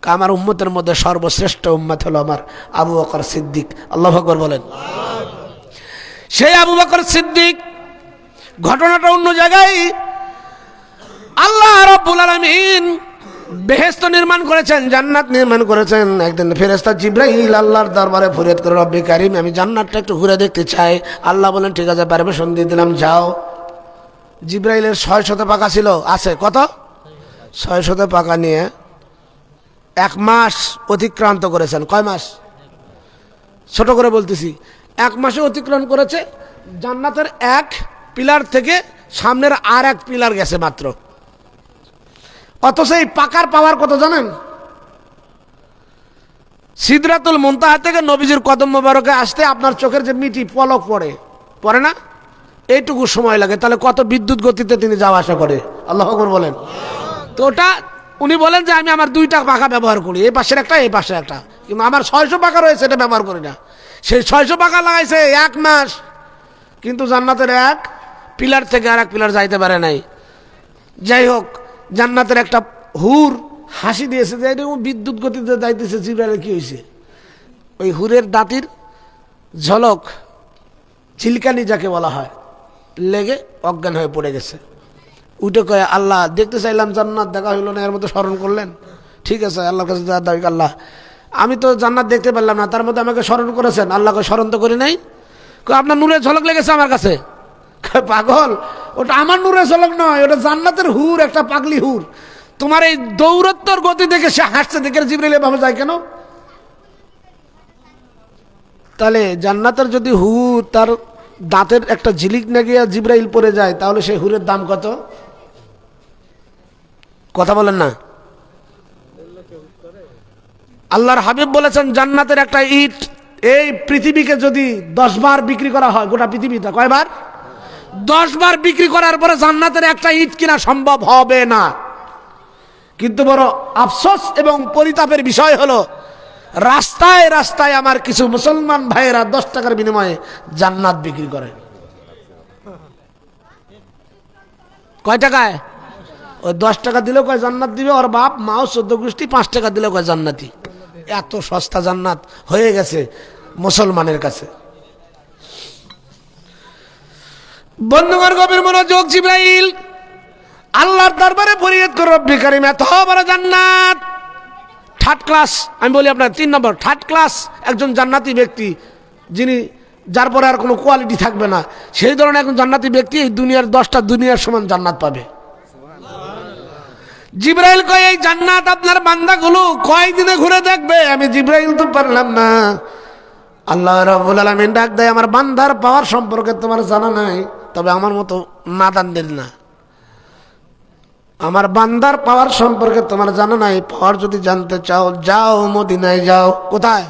Speaker 1: আমার উম্মতের মধ্যে সর্বশ্রেষ্ঠ উম্মত হলো আমার আবু বকর সিদ্দিক। আল্লাহু আকবার বলেন। সেই আবু বকর সিদ্দিক, ঘটনাটা অন্য জায়গায়। আল্লাহ রাব্বুল আলামিন বেহেশত নির্মাণ করেছেন, জান্নাত নির্মাণ করেছেন। একদিন ফেরেশতা জিবরাইল আল্লাহর দরবারে ফরিয়াদ করে, রব্বি কারীম আমি জান্নাতটা একটু ঘুরে দেখতে চাই। আল্লাহ বলেন ঠিক আছে, পারমিশন দিয়ে দিলাম, যাও। জিবরাইলের 600 পাকা ছিল, আছে কত? 600 পাকা নিয়ে 1 মাস অতিক্রান্ত করেছেন। কয় মাস? ছোট করে বলতেছি, 1 মাসে অতিক্রমণ করেছে। জান্নাতের এক পিলার থেকে সামনের আর এক পিলার গেছে মাত্র। অথচ এই পাকার পাওয়ার কত জানেন? সিদরাতুল মুনতাহা থেকে নবীজির কদম মোবারকে আসতে আপনার চোখের যে মিটি পলক পড়ে না, এইটুকু সময় লাগে। তাহলে কত বিদ্যুৎ গতিতে তিনি যাওয়া আসা করে। আল্লাহু আকবার বলেন। তো ওটা উনি বলেন যে আমি আমার 2টা পাখা ব্যবহার করি, এই পাশের একটা এই পাশে একটা, কিন্তু আমার 600 পাখা রয়েছে, এটা ব্যবহার করি না। সেই 600 পাখা লাগাইছে 1 মাস, কিন্তু জান্নাতের এক পিলার থেকে আর এক পিলার যাইতে পারে নাই। যাই হোক, জান্নাতের একটা হুর হাসি দিয়েছে যে এরকম বিদ্যুৎ গতিতে যাইতেছে। জিবরাইলের কি হয়েছে? ওই হুরের দাঁতির ঝলক, চিলকানি যাকে বলা হয়, লেগে অজ্ঞান হয়ে পড়ে গেছে। উঠে কয়ে, আল্লাহ দেখতে চাইলাম জান্নাত, দেখা হইল না, এর মধ্যে স্মরণ করলেন। ঠিক আছে, আল্লাহর কাছে দাবি, আল্লাহ আমি তো জান্নাত দেখতে পারলাম না, তার মধ্যে আমাকে স্মরণ করেছেন। আল্লাহকে স্মরণ তো করি নাই। আপনার নূরের ঝলক লেগেছে আমার কাছে। পাগল, ওটা আমার নূরের ঝলক নয়, ওটা জান্নাতের হুর, একটা পাগলি হুর। তোমার এই দৌরত্বর গতি দেখে সে হাসছে, দেখে জিবরাইল এভাবে যায় কেন? তাহলে জান্নাতের যদি হুর তার দাঁতের একটা ঝিলিক না গিয়ে জিবরাইল পড়ে যায়, তাহলে সেই হুরের দাম কত? কথা বলেন না। আল্লাহর হাবিব বলেছেন, জান্নাতের একটা ইট এই পৃথিবীকে যদি 10 বার বিক্রি করা হয়, গোটা পৃথিবীটা কয়বার? 10 বার বিক্রি করার পরে জান্নাতের একটা ইট কিনা সম্ভব হবে না। কিন্তু বড় আফসোস এবং পরিতাপের বিষয় হলো, রাস্তায় রাস্তায় আমার কিছু মুসলমান ভাইয়েরা 10 টাকার বিনিময়ে জান্নাত বিক্রি করে। কয় টাকায়? ওই 10 টাকা দিলেও কয় জান্নাত দিবে, ওর বাপ মাও 14 গোষ্ঠী 5 টাকা দিলেও কয় জান্নাতি। এত সস্তা জান্নাত হয়ে গেছে মুসলমানের কাছে। বন্ধুগণ গভীর মনোযোগ। জিবরাইল আল্লাহর দরবারে ফরিয়াদ করে, রব্বি কারীম এত বড় জান্নাত, 3rd ক্লাস, আমি বলি আপনার 3 নম্বর 3rd ক্লাস একজন জান্নাতি ব্যক্তি, যার পরে আর কোনো কোয়ালিটি থাকবে না, সেই ধরনের একজন জান্নাতি ব্যক্তি এই দুনিয়ার 10টা দুনিয়ার সমান জান্নাত পাবে। জিবরাইল কয়, এই জান্নাত আপনার বান্দাগুলো কয়দিনে ঘুরে দেখবে? আমি জিবরাইল তো পারলাম না। আল্লাহ রাব্বুল আলামিন ডাক দেয়, আমার বান্দার পাওয়ার সম্পর্কে তোমার জানা নাই, তবে আমার মতো নাদানদের না। আমার বান্দার পাওয়ার সম্পর্কে তোমার জানা নাই। পাওয়ার যদি জানতে চাও, যাও মদিনায় যাও। কোথায়?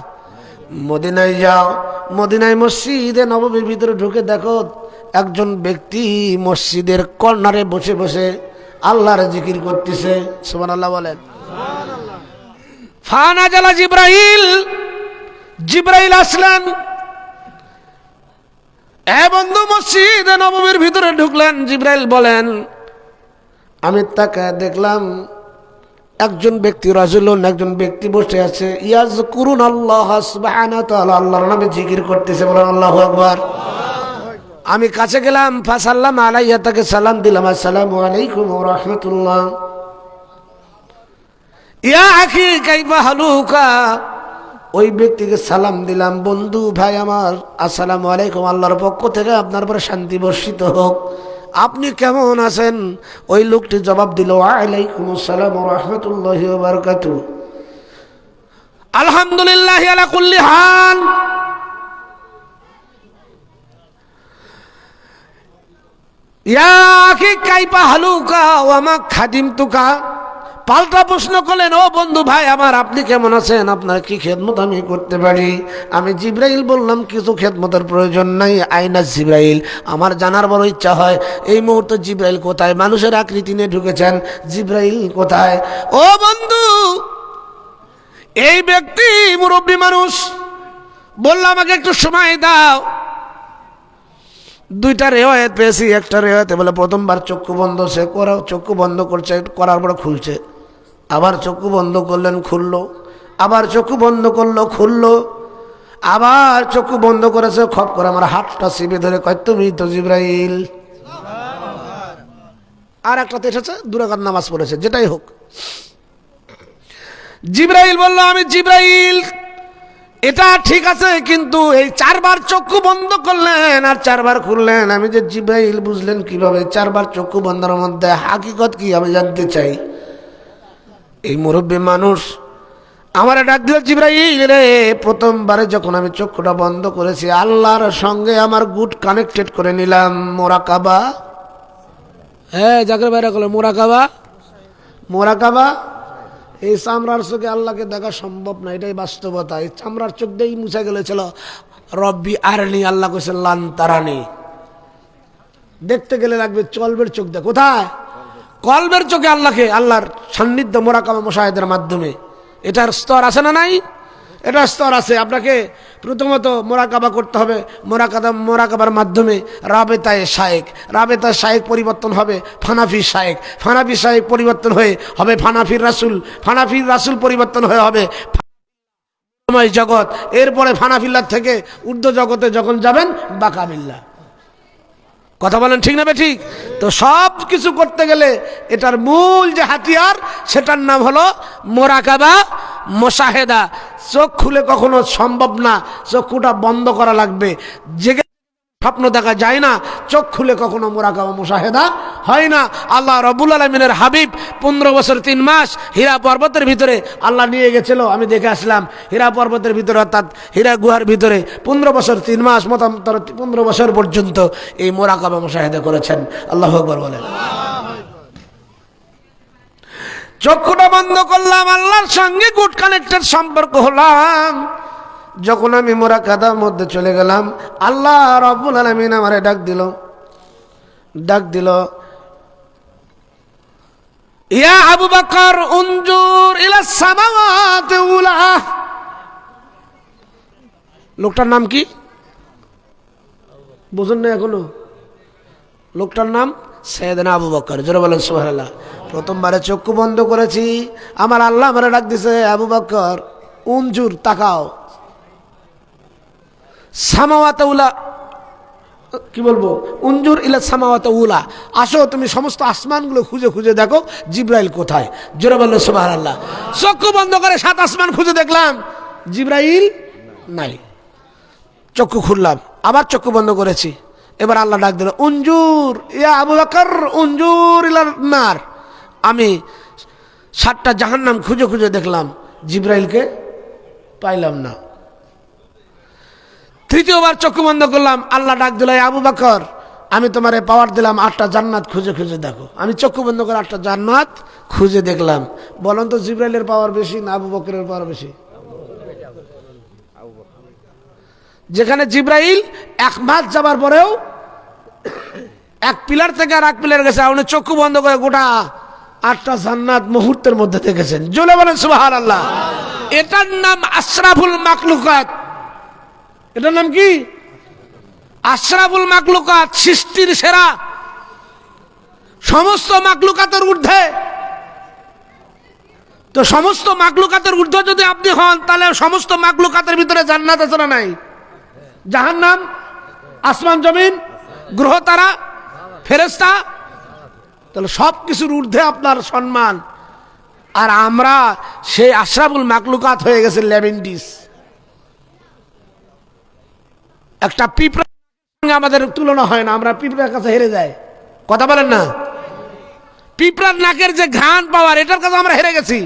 Speaker 1: মদিনায় যাও। মদিনায় মসজিদে নববীর ভিতরে ঢুকে দেখো, একজন ব্যক্তি মসজিদের কর্নারে বসে বসে আল্লাহর জিকির করতেছে। সুবহানাল্লাহ বলেন। ফানাজালা জিবরাইল আসলেন। এ বন্ধু, মসজিদে নববীর ভিতরে ঢুকলেন। জিবরাইল বলেন, আমি তাকায় দেখলাম একজন ব্যক্তি, রাজুলুন, একজন ব্যক্তি বসে আছে, ইয়াজকুরুন আল্লাহ সুবহানাহু ওয়া তাআলা, আল্লাহর নামে জিকির করতেছে। বলেন আল্লাহু আকবার। আমি কাছে গেলাম, ফাসাল্লাম আলাইহি, তাকে সালাম দিলাম, আসসালামু আলাইকুম ওয়া রাহমাতুল্লাহ। ইয়া আখি কাইফা হালুকা, ওই ব্যক্তিকে সালাম দিলাম, বন্ধু ভাই আমার, আসসালামু আলাইকুম, আল্লাহর পক্ষ থেকে আপনার উপরে শান্তি বর্ষিত হোক, আপনি কেমন আছেন? ওই লোকটি জবাব দিল, ওয়ালাইকুম আসসালাম ওয়া রাহমাতুল্লাহি ওয়া বারাকাতুহু, আলহামদুলিল্লাহ আলা কুল্লি হাল। ইয়া আখি কাইফা হালুকা ওয়া মা খাদিমতুকা, পাল্টা প্রশ্ন করলেন, ও বন্ধু ভাই আমার, আপনি কেমন আছেন? আপনার কি খেদমত আমি করতে পারি? আমি জিবরাইল বললাম, কিছু খেদমতের প্রয়োজন নাই। আইনা জিবরাইল, আমার জানার বড় ইচ্ছা হয় এই মুহূর্তে জিবরাইল কোথায়? মানুষের আকৃতি নিয়ে ঢুকেছেন, জিবরাইল কোথায়? ও বন্ধু, এই ব্যক্তি মুরব্বী মানুষ বলল, আমাকে একটু সময় দাও। দুইটা রেওয়ায়েত পেয়েছি। একটা রেওয়ায়েতে বলে প্রথমবার চক্ষু বন্ধ, সে চক্ষু বন্ধ করছে, করার পরে খুলছে, আবার চক্ষু বন্ধ করলেন, খুললো, আবার চক্ষু বন্ধ করলো, খুললো, আবার চক্ষু বন্ধ করেছে, খপ করে আমার হাতটা চিপে ধরে কয়, তুমি তো জিবরাইল। আর একটা এসেছে 2 রাকাত নামাজ পড়েছে, যেটাই হোক। জিবরাইল বলল, আমি জিবরাইল। এটা ঠিক আছে, কিন্তু এই 4 বার চক্ষু বন্ধ করলেন আর 4 বার খুললেন, আমি যে জিবরাইল বুঝলেন কিভাবে? 4 বার চক্ষু বন্ধের মধ্যে হাকিকত কি আমি জানতে চাই। এই মুরব্বী মানুষ আমার ডাক দিল, জিবরাইল রে, প্রথমবারে যখন আমি চক্ষুটা বন্ধ করেছি, আল্লাহর সঙ্গে আমার গুড কানেক্টেড করে নিলাম। মোরাকাবা, হ্যাঁ, জাকের বাইরে বলে মোরাকাবা। মোরাকাবা, এই চামড়ার চোখে আল্লাহকে দেখা সম্ভব না, এটাই বাস্তবতা। এই চামড়ার চোখ দিয়েই মুছে গেলেছিল, রব্বি আরনি, আল্লাহ কইছে লান তারানি। দেখতে গেলে লাগবে কলবের চোখ দিয়ে। কোথায়? কলবের চোখে আল্লাহকে, আল্লাহর সান্নিধ্য মোরাকাবা মুশাহাদার মাধ্যমে। এটার স্তর আছে না নাই? এটার স্তর আছে। আপনাকে প্রথমত মোরাকাবা করতে হবে, মোরাকাবার মাধ্যমে রাবেতায়ে শায়েক, রাবেতায়ে শায়েক পরিবর্তন হবে ফানাফি শায়েক, ফানাফি শায়েক পরিবর্তন হয়ে হবে ফানাফির রাসূল, ফানাফির রাসূল পরিবর্তন হয়ে হবে জগৎ। এরপরে ফানাফিল্লাহ থেকে ঊর্ধ্ব জগতে যখন যাবেন বাকাবিল্লাহ। কথা বলেন ঠিক না ঠিক? তো সব কিছু করতে গেলে এটার মূল যে হাতিয়ার, সেটার নাম হলো মোরাকাবা মুশাহেদা। চোখ খুলে কখনো সম্ভব না, চক্ষুটা বন্ধ করা লাগবে। জেগে স্বপ্ন দেখা যায় না, চোখ খুলে কখনো মোরাকাবা মুশাহেদা হয় না। আল্লাহ রব্বুল আলামিনের হাবিব 15 বছর 3 মাস হীরা পর্বতের ভিতরে আল্লাহ নিয়ে গেছিল, আমি দেখে আসলাম। হীরা পর্বতের ভিতরে, অর্থাৎ হীরা গুহার ভিতরে 15 বছর 3 মাস, মতান্তর 15 বছর পর্যন্ত এই মোরাকাবা মুশাহেদা করেছেন। আল্লাহু আকবার বলেন। চক্ষুটা বন্ধ করলাম, আল্লাহর সঙ্গে গুড কানেক্টেড সম্পর্ক হলাম। যখন আমি মোরাকাবার মধ্যে চলে গেলাম, আল্লাহ রাব্বুল আলামিন আমারে ডাক দিল, ইয়া আবু বকর উনজুর ইলা সামাওয়াতি উলা। লোকটার নাম কি বুঝুন না এখনো? লোকটার নাম সাইয়েদনা আবু বকর। জোরে বলেন সুবহানাল্লাহ। প্রথমবারে চক্ষু বন্ধ করেছি, আমার আল্লাহ আমারে ডাক দিছে, আবু বকর উনজুর, তাকাও। সামাওয়াত উলা, কি বলবো, উনজুর ইলা সামাওয়াত উলা, আসো তুমি সমস্ত আসমানগুলো খুঁজে খুঁজে দেখো জিবরাইল কোথায়। জোরে বললো সুবহানাল্লাহ। চক্ষু বন্ধ করে 7 আসমান খুঁজে দেখলাম, জিবরাইল নাই। চক্ষু খুললাম, আবার চক্ষু বন্ধ করেছি। এবার আল্লাহ ডাক দিল, উনজুর ইয়া আবু বকর উনজুর ইলার নার। আমি 7টা জাহান্নাম খুঁজে খুঁজে দেখলাম, জিবরাইলকে পাইলাম না। তৃতীয়বার চক্ষু বন্ধ করলাম, আল্লাহ ডাক দিল, আবু বকর আমি তোমারে পাওয়ার দিলাম, 8টা জান্নাত খুঁজে খুঁজে দেখো। আমি চক্ষু বন্ধ করে 8টা জান্নাত খুঁজে দেখলাম। বলুন তো জিবরাইলের পাওয়ার বেশি না আবু বকরের পাওয়ার বেশি? যেখানে জিবরাইল 1 মাস যাবার পরেও এক পিলার থেকে আর এক পিলার গেছে, উনি চক্ষু বন্ধ করে গোটা 8টা জান্নাত মুহূর্তের মধ্যে দেখেছেন। জোরে বলেন সুবহানাল্লাহ। এটার নাম আশরাফুল মাখলুকাত। এটার নাম কি? আশরাফুল মাখলুকাত, সৃষ্টির সেরা, সমস্ত মাখলুকাতের ঊর্ধ্বে। তো সমস্ত মাখলুকাতের ঊর্ধ্বে যদি আপনি হন, তাহলে সমস্ত মাখলুকাতের ভিতরে জান্নাত আছে না নাই? জাহান্নাম, আসমান জমিন, গ্রহ তারা, ফেরেশতা, তাহলে সব কিছুর ঊর্ধ্বে আপনার সম্মান। আর আমরা সেই আশরাফুল মাখলুকাত হয়ে গেছে ল্যাভেন্ডিস। একটা পিঁপড়ার সঙ্গে আমাদের তুলনা হয় না, আমরা পিঁপড়ার কাছে হেরে যাই। কথা বলেন না? পিঁপড়ার নাকের যে ঘ্রাণ পাওয়ার, এটার কাছে আমরা হেরে গেছি।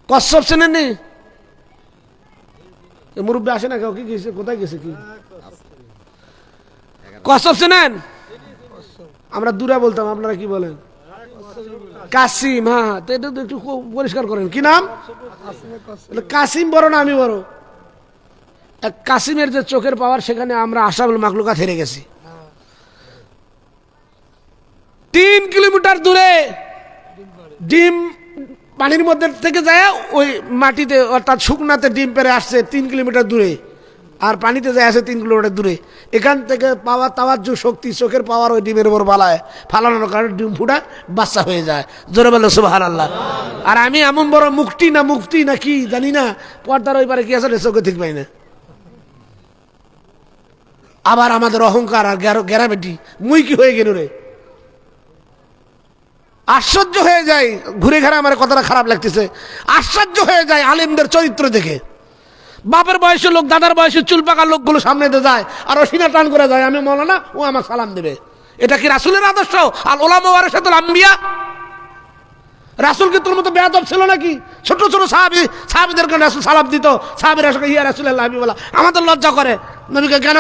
Speaker 1: কচ্ছপ চেনেননি? মুরব্বী আসে না কেউ? কি গেছে, কোথায় গেছে? কি কচ্ছপ চেনেন? আমরা দূরে বলতাম, আপনারা কি বলেন? কাসিম। হ্যাঁ, তো এটা একটু পরিষ্কার করেন, কি নাম? কাসিম বড় না আমি বড়? কাসিমের যে চোখের পাওয়ার, সেখানে আমরা আশরাফুল মাখলুকাত হেরে গেছি। 3 কিলোমিটার দূরে ডিম পানির মধ্যে থেকে যায় ওই মাটিতে অর্থাৎ শুকনাতে ডিম পেরে আসছে 3 কিলোমিটার দূরে, আর পানিতে যায় আসে 3 কিলোমিটার দূরে। এখান থেকে পাওয়ার তাওয়াজ্জুহ শক্তি, চোখের পাওয়ার ওই ডিমের উপর বালায় ফালানোর কারণে ডিম ফুটা বাচ্চা হয়ে যায়। জোরে বলো সুবহানাল্লাহ। আর আমি এমন বড় মুক্তি না কি জানি না, পর্দার ওই পারে কি আছে চোখে ঠিক পাই না। আবার আমাদের অহংকার আর গ্যারাবেটি মুই কি হয়ে গেল রে, আশ্চর্য হয়ে যায়। ঘুরে ঘেরা আমার কথাটা খারাপ লাগতেছে, আশ্চর্য হয়ে যায় আলেমদের চরিত্র দেখে। বাপের বয়সের লোক, দাদার বয়সের চুল পাকা লোকগুলো সামনে দিয়ে যায় আর ও সিনা টান করে যায়, আমি মৌলানা, ও আমার সালাম দেবে। এটা কি রাসূলের আদর্শ? আল উলামা ওয়ারাসাতুল আম্বিয়া। রাসূল কি তোর মতো বেয়াদব ছিল নাকি? ছোট ছোট সাহাবীদেরকে রাসূল সালাম দিত, সাহাবীরা এসে ইয়া রাসূলুল্লাহ বলা, আমাদের লজ্জা করে। নবীকে কেন?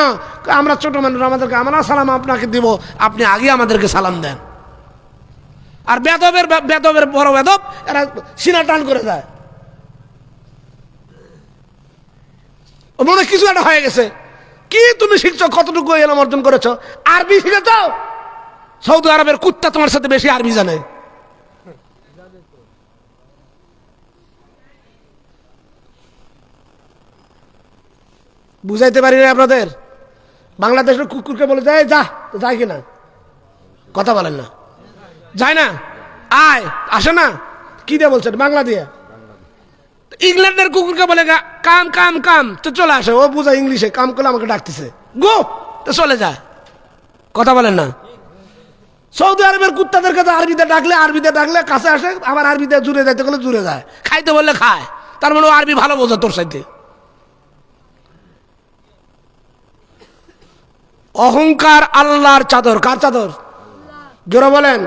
Speaker 1: আমরা ছোট মানুষ, আমাদেরকে আমরা সালাম আপনাকে দিব, আপনি আগে আমাদেরকে সালাম দেন। আর বেদবের বড় বেদব এরা সিনা টান করে যায়, মনে কিছু একটা হয়ে গেছে। কি তুমি শিখছো? কতটুকু এলম অর্জন করেছো? আরবি শিখেছ? সৌদি আরবের কুত্তা তোমার সাথে বেশি আরবি জানে। বুঝাইতে পারি না আপনাদের। বাংলাদেশের কুকুরকে বলে যায় যা, যায় কিনা? কথা বলেন না, যায় না, আয়, আসে না। কি দিয়ে বলছেন? বাংলা দিয়ে। ইংল্যান্ডের কুকুরকে বলে কাম কাম কাম, তো চলে আসে, ও বুঝা ইংলিশে, কাম করলে আমাকে ডাকতেছে গো, তো চলে যায়। কথা বলেন না। সৌদি আরবের কুত্তাদের কাছে আরবিতে ডাকলে কাছে আসে, আবার আরবিতে জুড়ে যাইতে গেলে জুড়ে যায়, খাইতে বললে খায়। তার মানে ও আরবি ভালো বোঝে তোর সাথে। অহংকার আল্লাহর চাদর। কার চাদর? জোরে বলেন।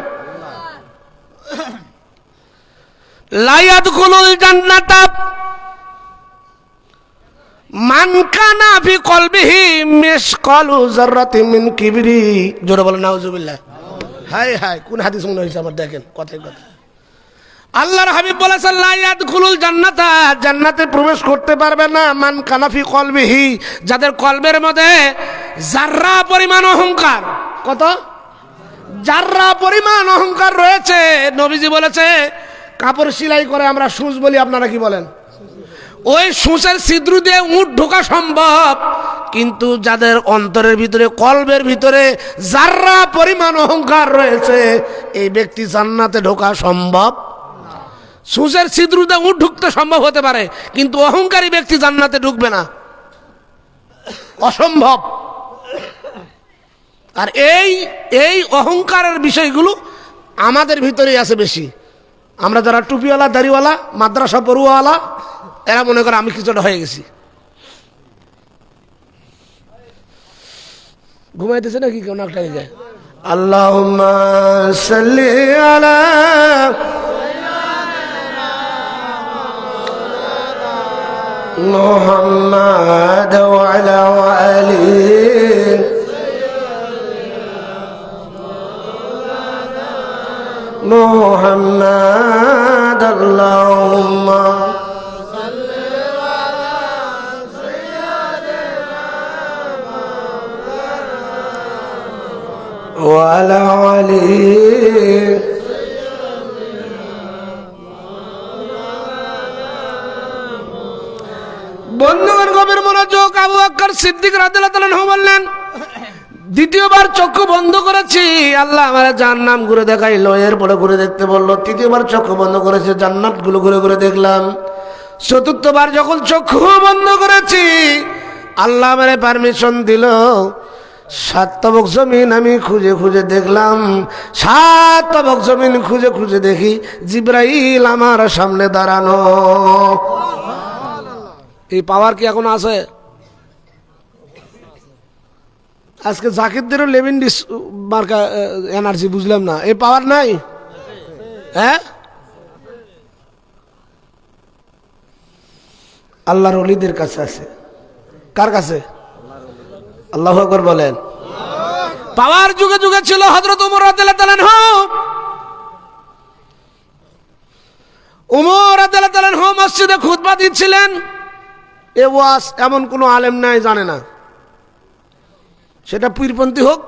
Speaker 1: লা ইয়াদখুলুল জান্নাতা মান কানা ফি কলবিহি মিসকালু যাররাতিন মিন কিবরি। জোরে বলেন নাউজুবিল্লাহ। হায় হায়, কোন হাদিস মনে হইছে আমার? দেখেন কথাই কথা। আল্লাহর হাবিব বলেছেন লা ইয়াদখুলুল জান্নাতা, জান্নাতে প্রবেশ করতে পারবে না মান কানা ফি কলবিহি, যাদের কলবের মধ্যে যাররা পরিমাণ অহংকার, কত? যাররা পরিমাণ অহংকার রয়েছে। নবীজি বলেছে কাপড় সেলাই করে আমরা সূচ বলি, আপনারা কি বলেন? ওই সূচের ছিদ্র দিয়ে উট ঢোকা সম্ভব, কিন্তু যাদের অন্তরের ভিতরে, কলবের ভিতরে যাররা পরিমাণ অহংকার রয়েছে, এই ব্যক্তি জান্নাতে ঢোকা সম্ভব। সূচের ছিদ্র দিয়ে উট ঢুকতে সম্ভব হতে পারে, কিন্তু অহংকারী ব্যক্তি জান্নাতে ঢুকবে না, অসম্ভব। আর এই অহংকারের বিষয়গুলো আমাদের ভিতরেই আছে বেশি। আমরা যারা টুপিওয়ালা, দাড়িওয়ালা, মাদ্রাসা পড়ুয়াওয়ালা, এরা মনে করে আমি কিছুটা হয়ে গেছি। ঘুমাইতেছে নাকি কেউ? নাকটা যায়। আল্লাহুম্মা সাল্লি আলা মুহাম্মাদ ওয়া আলা আলিহি মুহাম্মাদ। আল্লাহুম্মা সাল্লি আলা সাইয়্যিদিনা মুহাম্মাদ ওয়া আলা আলিহি। বন্ধুগণ গভীর মনোযোগ। আবু বকর সিদ্দিক রাদিয়াল্লাহু তাআলা আনহু বললেন, দ্বিতীয়বার চক্ষু বন্ধ করেছি, আল্লাহ আমার জান্নাত ঘুরে দেখাইলো, এরপরে ঘুরে দেখতে বললো। তৃতীয়বার চক্ষু বন্ধ করেছে, জান্নাত গুলো ঘুরে ঘুরে দেখলাম। চতুর্থবার যখন চক্ষু বন্ধ করেছি, আল্লাহ আমারে পারমিশন দিল, 7 তবক জমিন আমি খুঁজে খুঁজে দেখলাম। 7 তবক জমিন খুঁজে খুঁজে দেখি জিবরাইল আমার সামনে দাঁড়ানো। এই পাওয়ার কি এখন আছে? আজকে জাকিরদেরও লেভেন্ডিস মার্কা এনার্জি, বুঝলাম না, এই পাওয়ার নাই। হ্যাঁ, আল্লাহর ওলিদের কাছে আছে। কার কাছে? আল্লাহু আকবার বলেন। পাওয়ার যুগে যুগে ছিল হযরত ওমর রাদিয়াল্লাহু তাআলা আনহু। ওমর রাদিয়াল্লাহু তাআলা আনহু মসজিদে খুতবা দিচ্ছিলেন। এ ওয়াজ এমন কোনো আলেম নাই জানে না, সেটা পীরপন্থী হোক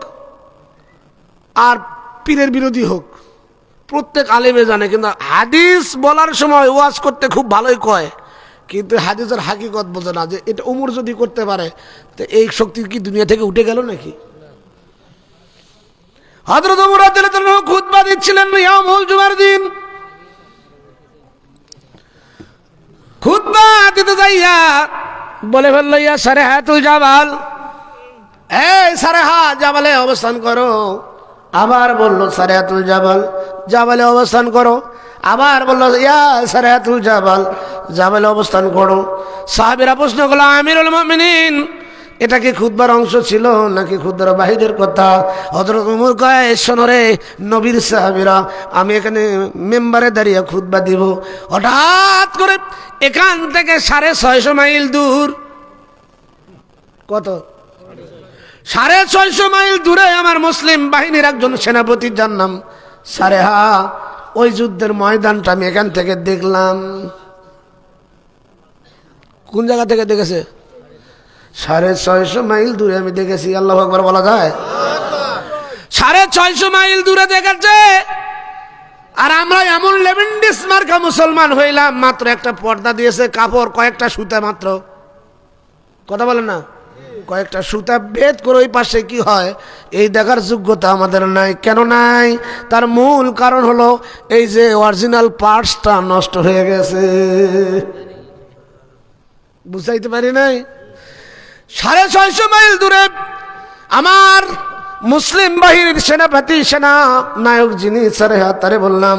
Speaker 1: আর পীরের বিরোধী হোক, প্রত্যেক আলেমে জানে, কিন্তু হাদিস বলার সময় ওয়াজ করতে খুব ভালোই কয়, কিন্তু হাদিসের হাকিকত বোঝে না যে এটা উমর যদি করতে পারে তো এই শক্তি কি দুনিয়া থেকে উঠে গেল নাকি। হযরত ওমর রাদিয়াল্লাহু আনহু খুতবা দিচ্ছিলেন ইয়াউমুল জুমার দিন। খুতবা দিতে যাইয়া বলে ফেলল, ইয়া সারেহাতুল জাবাল, এই সারেহা জাবালে অবস্থান করো। আবার বলল সারেহাতুল জাবাল, জাবালে অবস্থান করো। আবার বলল ইয়া সারেহাতুল জাবাল, জাবালে অবস্থান করো। সাহাবীরা প্রশ্ন করল, আমিরুল মুমিনিন, এটা কি খুতবার অংশ ছিল নাকি খুতবার বাহিরের কথা? হযরত ওমর কয়, শোনো রে নবীর সাহাবীরা, আমি এখানে মেম্বারে দাঁড়িয়ে খুতবা দিব। হঠাৎ করে এখান থেকে 650 মাইল দূর, কত 650 মাইল দূরে আমার মুসলিম বাহিনীর একজন সেনাপতি, যার নাম সারেহা, ওই যুদ্ধের ময়দানটা আমি এখান থেকে দেখলাম। কোন জায়গা থেকে দেখেছে? 650 মাইল দূরে আমি দেখেছি। আল্লাহু আকবার বলা যায়? 650 মাইল দূরে দেখেছে। আর আমরা এমন লেভেন্ডিস মার্কা মুসলমান হইলাম, মাত্র একটা পর্দা দিয়েছে কাপড়, কয়েকটা সুতা মাত্র, কথা বলেন না, কয়েকটা সুতা ভেদ করে ওই পাশে কি হয় এই দেখার যোগ্যতা আমাদের নাই। কেন নাই? তার মূল কারণ হলো এই যে অরিজিনাল পার্টসটা নষ্ট হয়ে গেছে। বুঝাইতে পারি নাই? 650 মাইল দূরে আমার মুসলিম বাহিনীর সেনাপতি, সেনা নায়ক যিনি সারেহা, তারে বললাম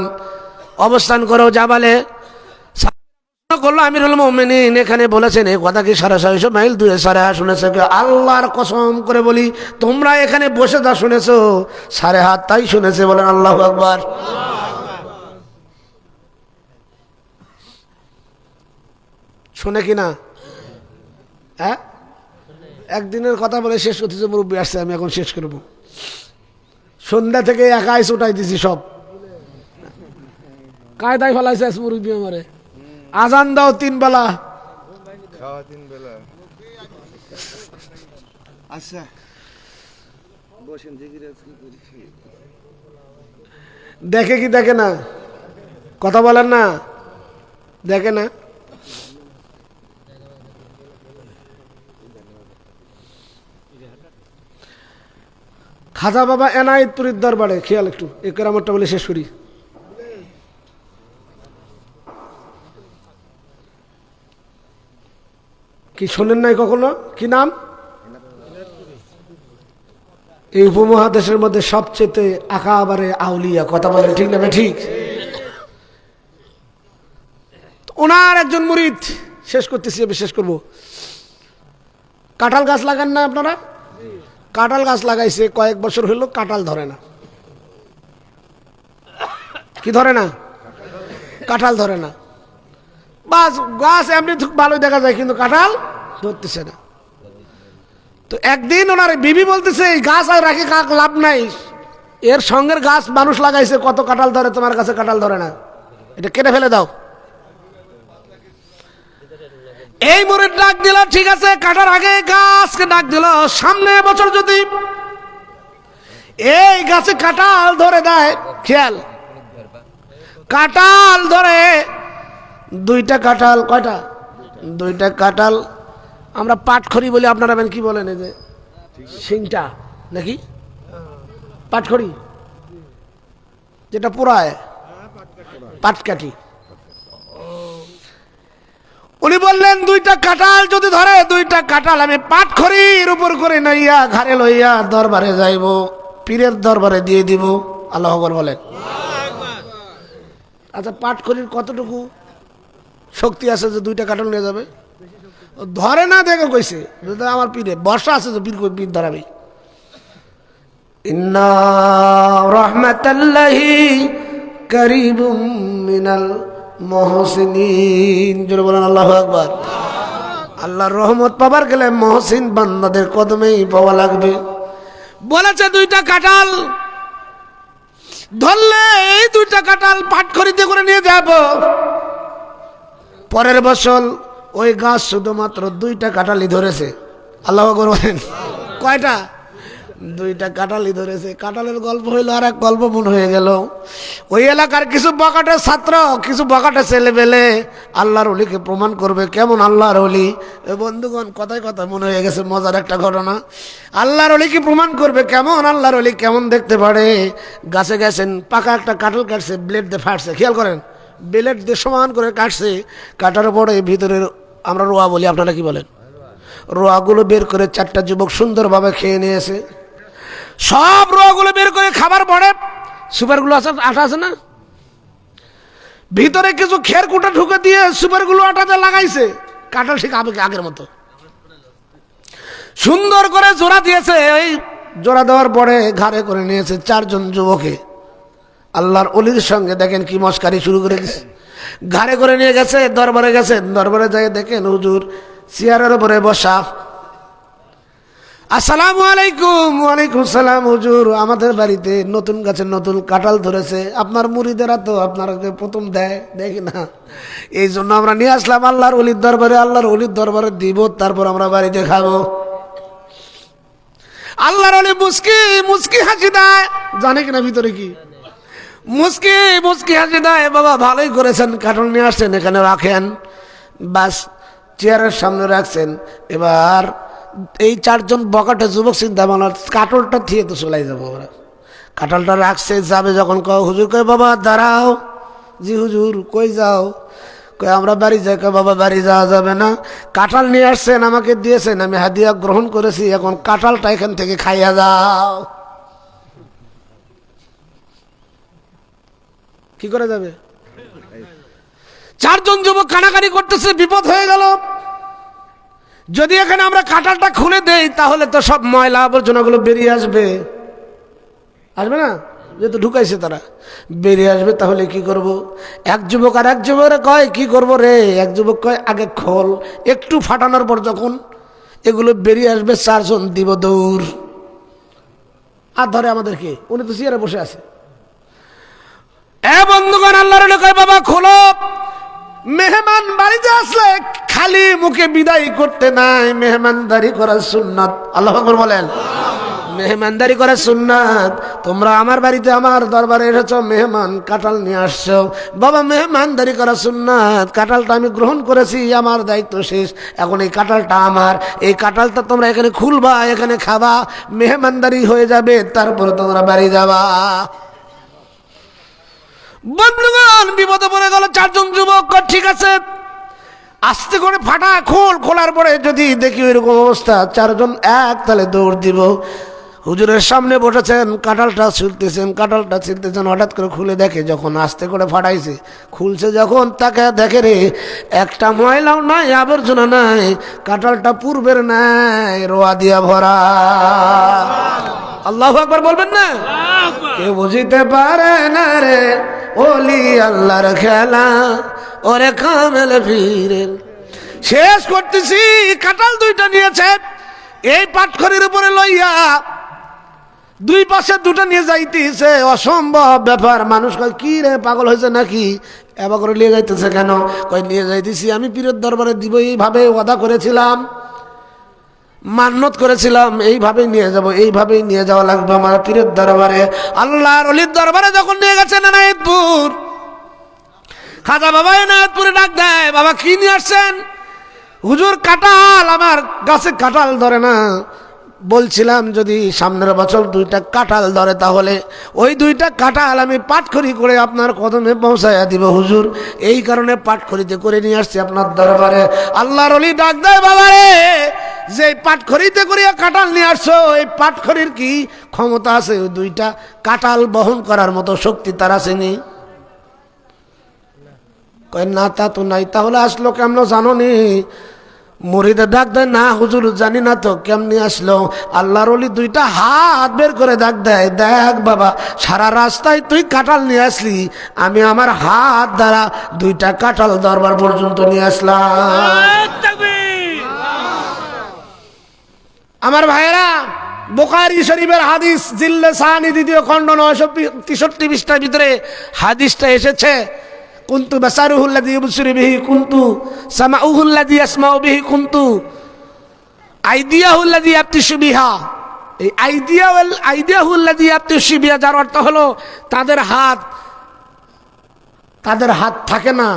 Speaker 1: অবস্থান করো জাবালে। করলো, আমিরুল মুমিনিন এখানে বলেছেন এই কথা কি 650 মাইল দূরে? সারেহা শুনেছে। আল্লাহর কসম করে বলি, তোমরা এখানে বসে যা শুনেছো সারেহা তাই শুনেছে। বলেন আল্লাহু আকবার। শুনে কিনা? হ্যাঁ, একদিনের কথা বলে শেষ করতেছে, মুরব্বী আসছে, আমি এখন শেষ করব। সন্ধ্যা থেকে একাই ছুটাই দিছি সব, কায়দায় ফেলাইছে মুরব্বী আমারে। আজান দাও 3 বেলা, খাওয়া 3 বেলা। আচ্ছা বসেন, দেখে কি দেখে না? কথা বলেন না, দেখে না? খাজা বাবা এনায়েতপুরীর দরবারে, খেয়াল একটু এই কেরামতটা বলে শেষ করি। কি শোনেন নাই কখনো? কি নাম? এই উপমহাদেশের মধ্যে সবচেয়ে আকাবারে আউলিয়া, কথা বলেন ঠিক না? ঠিক। ওনার একজন মুরিদ, শেষ করতেছি, আমি শেষ করবো। কাঁঠাল গাছ লাগান না আপনারা? কাঁঠাল গাছ লাগাইছে, কয়েক বছর হইল কাঁঠাল ধরে না। কি ধরে না? কাঁঠাল ধরে না। বাস, গাছ এমনি ভালোই দেখা যায়, কিন্তু কাঁঠাল ধরতেছে না। তো একদিন ওনার বিবি বলতেছে, এই গাছ আর রাখি কাক লাভ নাই, এর সঙ্গের গাছ মানুষ লাগাইছে, কত কাঁঠাল ধরে, তোমার কাছে কাঁঠাল ধরে না, এটা কেটে ফেলে দাও। এই মুরিদ ডাক দিল, ঠিক আছে, কাটার আগে গাছকে ডাক দিল, সামনে বছর যদি এই গাছে কাঁঠাল ধরে দেয়, খেয়াল, কাঁঠাল ধরে 2টা কাঁঠাল, কয়টা? 2টা কাঁঠাল। আমরা পাটখড়ি বলি, আপনারা কি বলেন? এই যে শিংটা নাকি পাটখড়ি, যেটা পোড়ায়, পাটকাঠি। উনি বললেন 2টা কাঁঠাল যদি ধরে, 2টা কাঁঠাল আমি পাটখড়ির উপর করে নাইয়া ঘাড়ে লইয়া দরবারে যাইব, পীরের দরবারে দিয়ে দিব। আল্লাহু আকবার বলেন। আচ্ছা, পাটখড়ির কতটুকু শক্তি আছে যে 2টা কাঁঠাল নিয়ে যাবে? ধরে না, দেখে কইছে আমার পীরে বর্ষা আছে, তো পীর ধরাবে। ইন্না রাহমাতাল্লাহি কারীবুম মিনাল মুহসিনিন, জোরে বলেন আল্লাহু আকবার। আল্লাহর রহমত পাবার গেলে মুহসিন বান্দাদের কদমেই পাওয়া লাগবে। বলেছে 2টা কাঁঠাল ধরলে এই 2টা কাঁঠাল পাটখড়িতে করে নিয়ে যাব। পরের বছর ওই গাছ শুধুমাত্র 2টা কাঁঠালই ধরেছে। আল্লাহু আকবার বলেন। কয়টা? দুইটা কাঁঠালই ধরেছে। কাঁঠালের গল্প হইলো, আর এক গল্প মনে হয়ে গেল। ওই এলাকার কিছু বকাটের ছাত্র, কিছু বকাটে ছেলে পেলে আল্লাহর ওলিকে প্রমাণ করবে কেমন আল্লাহর ওলি। বন্ধুগণ, কথায় কথা মনে হয়ে গেছে মজার একটা ঘটনা। আল্লাহর ওলিকে প্রমাণ করবে কেমন আল্লাহর ওলি, কেমন দেখতে পারে। গাছে গেছেন, পাকা একটা কাঁঠাল কাটছে, ব্লেড দিয়ে ফাটছে। খেয়াল করেন, ব্লেড দিয়ে সমান করে কাটছে। কাটার পরে ভিতরের আমরা রোয়া বলি, আপনারা কি বলেন, রোয়াগুলো বের করে চারটা যুবক সুন্দরভাবে খেয়ে নিয়েছে। সব রোয়াগুলো বের করে খাবার পরে সুপারগুলো আছে, আটা আছে না, ভিতরে কিছু খের কুটা ঢুকে দিয়ে সুপারগুলো আটাতে লাগাইছে। কাঁঠাল ঠিক আগের মতো সুন্দর করে জোড়া দিয়েছে। এই জোড়া দেওয়ার পরে ঘাড়ে করে নিয়েছে চারজন যুবকে। আল্লাহর ওলির সঙ্গে দেখেন কি মস্কারি শুরু করে দিচ্ছে। ঘাড়ে করে নিয়ে গেছে, দরবারে গেছেন। দরবারে যাই দেখেন হুজুর চেয়ারের উপরে বসা। আসসালামু আলাইকুম। ওয়ালাইকুম সালাম। হুজুর, আমাদের বাড়িতে নতুন গাছের নতুন কাঁঠাল ধরেছে, আপনার মুরিদেরা তো আপনাকে প্রথম দেয়, দেখি না, এই জন্য আমরা নিয়ে আসলাম আল্লাহর ওলির দরবারে। আল্লাহর ওলির দরবারে দিব, তারপর আমরা বাড়িতে খাবো। আল্লাহর ওলি মুস্কি মুস্কি হাসি দেয়, জানে কিনা ভিতরে কি, মুস্কি মুস্কি হাসি দেয়। বাবা ভালোই করেছেন, কাঁঠাল নিয়ে আসছেন, এখানে রাখেন। বাস চেয়ারের সামনে রাখছেন। এবার এই চারজন বকাটে যুবক চিন্তা ভাবনা, কাঁঠালটা থিয়ে তো চলাই যাবো ওরা। কাঁঠালটা রাখছে, যাবে যখন কয় হুজুর, কয় বাবা দাঁড়াও। জি হুজুর, কই যাও? কয় আমরা বাড়ি যাই। কয় বাবা বাড়ি যাওয়া যাবে না, কাঁঠাল নিয়ে আসছেন, আমাকে দিয়েছেন, আমি হাদিয়া গ্রহণ করেছি, এখন কাঁঠালটা এখান থেকে খাইয়া যাও। কি করে যাবে? চারজন যুবক কানাকানি করতেছে, বিপদ হয়ে গেল। যদি এখানে আমরা কাঁঠালটা খুলে দেই তাহলে তো সব ময়লা আবর্জনাগুলো বেরিয়ে আসবে, আসবে না? যেহেতু ঢুকাইছে তারা, বেরিয়ে আসবে। তাহলে কি করব? এক যুবক আর এক যুবকের কয় কি করব রে? এক যুবক কয় আগে খোল, একটু ফাটানোর পর যখন এগুলো বেরিয়ে আসবে চারজন দিব দৌড়। আর ধরে আমাদেরকে, উনি তো চেয়ারে বসে আছে। এ বন্ধুগণ, আল্লাহর ওলি কয় বাবা খোলো। মেহমান বাড়িতে আসলে খালি মুখে বিদায় করতে নাই, মেহমানদারি করা সুন্নাত। আল্লাহু আকবার বলেন। মেহমানদারি করা সুন্নাত। তোমরা আমার বাড়িতে আমার দরবারে এসেছো, মেহমান কাঁঠাল নিয়ে আসছো, বাবা মেহমানদারি করা সুন্নাত। কাঁঠালটা আমি গ্রহণ করেছি, আমার দায়িত্ব শেষ, এখন এই কাঁঠালটা আমার। এই কাঁঠালটা তোমরা এখানে খুলবা, এখানে খাবা, মেহমানদারি হয়ে যাবে, তারপরে তোমরা বাড়ি যাবা। বন্ধুগণ, বিপদে পড়ে গেল চারজন যুবক। ঠিক আছে, আস্তে করে ফাটা খোল। খোলার পরে যদি দেখি ওইরকম অবস্থা, চারজন এক তালে দৌড় দিব। হুজুরের সামনে বসেছেন, কাঁঠালটা ছিলতেছেন, কাঁঠালটা ছিলতেছেন। হঠাৎ করে খুলে দেখে, যখন আস্তে করে ফাটাইছে, খুলছে যখন, তাকে দেখে রে একটা ময়লাও নাই, আবর্জনা নাই, কাঁঠালটা পূর্বের নাই, রোয়া দিয়া ভরা। আল্লাহু আকবার বলবেন না? কেউ বুঝিতে পারে না রে ওলি আল্লাহর খেলা, ওরে কামেল পীরের। শেষ করতেছি, কাঁঠাল দুইটা নিয়েছে, এই পাটখড়ির উপরে লইয়া দুই পাশে দুটো নিয়ে যাইতেছে। অসম্ভব ব্যাপার। মানুষ কয় কি রে, পাগল হয়েছে নাকি, এবার করে নিয়ে যাইতেছে কেন? কয় নিয়ে যাইতেছি, আমি পীরের দরবারে দিব, এইভাবে ওয়াদা করেছিলাম, মান্নত করেছিলাম, এইভাবেই নিয়ে যাব, এইভাবেই নিয়ে যাওয়া লাগবে আমার পীরের দরবারে। আল্লাহর ওলির দরবারে যখন নিয়ে গেছেন এনায়েতপুর, খাজা বাবা এনায়েতপুরে ডাক দেয়, বাবা কি নিয়ে আসছেন? হুজুর কাঁঠাল, আমার গাছে কাঁঠাল ধরে না, বলছিলাম যদি সামনের বছর দুইটা কাঁঠাল ধরে তাহলে ওই দুইটা কাঁঠাল আমি পাটখড়ি করে আপনার কদমে পৌঁছাইয়া দিব হুজুর, এই কারণে পাটখড়িতে করে নিয়ে আসছি আপনার দরবারে। আল্লাহর ওলি ডাক দেয়, বাবা রে, যে পাটখড়িতে করিয়া কাঁঠাল নিয়ে আসছো, এই পাটখড়ির কি ক্ষমতা আছে ওই দুইটা কাঁঠাল বহন করার মতো শক্তি তার আসেনি? কয় না, তা তো নাই। তাহলে আসলো কেমন জানো নি? মুরিদে ডাক দেয়, না হুজুর জানি না তো কেমনি আসলো। আল্লাহর ওলি দুইটা হাত বের করে ডাক দেয়, দেখ বাবা, সারা রাস্তায় তুই কাঁঠাল নিয়ে আসলি, আমি আমার হাত দ্বারা দুইটা কাঁঠাল দরবার পর্যন্ত নিয়ে আসলাম। আমার ভাইয়েরা, বুখারী শরীফের হাদিস জিল্লে সানি দ্বিতীয় খণ্ড 963 পৃষ্ঠার ভিতরে হাদিসটা এসেছে। কুনতু বাসারুহুল্লাযী ইবসিরু বিহি, কুনতু সামাউহুল্লাযী ইয়াসমাউ বিহি, কুনতু আইদিয়াহুল্লাযী ইয়াবতিশু বিহা। এই আইদিয়াহুল্লাযী ইয়াবতাশি বিহা, যার অর্থ হলো তাদের হাত থাকে না,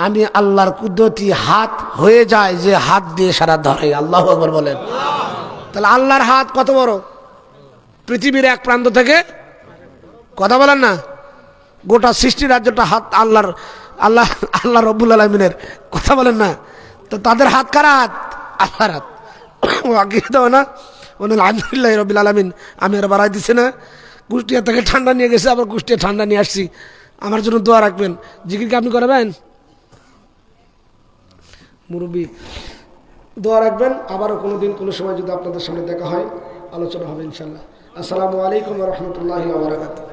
Speaker 1: আমি আল্লাহর কুদরতি হাত হয়ে যায়, যে হাত দিয়ে সারা ধরে। আল্লাহু আকবার বলেন। তাহলে আল্লাহর হাত কত বড়, পৃথিবীর এক প্রান্ত থেকে, কথা বলেন না, গোটা সৃষ্টি রাজ্যটা হাত আল্লাহ রব্বুল আলামিনের, কথা বলেন না। তো তাদের হাত কার হাত? আল্লাহর হাত। দাও না আলহামদুলিল্লাহ রব্বিল আলামিন। আমি আর বাড়াই দিছি না, কুষ্টিয়া থেকে ঠান্ডা নিয়ে গেছে, আবার কুষ্টিয়া ঠান্ডা নিয়ে আসছি। আমার জন্য দোয়া রাখবেন। জিকির কি আপনি করাবেন? মুরব্বী দোয়া রাখবেন। আবারও কোনো দিন কোনো সময় যদি আপনাদের সামনে দেখা হয়, আলোচনা হবে ইনশাল্লাহ। আসসালামু আলাইকুম ওয়া রাহমাতুল্লাহি ওয়া বারাকাতুহু।